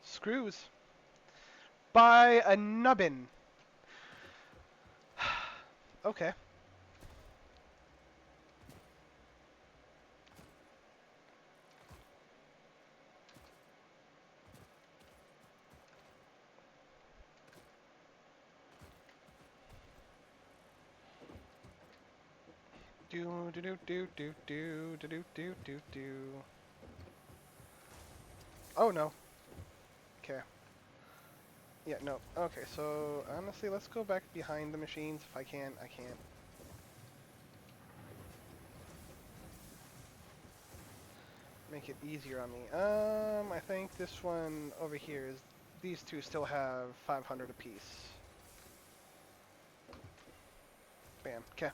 Screws. By a nubbin. Okay. Do do do do do do do do do do do. Oh no. Okay. Yeah, no. Okay, so honestly, let's go back behind the machines if I can. I can't. Make it easier on me. I think this one over here is. These two still have 500 apiece. Bam. Okay.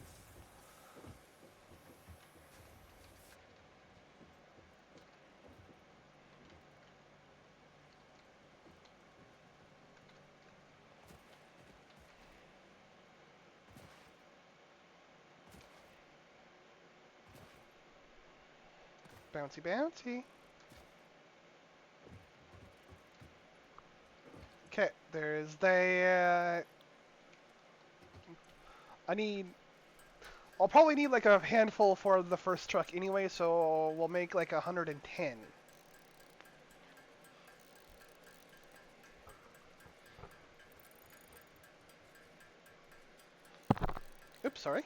Bouncy, bouncy. Okay, there's the. I need. I'll probably need like a handful for the first truck anyway, so we'll make like 110. Oops, sorry.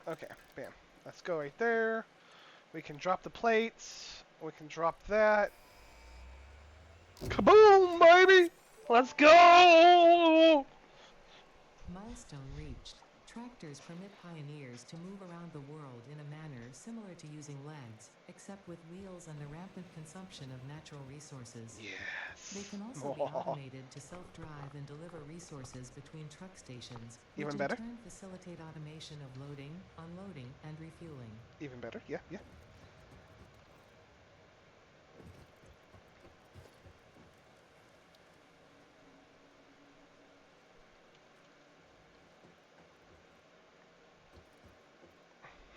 Okay, bam. Let's go right there. We can drop the plates. We can drop that. Kaboom, baby! Let's go! Milestone reached. Tractors permit pioneers to move around the world in a manner similar to using legs, except with wheels and the rampant consumption of natural resources. Yes. They can also be automated to self-drive and deliver resources between truck stations, which Even in better. turn facilitate automation of loading, unloading, and refueling. Even better. Yeah, yeah.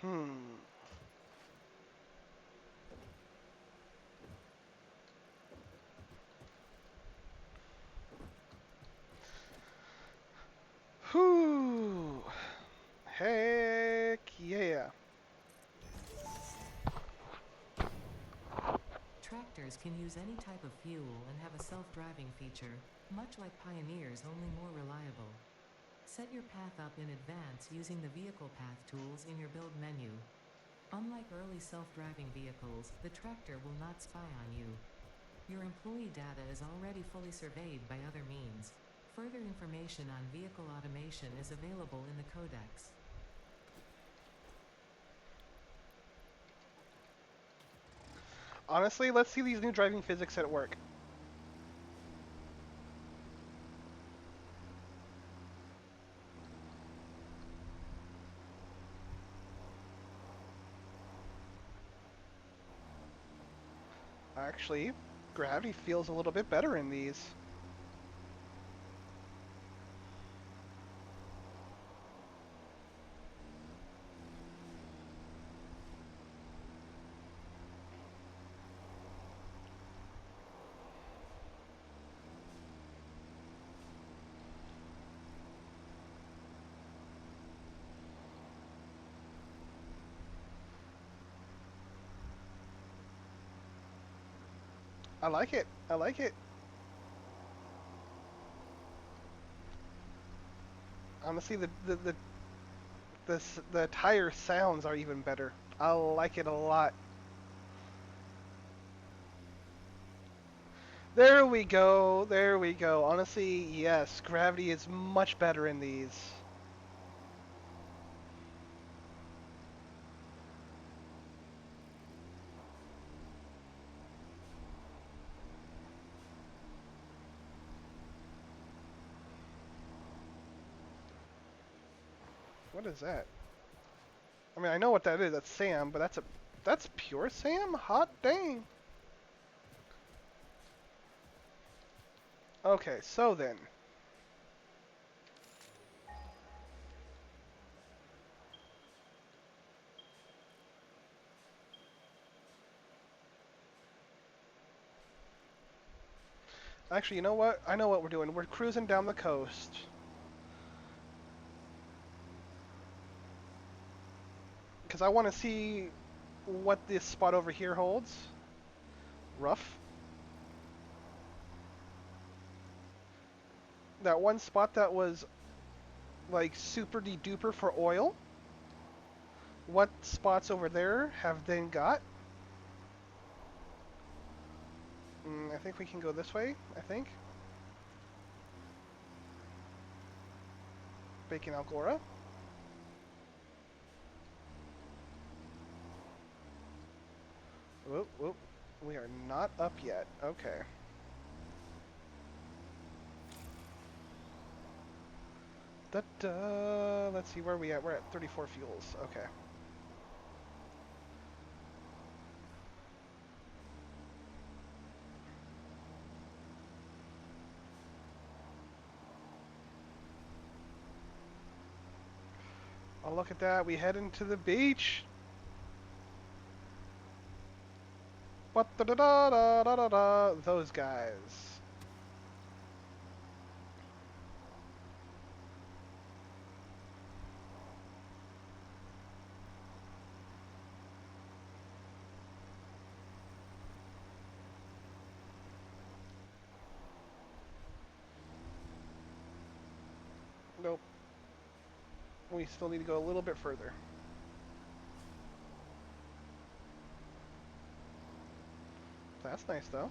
Hmm. Whew. Heck yeah. Tractors can use any type of fuel and have a self-driving feature, much like Pioneer's, only more reliable. Set your path up in advance using the Vehicle Path tools in your build menu. Unlike early self-driving vehicles, the tractor will not spy on you. Your employee data is already fully surveyed by other means. Further information on vehicle automation is available in the codex. Honestly, let's see these new driving physics at work. Actually, gravity feels a little bit better in these. I like it. I like it. Honestly, the tire sounds are even better. I like it a lot. There we go. There we go. Honestly, yes, gravity is much better in these. What is that? I mean, I know what that is. That's Sam, but that's pure Sam. Hot dang. Okay, so then. Actually, you know what? I know what we're doing. We're cruising down the coast. Because I want to see what this spot over here holds. Rough. That one spot that was like super de duper for oil. What spots over there have then got? I think we can go this way, I think. Bacon Algora. Whoop, whoop. We are not up yet. Okay. Da-da. Let's see where we at. We're at 34 fuels. Okay. Oh, look at that. We head into the beach. What da da da da da da da. Those guys. Nope. We still need to go a little bit further. That's nice, though.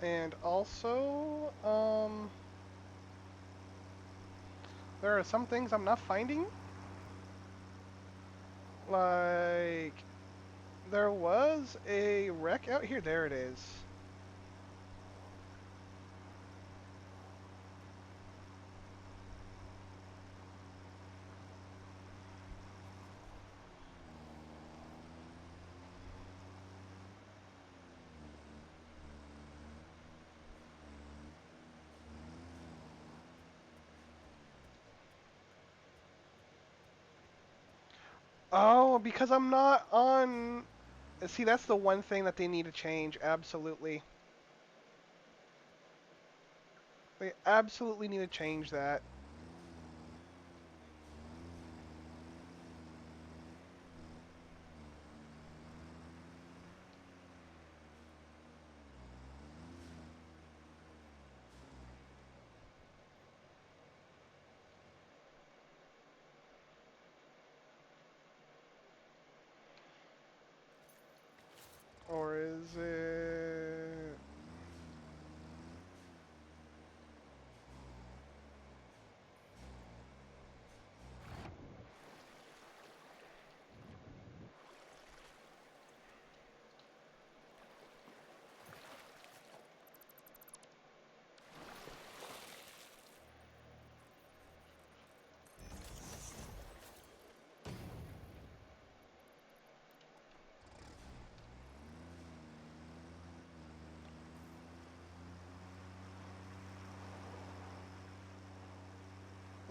And also, there are some things I'm not finding. Like, there was a wreck out here. There it is. Oh, because I'm not on... See, that's the one thing that they need to change. Absolutely. They absolutely need to change that. Is it...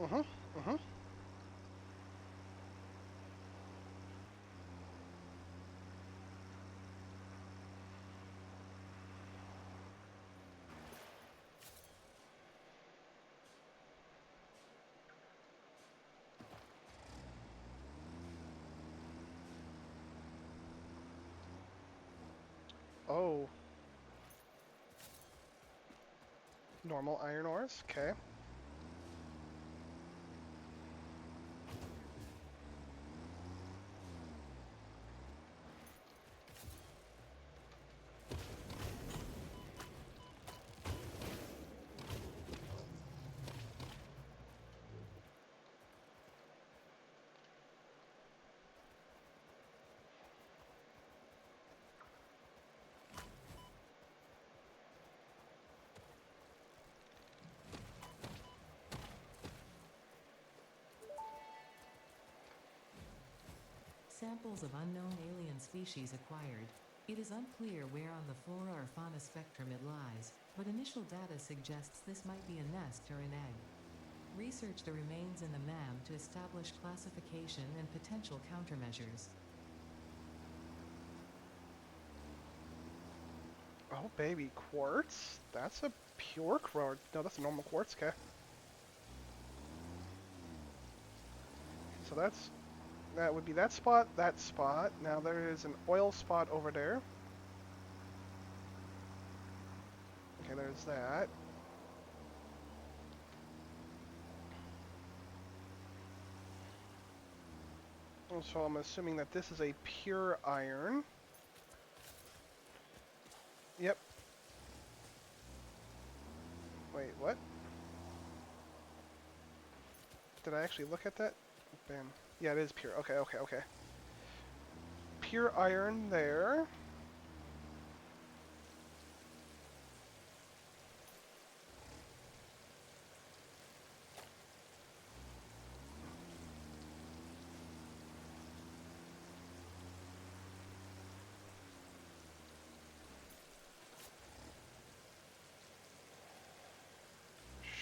Mm-hmm, mm-hmm. Oh, normal iron ores. Okay. Samples of unknown alien species acquired. It is unclear where on the flora or fauna spectrum it lies, but initial data suggests this might be a nest or an egg. Research the remains in the MAM to establish classification and potential countermeasures. Oh, baby, quartz? That's a pure quartz. No, that's a normal quartz. Okay. So that would be that spot, that spot. Now there is an oil spot over there. Okay, there's that. So I'm assuming that this is a pure iron. Yep. Wait, what? Did I actually look at that? Bam. Yeah, it is pure. Okay, okay, okay. Pure iron there.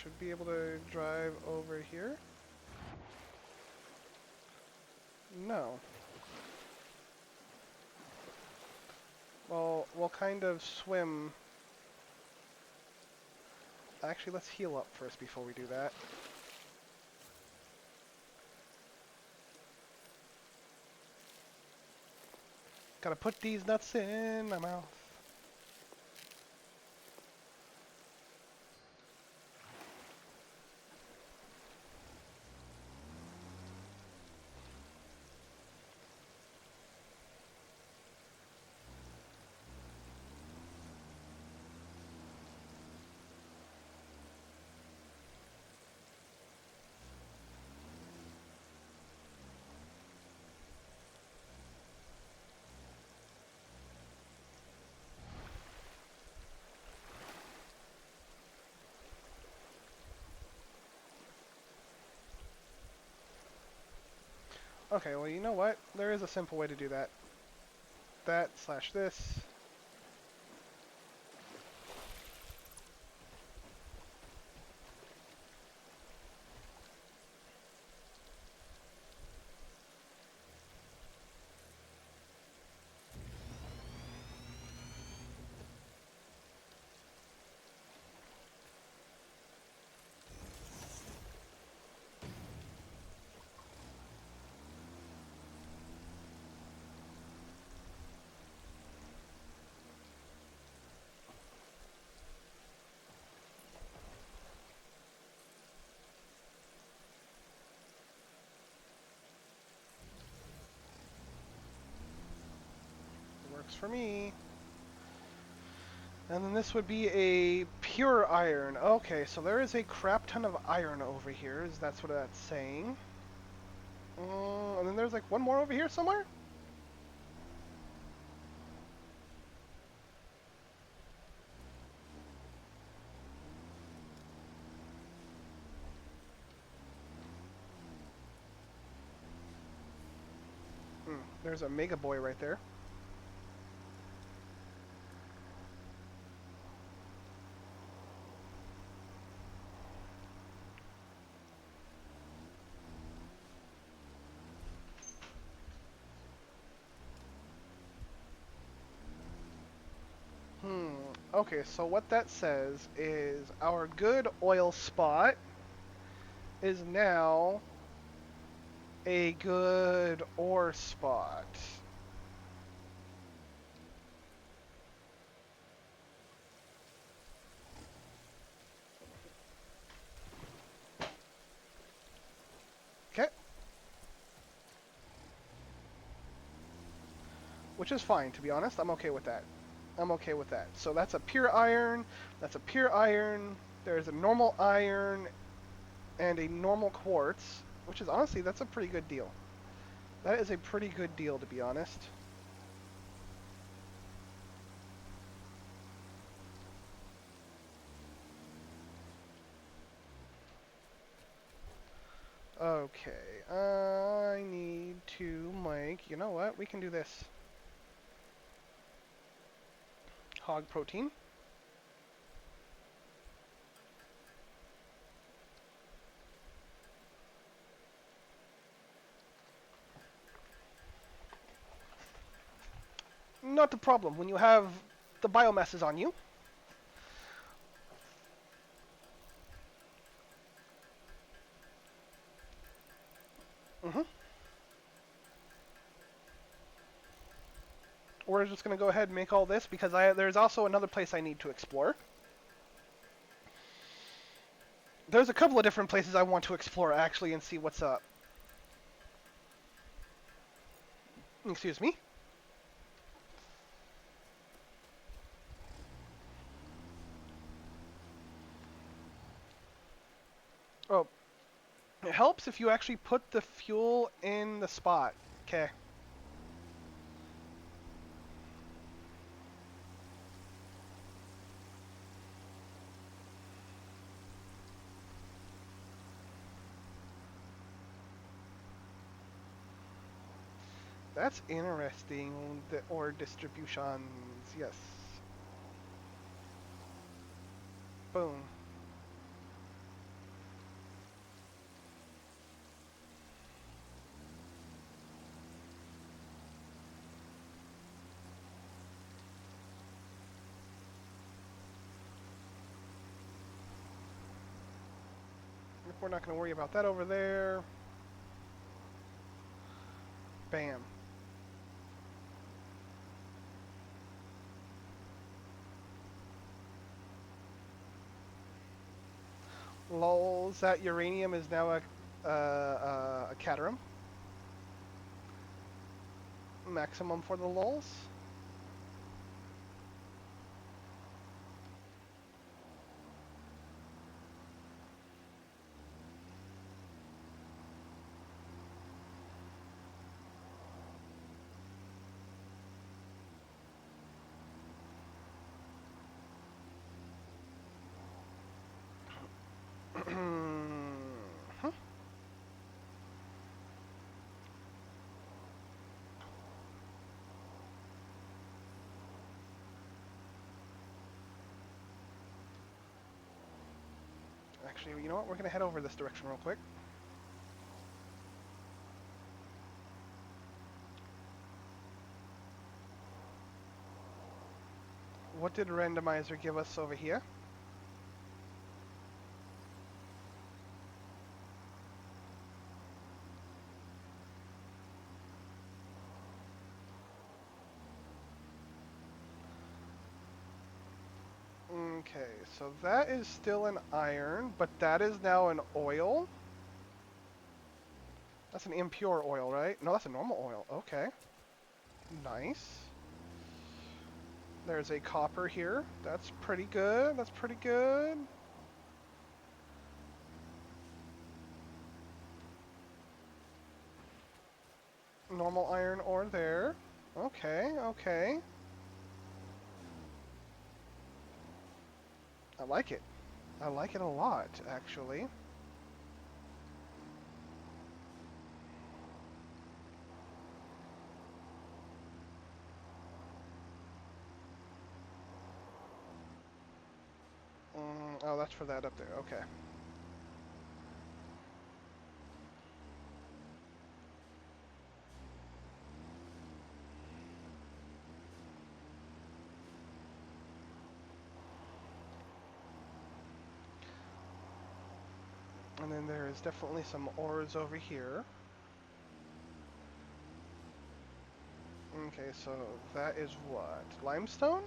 Should be able to drive over here. No. Well, we'll kind of swim. Actually, let's heal up first before we do that. Gotta put these nuts in my mouth. Okay, well, you know what? There is a simple way to do that. That slash this. Works for me. And then this would be a pure iron. Okay, so there is a crap ton of iron over here. That's what that's saying. And then there's like one more over here somewhere? There's a Mega Boy right there. Okay, so what that says is our good oil spot is now a good ore spot. Okay. Which is fine, to be honest. I'm okay with that. I'm okay with that. So that's a pure iron. That's a pure iron. There's a normal iron and a normal quartz, which is honestly, that's a pretty good deal. That is a pretty good deal, to be honest. Okay, I need to make, you know what, we can do this. Hog protein. Not the problem when you have the biomasses on you. hmm We're just going to go ahead and make all this because there's also another place I need to explore. There's a couple of different places I want to explore actually and see what's up. Excuse me. Oh, it helps if you actually put the fuel in the spot. Okay. That's interesting, the ore distributions. Yes. Boom. We're not going to worry about that over there. Bam. Lols, that uranium is now a caterum. Maximum for the lols. Actually, you know what? We're going to head over this direction real quick. What did randomizer give us over here? Okay, so that is still an iron, but that is now an oil. That's an impure oil, right? No, that's a normal oil. Okay. Nice. There's a copper here. That's pretty good. That's pretty good. Normal iron ore there. Okay, okay. I like it. I like it a lot, actually. Oh, that's for that up there. Okay. And then there is definitely some ores over here. Okay, so that is what? Limestone?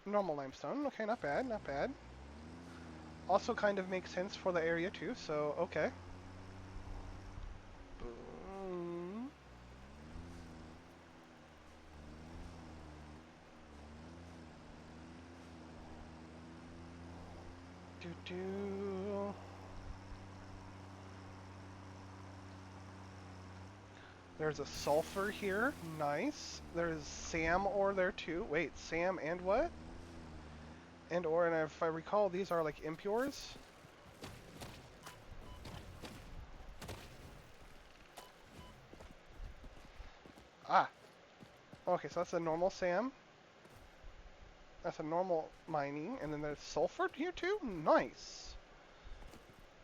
Normal limestone. Okay, not bad, not bad. Also kind of makes sense for the area too, so okay. Boom. Do do. There's a sulfur here. Nice. There's SAM ore there too. Wait, SAM and what? And ore, and if I recall, these are like impures. Ah. Okay, so that's a normal SAM. That's a normal mining, and then there's sulfur here too? Nice.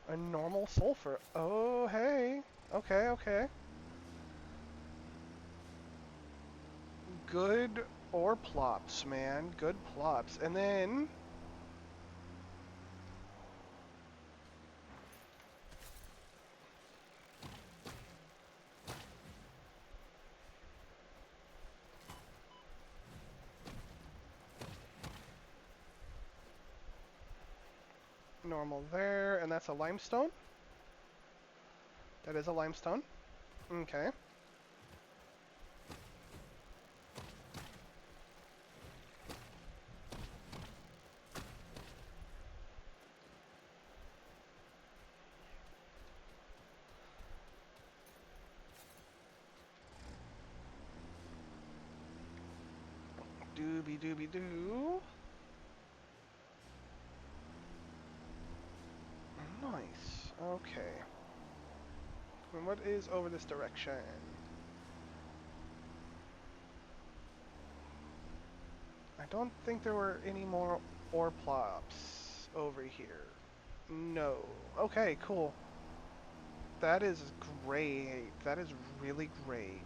A normal sulfur. Oh, hey. Okay, okay. Good ore plops, man. Good plops. And then... normal there, and that's a limestone? That is a limestone. Okay. Dooby dooby doo. Nice. Okay. And what is over this direction? I don't think there were any more ore plops over here. No. Okay, cool. That is great. That is really great.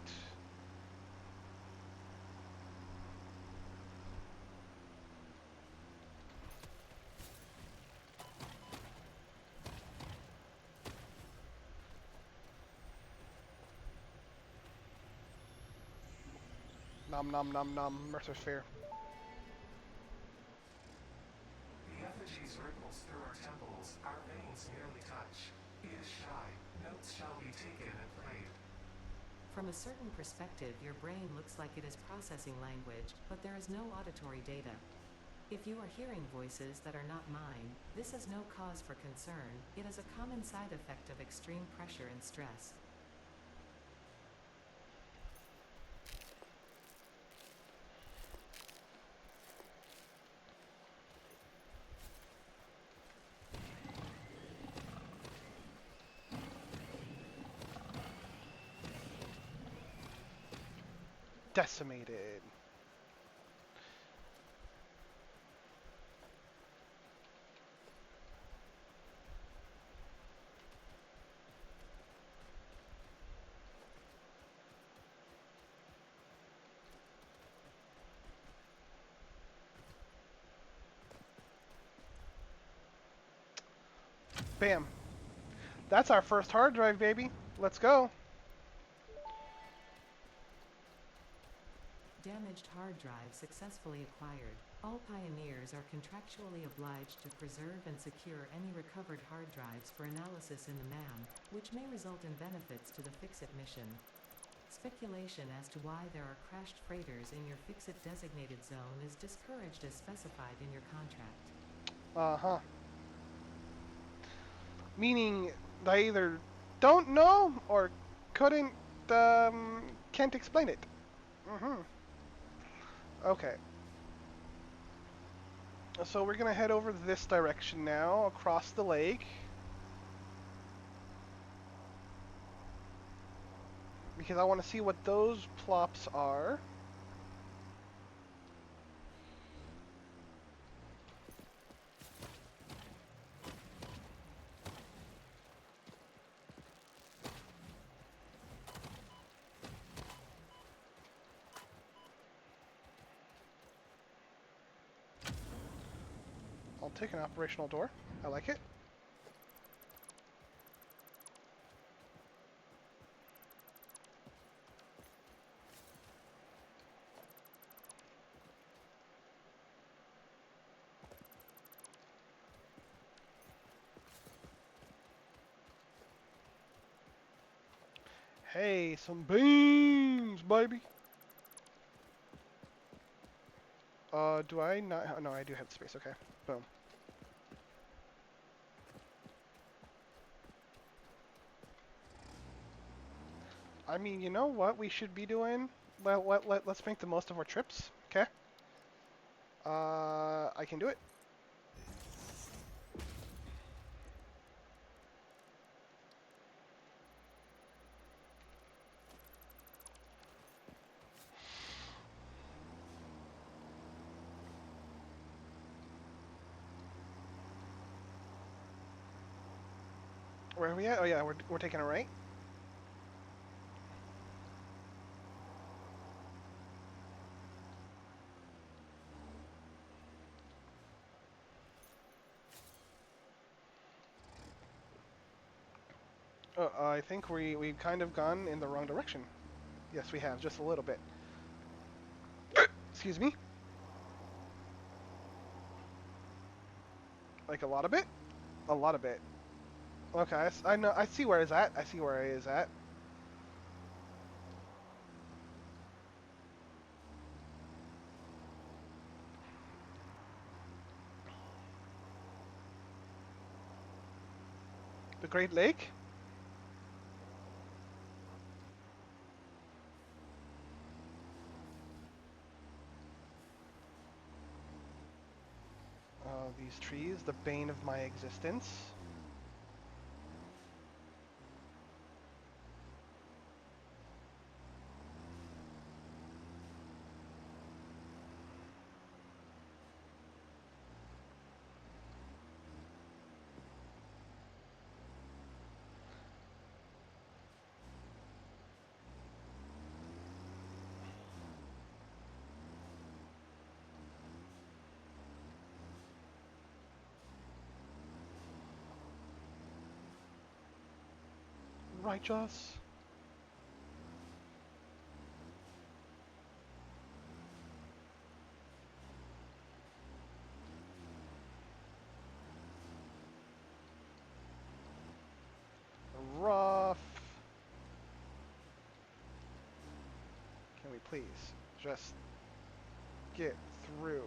Nom nom nom nom. Mercer's Fair. The effigies ripples through our temples, our veins nearly touch. He is shy. Notes shall be taken and played. From a certain perspective, your brain looks like it is processing language, but there is no auditory data. If you are hearing voices that are not mine, this is no cause for concern. It is a common side effect of extreme pressure and stress. Decimated. Bam. That's our first hard drive, baby. Let's go. damaged hard drive successfully acquired. All pioneers are contractually obliged to preserve and secure any recovered hard drives for analysis in the MAM, which may result in benefits to the Fix-It mission. Speculation as to why there are crashed freighters in your Fix-It designated zone is discouraged as specified in your contract. Uh-huh. Meaning I either don't know or couldn't, can't explain it. Mm-hmm. Okay. So we're gonna head over this direction now, across the lake. Because I want to see what those plops are. I'll take an operational door. I like it. Hey, some beans, baby. Do I not? No, I do have space. Okay, boom. I mean, you know what we should be doing? Let's make the most of our trips, okay? I can do it. Where are we at? Oh yeah, we're taking a right. I think we've kind of gone in the wrong direction. Yes, we have, just a little bit. Excuse me. Like a lot of bit? A lot of bit. Okay, I know. I see where it's at. I see where it is at. The Great Lake. These trees, the bane of my existence. Righteous. Rough. Can we please just get through?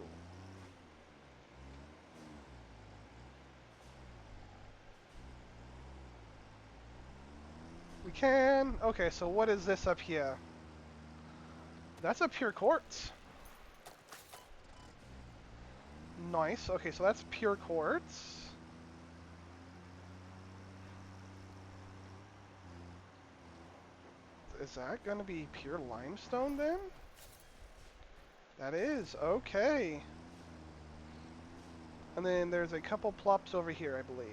We can. Okay, so what is this up here? That's a pure quartz. Nice. Okay, so that's pure quartz. Is that gonna be pure limestone then? That is. Okay. And then there's a couple plops over here, I believe.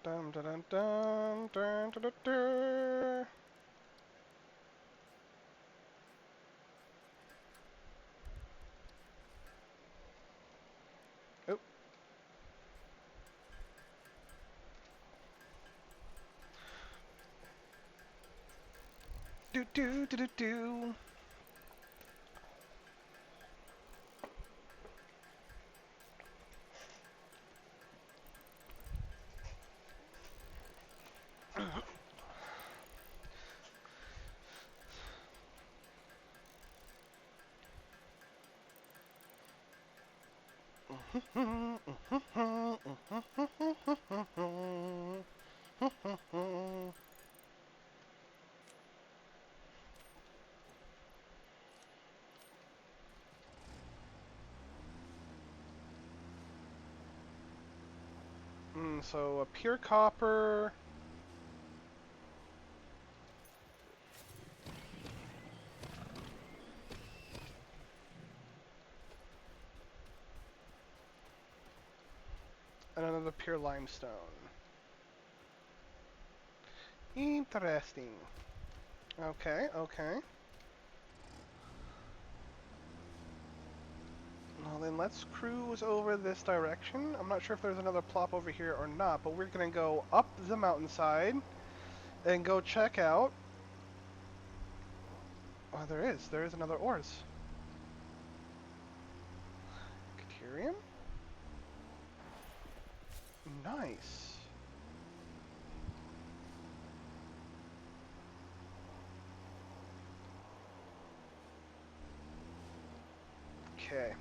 Dum dum dum dum dum dum dum. Oh. do do do do do. So a pure copper. And another pure limestone. Interesting. Okay, okay. Well then let's cruise over this direction. I'm not sure if there's another plop over here or not, but we're gonna go up the mountainside and go check out. Oh, there is. There is another ores. Caterium? Nice. Okay.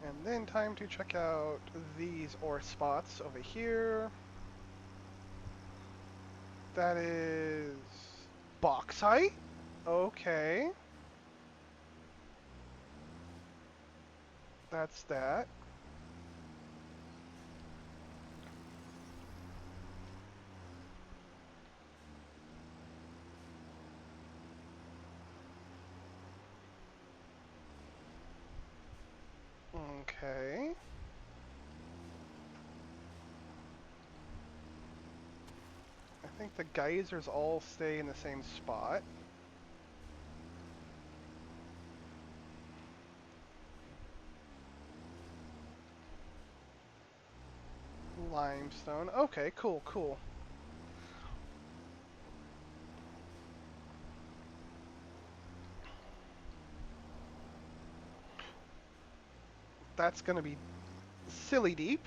And then time to check out these ore spots over here. That is bauxite? Okay. That's that. Okay. I think the geysers all stay in the same spot. Limestone. Okay, cool, cool. That's gonna be silly deep.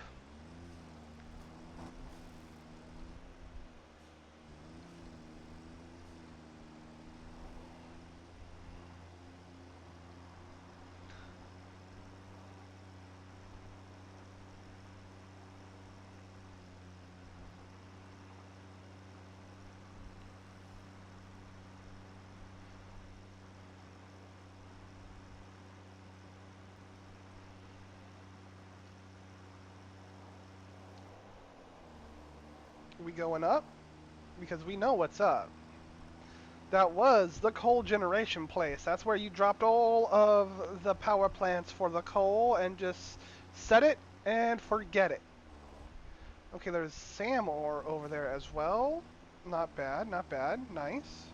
We going up? Because we know what's up. That was the coal generation place. That's where you dropped all of the power plants for the coal and just set it and forget it. Okay, there's SAM ore over there as well. Not bad, not bad. Nice.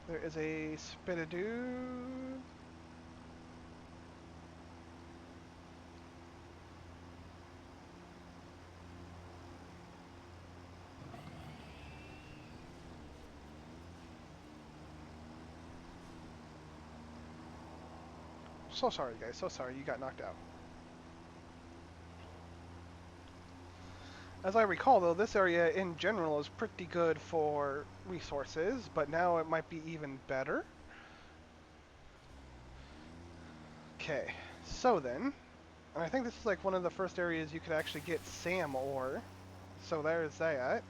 There is a Spidadoo. So sorry, guys. So sorry you got knocked out. As I recall, though, this area in general is pretty good for resources, but now it might be even better. Okay, so then, and I think this is like one of the first areas you could actually get SAM ore. So there's that.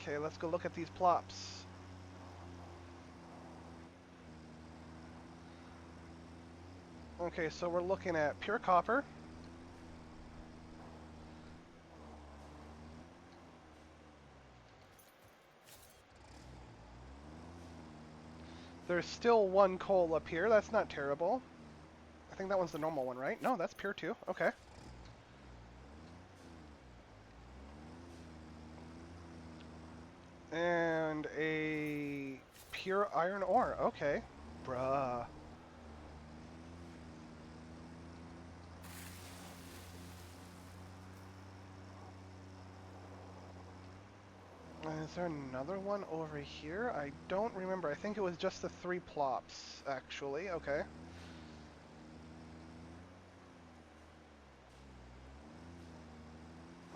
Okay, let's go look at these plops. Okay, so we're looking at pure copper. There's still one coal up here. That's not terrible. I think that one's the normal one, right? No, that's pure too. Okay. And a pure iron ore. Okay. Bruh. Is there another one over here? I don't remember. I think it was just the 3 plops, actually. Okay.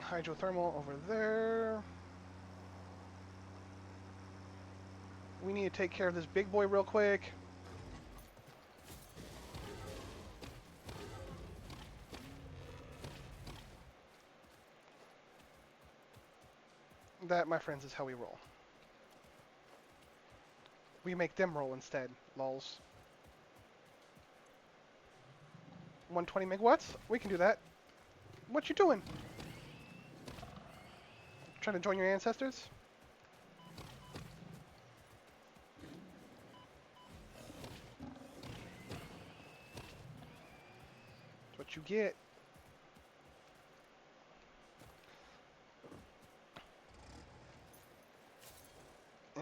Hydrothermal over there. We need to take care of this big boy real quick. That, my friends, is how we roll. We make them roll instead, lols. 120 megawatts? We can do that. What you doing? Trying to join your ancestors? That's what you get.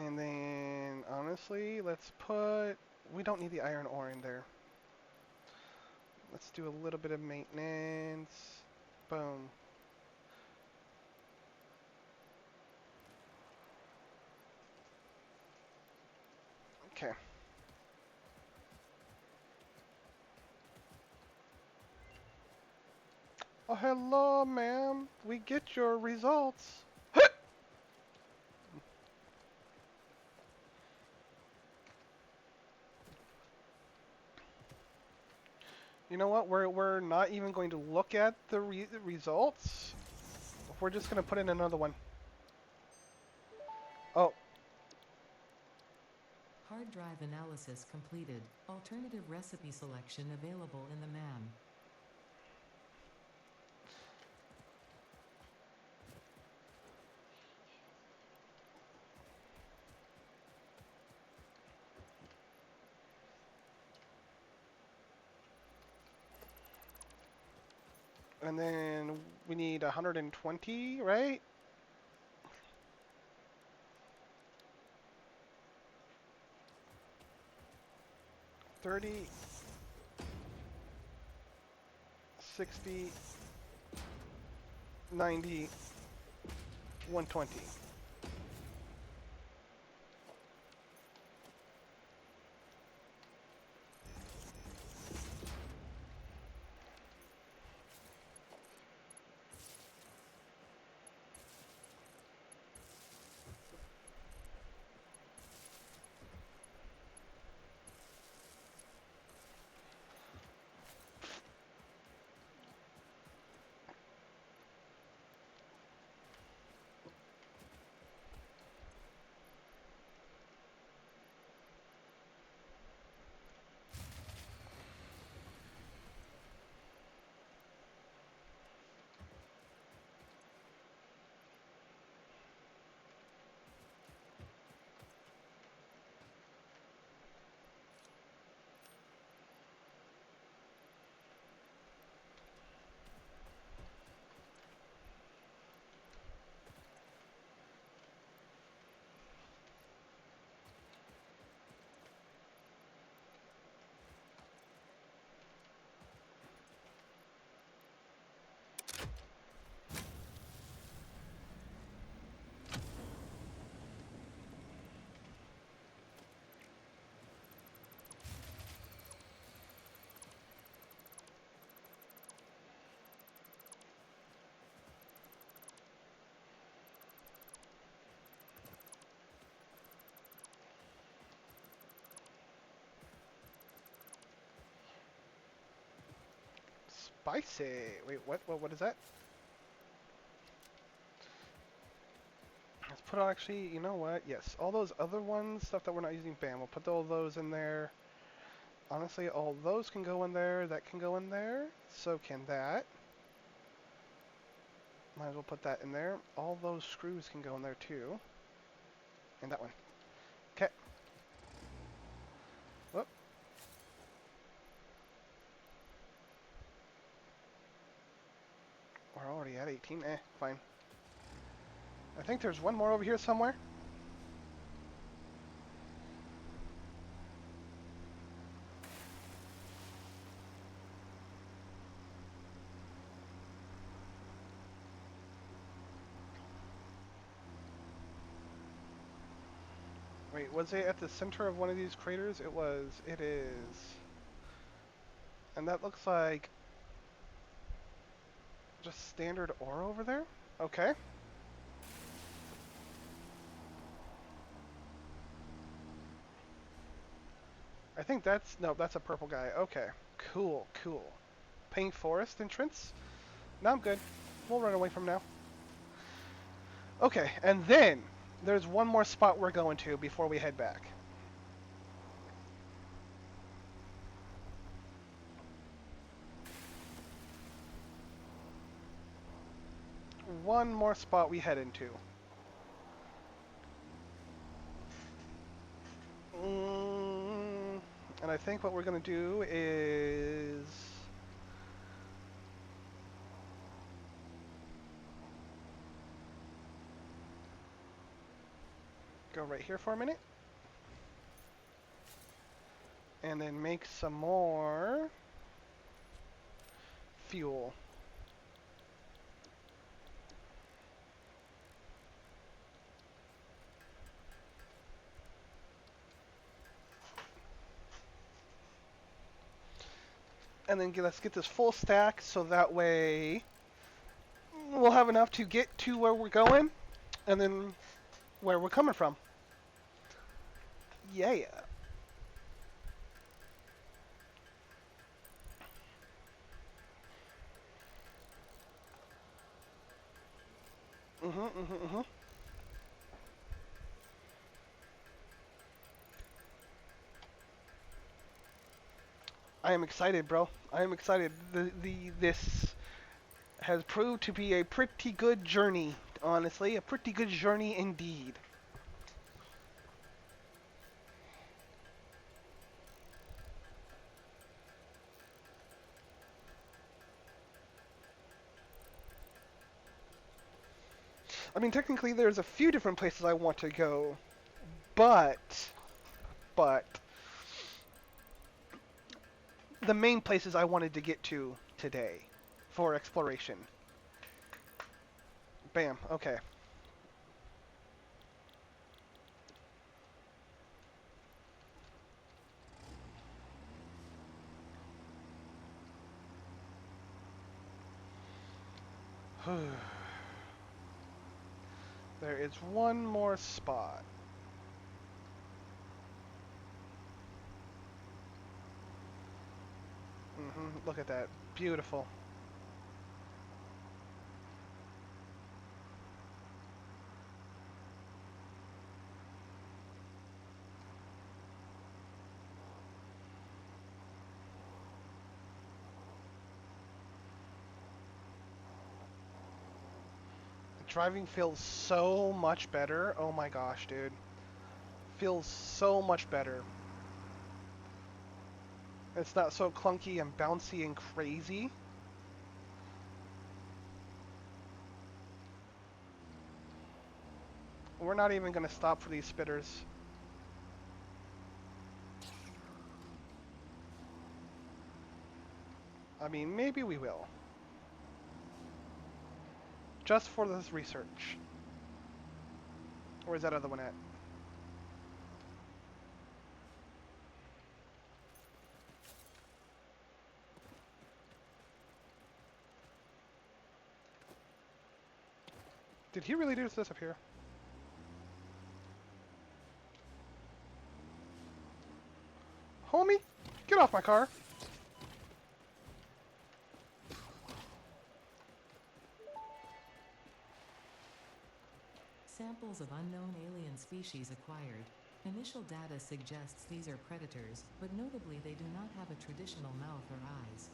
And then, honestly, let's put... We don't need the iron ore in there. Let's do a little bit of maintenance. Boom. Okay. Oh, hello, ma'am. We get your results. You know what? We're not even going to look at the results. We're just going to put in another one. Oh. Hard drive analysis completed. Alternative recipe selection available in the MAM. And then we need 120, right? $30, 60, 90, 120. Spicy. Wait, what? What is that? Let's put actually, you know what? Yes, all those other ones, stuff that we're not using, bam, we'll put all those in there. Honestly, all those can go in there. That can go in there. So can that. Might as well put that in there. All those screws can go in there too. And that one. Okay. at 18. Fine. I think there's one more over here somewhere. Wait, was it at the center of one of these craters? It was. It is. And that looks like just standard ore over there? Okay. I think that's... No, that's a purple guy. Okay. Cool, cool. Pink Forest entrance? No, I'm good. We'll run away from now. Okay, and then there's one more spot we're going to before we head back. One more spot we head into. And I think what we're going to do is... go right here for a minute. And then make some more fuel. And then let's get this full stack so that way we'll have enough to get to where we're going and then where we're coming from. Yeah. Mm-hmm. I am excited, bro. I am excited. This has proved to be a pretty good journey, honestly. A pretty good journey indeed. I mean, technically there's a few different places I want to go, but the main places I wanted to get to today for exploration. Bam, okay. There is one more spot. Look at that. Beautiful. Driving feels so much better. Oh my gosh, dude. Feels so much better. It's not so clunky and bouncy and crazy. We're not even going to stop for these spitters. I mean, maybe we will. Just for this research. Where's that other one at? Did he really do this up here? Homie, get off my car. Samples of unknown alien species acquired. Initial data suggests these are predators, but notably they do not have a traditional mouth or eyes.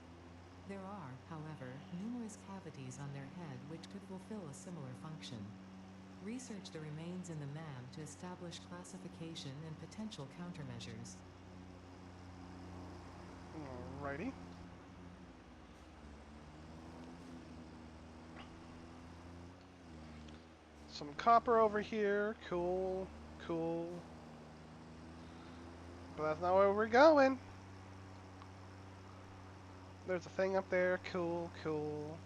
There are, however, numerous cavities on their head which could fulfill a similar function. Research the remains in the MAM to establish classification and potential countermeasures. Alrighty. some copper over here. Cool, cool. But that's not where we're going. There's a thing up there. Cool, cool.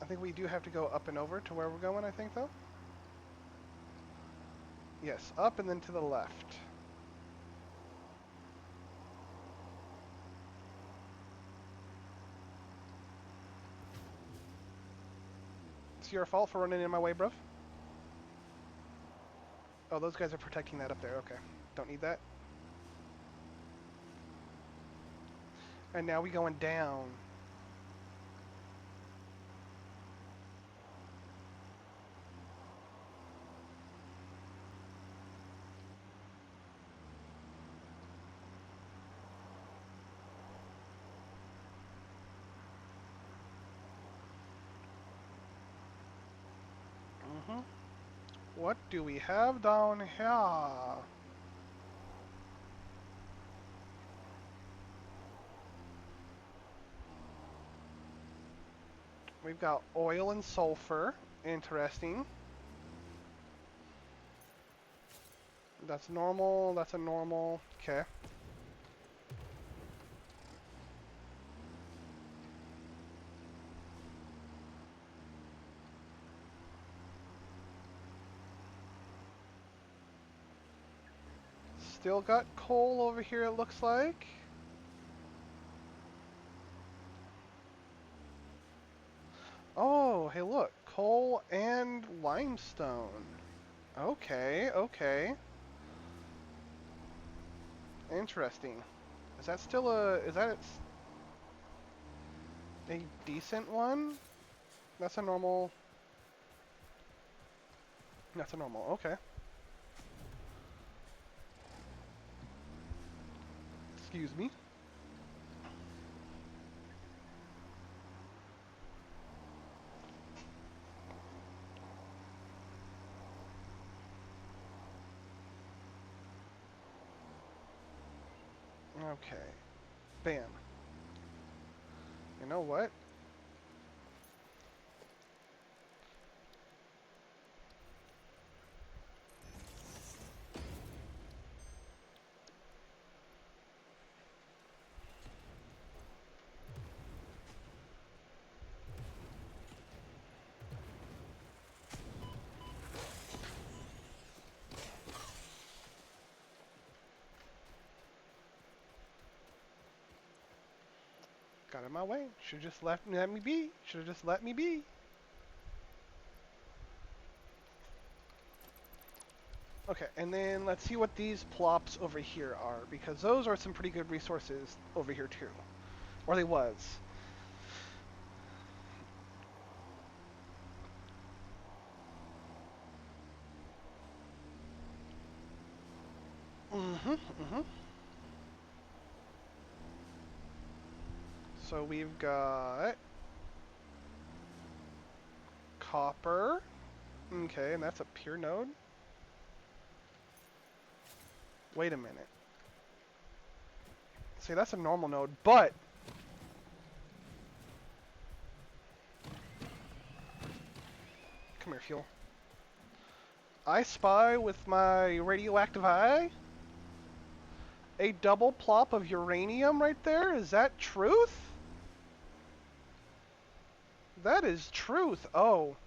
I think we do have to go up and over to where we're going, I think, though. Yes, up and then to the left. It's your fault for running in my way, bruv. Oh, those guys are protecting that up there. Okay. Don't need that. And now we going down. Mm-hmm. What do we have down here? We've got oil and sulfur. Interesting. That's normal. That's a normal. Okay. Still got coal over here, it looks like. Oh, hey look. Coal and limestone. Okay, okay. Interesting. Is that still is that a decent one? That's a normal. That's a normal. Okay. Excuse me. Okay. Bam. You know what? Got in my way. Should have just let me be. Should have just let me be. Okay, and then let's see what these plops over here are, because those are some pretty good resources over here too. Or they was. Mm-hmm, mm-hmm. So we've got copper. Okay, and that's a pure node. Wait a minute. See, that's a normal node, but come here, fuel. I spy with my radioactive eye a double plop of uranium right there. Is that truth? That is truth. Oh.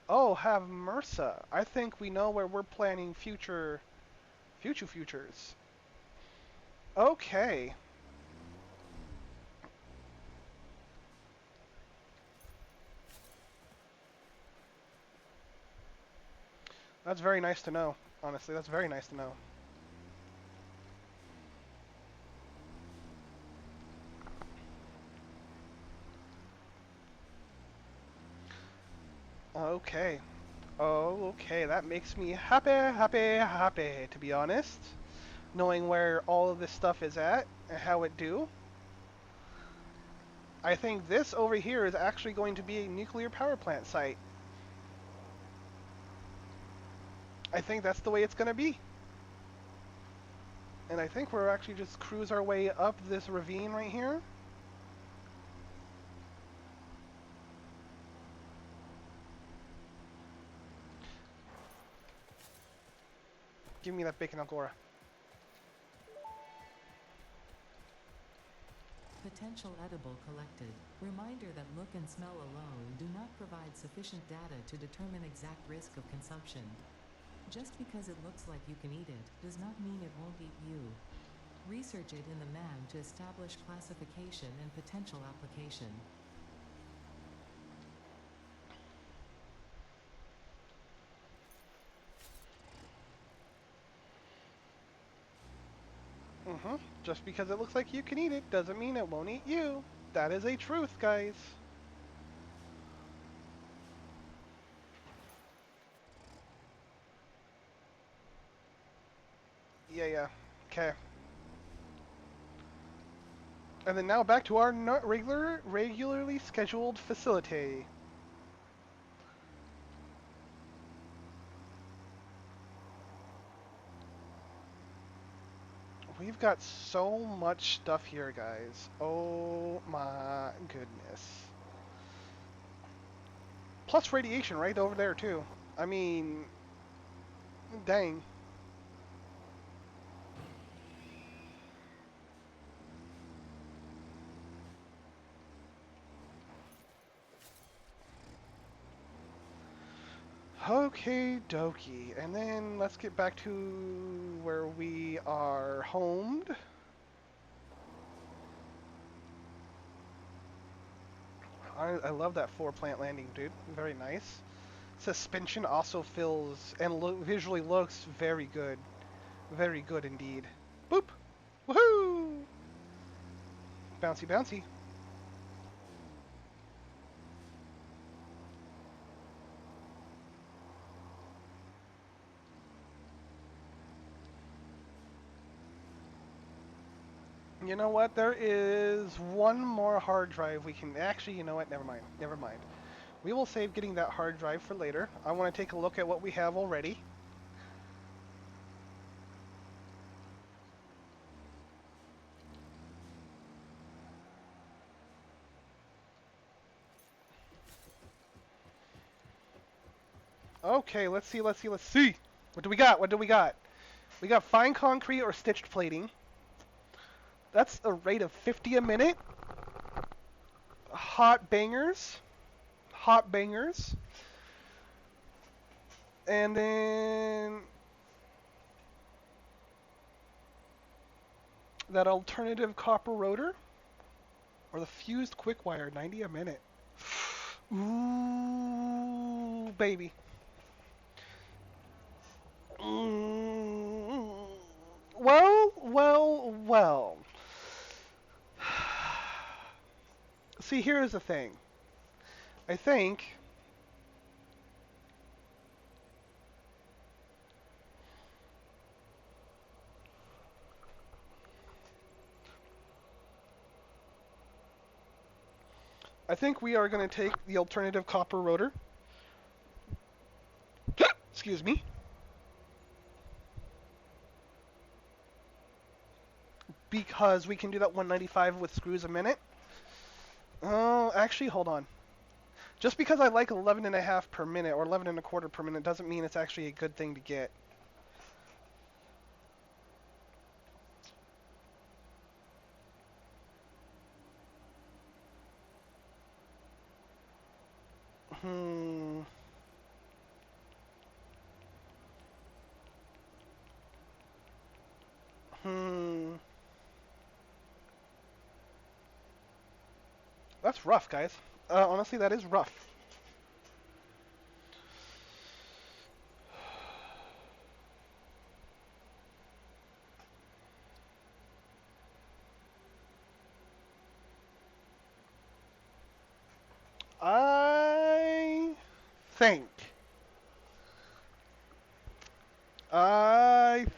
Oh, have MRSA. I think we know where we're planning futures. Okay. That's very nice to know. Honestly, that's very nice to know. Okay. Oh, okay. That makes me happy, happy, happy, to be honest. Knowing where all of this stuff is at and how it do. I think this over here is actually going to be a nuclear power plant site. I think that's the way it's going to be. And I think we're actually just cruise our way up this ravine right here. Give me that bacon angora. Potential edible collected. Reminder that look and smell alone do not provide sufficient data to determine exact risk of consumption. Just because it looks like you can eat it does not mean it won't eat you. Research it in the man to establish classification and potential application. Just because it looks like you can eat it doesn't mean it won't eat you. That is a truth, guys. Yeah. Okay. And then now back to our regularly scheduled facility. We've got so much stuff here, guys. Oh my goodness. Plus radiation right over there, too. I mean, dang. Okay, dokie. And then let's get back to where we are homed. I love that 4-plant landing, dude. Very nice. Suspension also feels and visually looks very good. Very good indeed. Boop! Woohoo! Bouncy, bouncy. You know what? There is one more hard drive we can... Actually, you know what? Never mind. Never mind. We will save getting that hard drive for later. I want to take a look at what we have already. Okay, let's see. What do we got? We got fine concrete or stitched plating. That's a rate of 50 a minute. Hot bangers. And then that alternative copper rotor. Or the fused quick wire, 90 a minute. Ooh, baby. Well. See, here's the thing. I think we are going to take the alternative copper rotor. Excuse me. Because we can do that 195 with screws a minute. Oh, actually, hold on. Just because I like 11.5 per minute or 11.25 per minute doesn't mean it's actually a good thing to get. That's rough, guys. Honestly, that is rough. I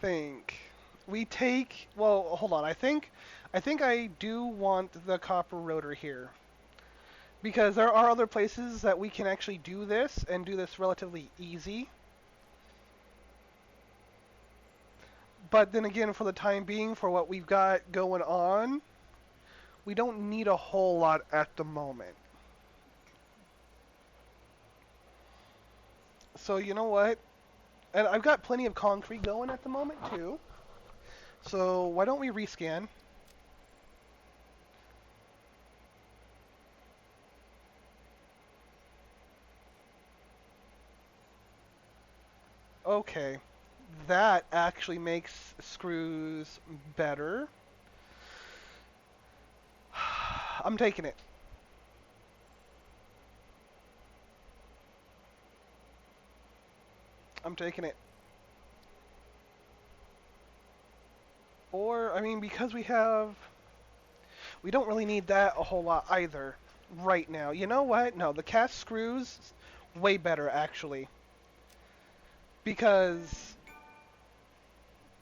think. We take. Well, hold on. I think I do want the copper rotor here. Because there are other places that we can actually do this and do this relatively easy. But then again, for the time being, for what we've got going on, we don't need a whole lot at the moment. So you know what? And I've got plenty of concrete going at the moment too. So why don't we rescan? Okay. That actually makes screws better. I'm taking it. I'm taking it. Or, I mean, because we don't really need that a whole lot either right now. You know what? No, the cast screws, way better actually. Because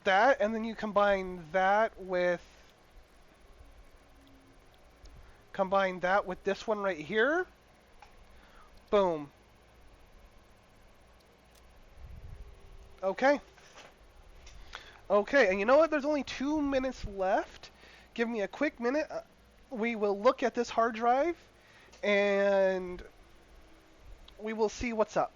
that, and then you combine that with this one right here. Boom. Okay. Okay, and you know what? There's only 2 minutes left. Give me a quick minute. We will look at this hard drive, and we will see what's up.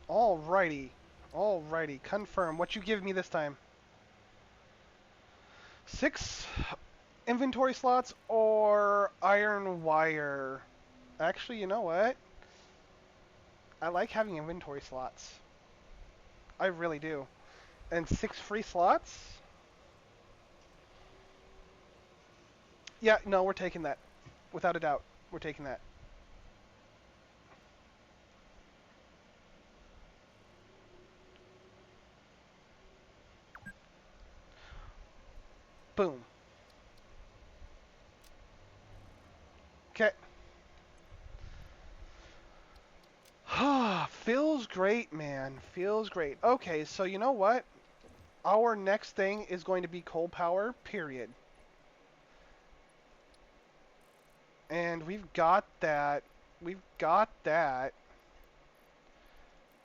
Alrighty. Alrighty. Confirm. What you give me this time? 6 inventory slots or iron wire? Actually, you know what? I like having inventory slots. I really do. And 6 free slots? Yeah, no, we're taking that. Without a doubt. We're taking that. Boom. Okay. Feels great, man. Feels great. Okay, so you know what? Our next thing is going to be coal power, period. And we've got that. We've got that.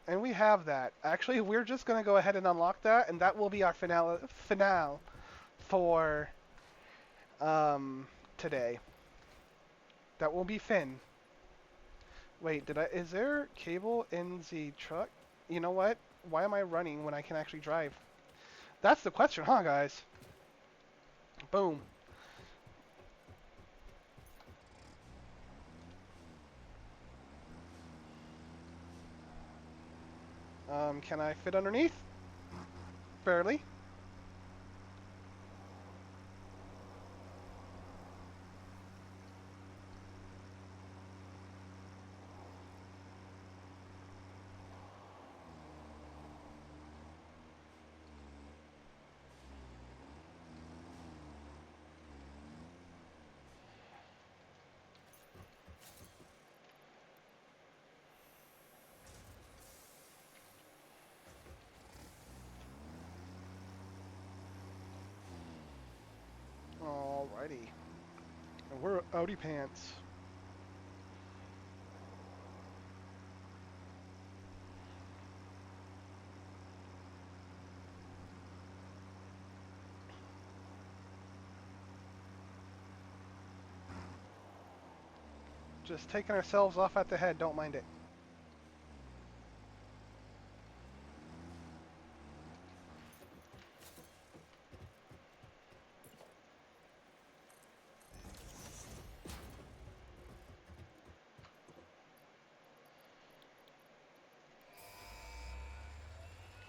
And we have that. Actually, we're just going to go ahead and unlock that, and that will be our finale for today. That will be Finn. Wait, is there cable in the truck? You know what? Why am I running when I can actually drive? That's the question, huh, guys? Boom. Can I fit underneath? Barely. Alrighty. And we're outie pants. Just taking ourselves off at the head, don't mind it.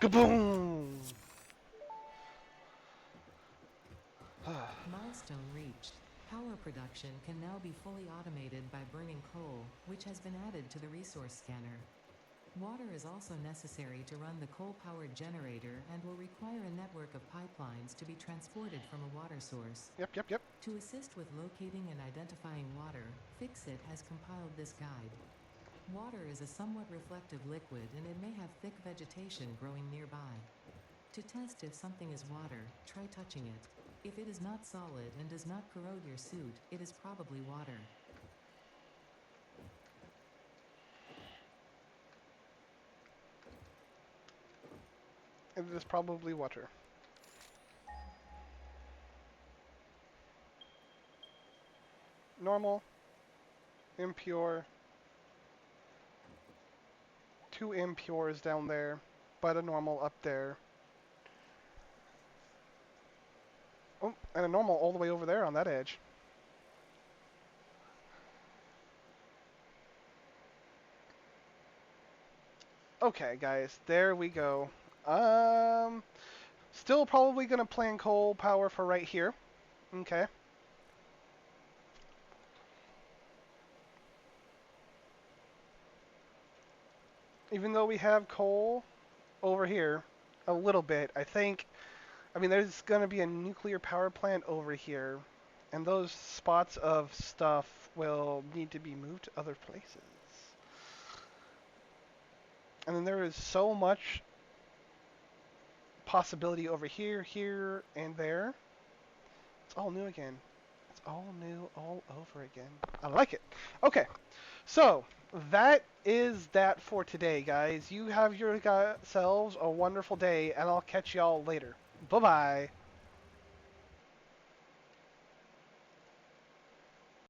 Kaboom! Milestone reached. Power production can now be fully automated by burning coal, which has been added to the resource scanner. Water is also necessary to run the coal-powered generator and will require a network of pipelines to be transported from a water source. Yep. To assist with locating and identifying water, Fixit has compiled this guide. Water is a somewhat reflective liquid and it may have thick vegetation growing nearby. To test if something is water, try touching it. If it is not solid and does not corrode your suit, it is probably water. It is probably water. Normal, impure, 2 impures down there, but a normal up there. Oh, and a normal all the way over there on that edge. Okay, guys, there we go. Still probably gonna plan coal power for right here. Okay. Even though we have coal over here, a little bit, I mean, there's gonna be a nuclear power plant over here, and those spots of stuff will need to be moved to other places. And then there is so much possibility over here, here, and there. It's all new again. It's all new all over again. I like it. Okay, so that is that for today, guys. You have yourselves a wonderful day, and I'll catch y'all later. Bye-bye.